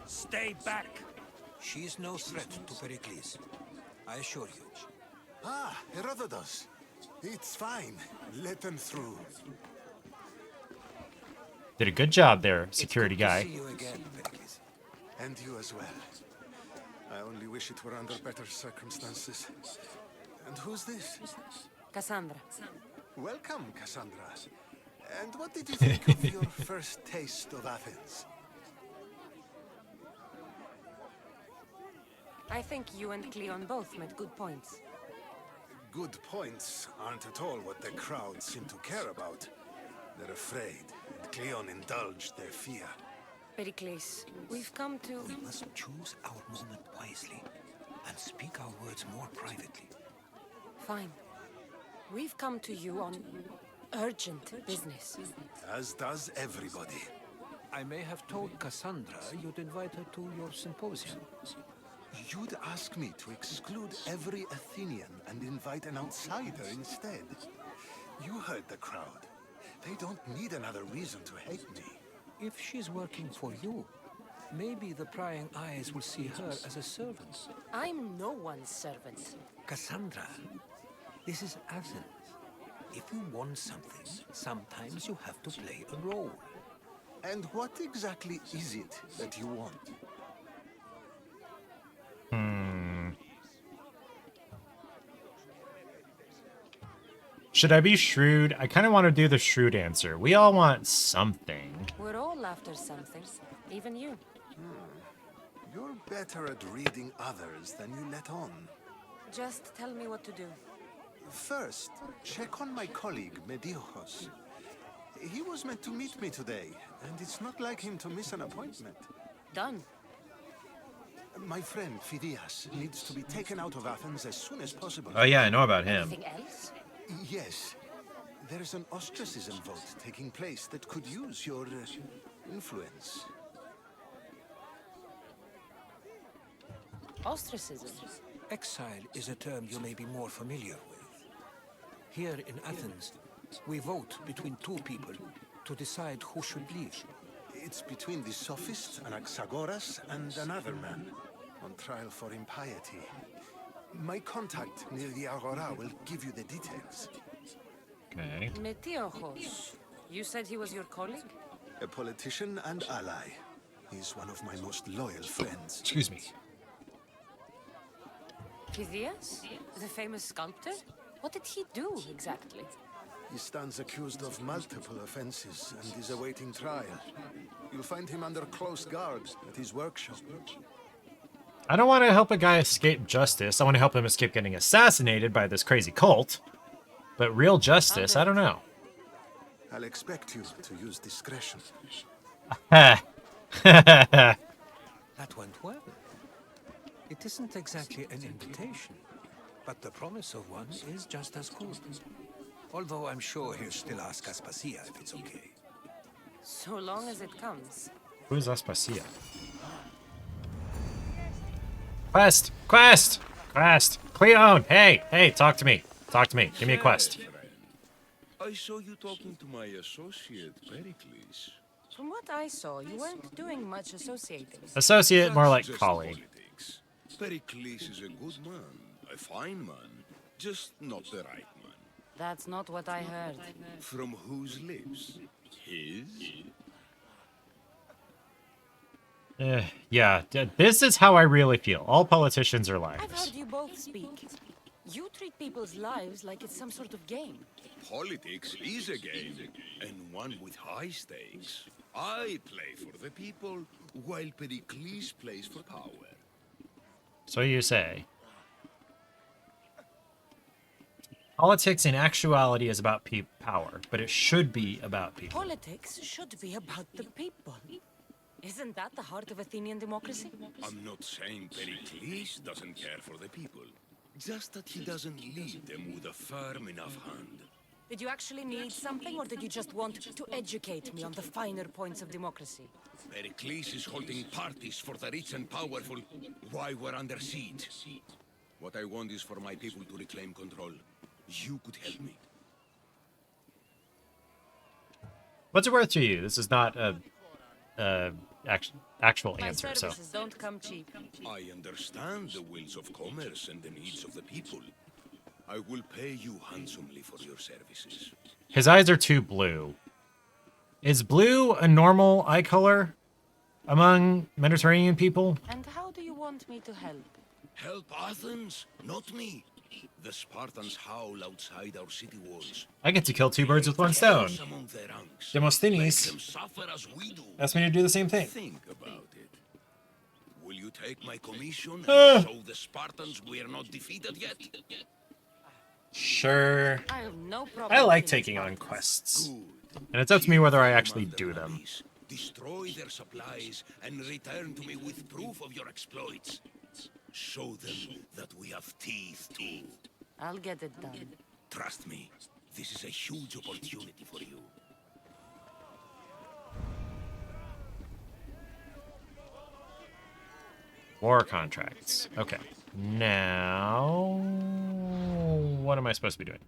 Stay back. She is no threat to Pericles. I assure you.
Ah, Herodotus. It's fine. Let them through.
Did a good job there, security guy.
See you again, Pericles.
And you as well. I only wish it were under better circumstances. And who's this?
Cassandra.
Welcome, Cassandra. And what did you think of your first taste of Athens?
I think you and Cleon both made good points.
Good points aren't at all what the crowd seem to care about. They're afraid, and Cleon indulged their fear.
Pericles, we've come to...
We must choose our moment wisely, and speak our words more privately.
Fine. We've come to you on urgent business.
As does everybody.
I may have told Cassandra you'd invite her to your symposium.
You'd ask me to exclude every Athenian and invite an outsider instead. You heard the crowd. They don't need another reason to hate me.
If she's working for you, maybe the prying eyes will see her as a servant.
I'm no one's servant.
Cassandra, this is Athens. If you want something, sometimes you have to play a role.
And what exactly is it that you want?
Should I be shrewd? I kind of want to do the shrewd answer. We all want something.
We're all after something, even you.
You're better at reading others than you let on.
Just tell me what to do.
First, check on my colleague, Mediochos. He was meant to meet me today, and it's not like him to miss an appointment.
Done.
My friend, Phidias, needs to be taken out of Athens as soon as possible.
Oh yeah, I know about him.
Anything else?
Yes. There's an ostracism vote taking place that could use your influence.
Ostracism?
Exile is a term you may be more familiar with. Here in Athens, we vote between two people to decide who should leave.
It's between the sophist, Anaxagoras, and another man on trial for impiety. My contact near the Agora will give you the details.
Okay.
Metiochos. You said he was your colleague?
A politician and ally. He's one of my most loyal friends.
Excuse me.
Phidias? The famous sculptor? What did he do, exactly?
He stands accused of multiple offenses and is awaiting trial. You'll find him under close guard at his workshop.
I don't want to help a guy escape justice. I want to help him escape getting assassinated by this crazy cult. But real justice, I don't know.
I'll expect you to use discretion.
That went well. It isn't exactly an invitation, but the promise of one is just as good. Although I'm sure he'll still ask Aspasia if it's okay.
So long as it comes.
Who's Aspasia? Quest! Quest! Quest! Cleon! Hey, talk to me. Talk to me. Give me a quest.
I saw you talking to my associate, Pericles.
From what I saw, you weren't doing much associating.
Associate, more like
Just
colleague.
politics. Pericles is a good man, a fine man, just not the right man.
That's not what I heard.
From whose lips? His?
Yeah, this is how I really feel. All politicians are liars.
I've heard you both speak. You treat people's lives like it's some sort of game.
Politics is a game, and one with high stakes. I play for the people, while Pericles plays for power.
So you say. Politics in actuality is about power, but it should be about people.
Politics should be about the people. Isn't that the heart of Athenian democracy?
I'm not saying Pericles doesn't care for the people, just that he doesn't lead them with a firm enough hand.
Did you actually need something, or did you just want to educate me on the finer points of democracy?
Pericles is holding parties for the rich and powerful while we're under siege. What I want is for my people to reclaim control. You could help me.
What's it worth to you? This is not a actual
My
answer. So
services don't come cheap.
I understand the wills of commerce and the needs of the people. I will pay you handsomely for your services.
his eyes are too blue. Is blue a normal eye color among Mediterranean people?
And how do you want me to help?
Help Athens, not me. The Spartans howl outside our city walls.
I get to kill two birds with one stone.
Among their ranks.
Demosthenes
Make them suffer as we do.
asked me to do the same thing.
Think about it. Will you take my commission and show the Spartans we are not defeated yet?
Sure.
I have no problem.
I like taking on quests. And it's up to me whether I actually do them.
Destroy their supplies and return to me with proof of your exploits. Show them that we have teeth too.
I'll get it done.
Trust me, this is a huge opportunity for you.
War contracts. Okay. Now, what am I supposed to be doing?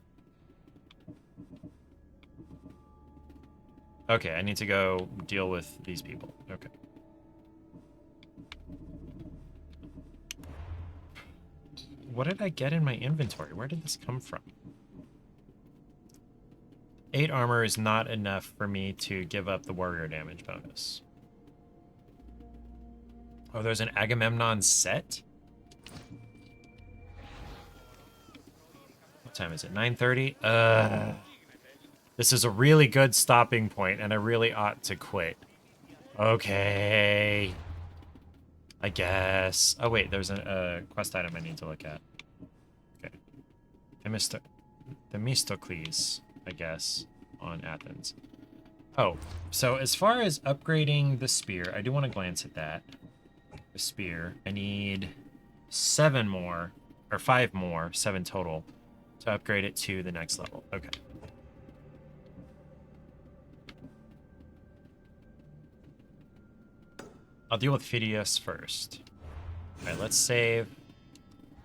Okay, I need to go deal with these people. Okay. What did I get in my inventory? Where did this come from? 8 armor is not enough for me to give up the warrior damage bonus. Oh, there's an Agamemnon set? What time is it? 9:30? This is a really good stopping point, and I really ought to quit. Okay. I guess. Oh, wait, there's a quest item I need to look at. Okay. Themistocles, I guess, on Athens. Oh, so as far as upgrading the spear, I do want to glance at that. The spear. I need 7 more, or 5 more, 7 total, to upgrade it to the next level. Okay. I'll deal with Phidias first. Alright, let's save.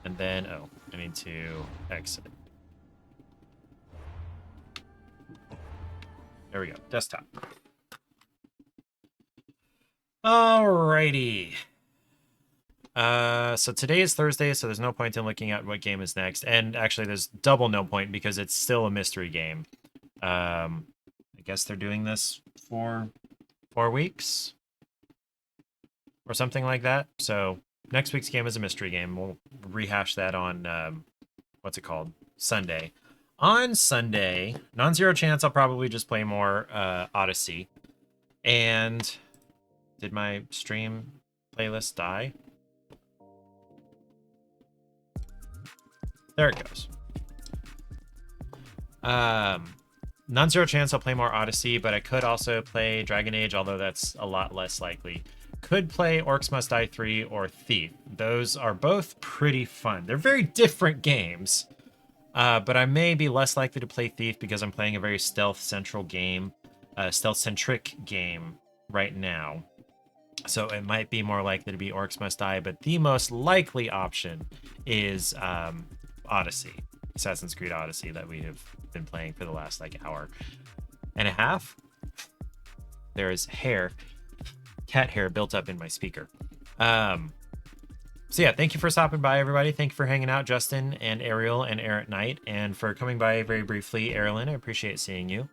And then, oh, I need to exit. There we go, desktop. Alrighty. So today is Thursday, so there's no point in looking at what game is next. And actually, there's double no point because it's still a mystery game. I guess they're doing this for 4 weeks? Or something like that. So next week's game is a mystery game. We'll rehash that on, what's it called? Sunday. On Sunday, non-zero chance, I'll probably just play more Odyssey. And did my stream playlist die? There it goes. Non-zero chance, I'll play more Odyssey, but I could also play Dragon Age, although that's a lot less likely. Could play Orcs Must Die 3 or Thief. Those are both pretty fun. They're very different games, but I may be less likely to play Thief because I'm playing a very stealth-centric game right now. So it might be more likely to be Orcs Must Die, but the most likely option is Odyssey, Assassin's Creed Odyssey, that we have been playing for the last like hour and a half. There is cat hair built up in my speaker. So yeah, thank you for stopping by, everybody. Thank you for hanging out, Justin and Ariel and Air at Night, and for coming by very briefly, Erilyn. I appreciate seeing you.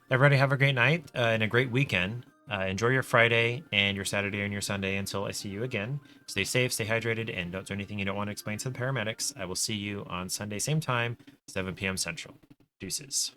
Everybody have a great night and a great weekend. Enjoy your Friday and your Saturday and your Sunday until I see you again. Stay safe, stay hydrated, and don't do anything you don't want to explain to the paramedics. I will see you on Sunday, same time, 7 p.m. Central. Deuces.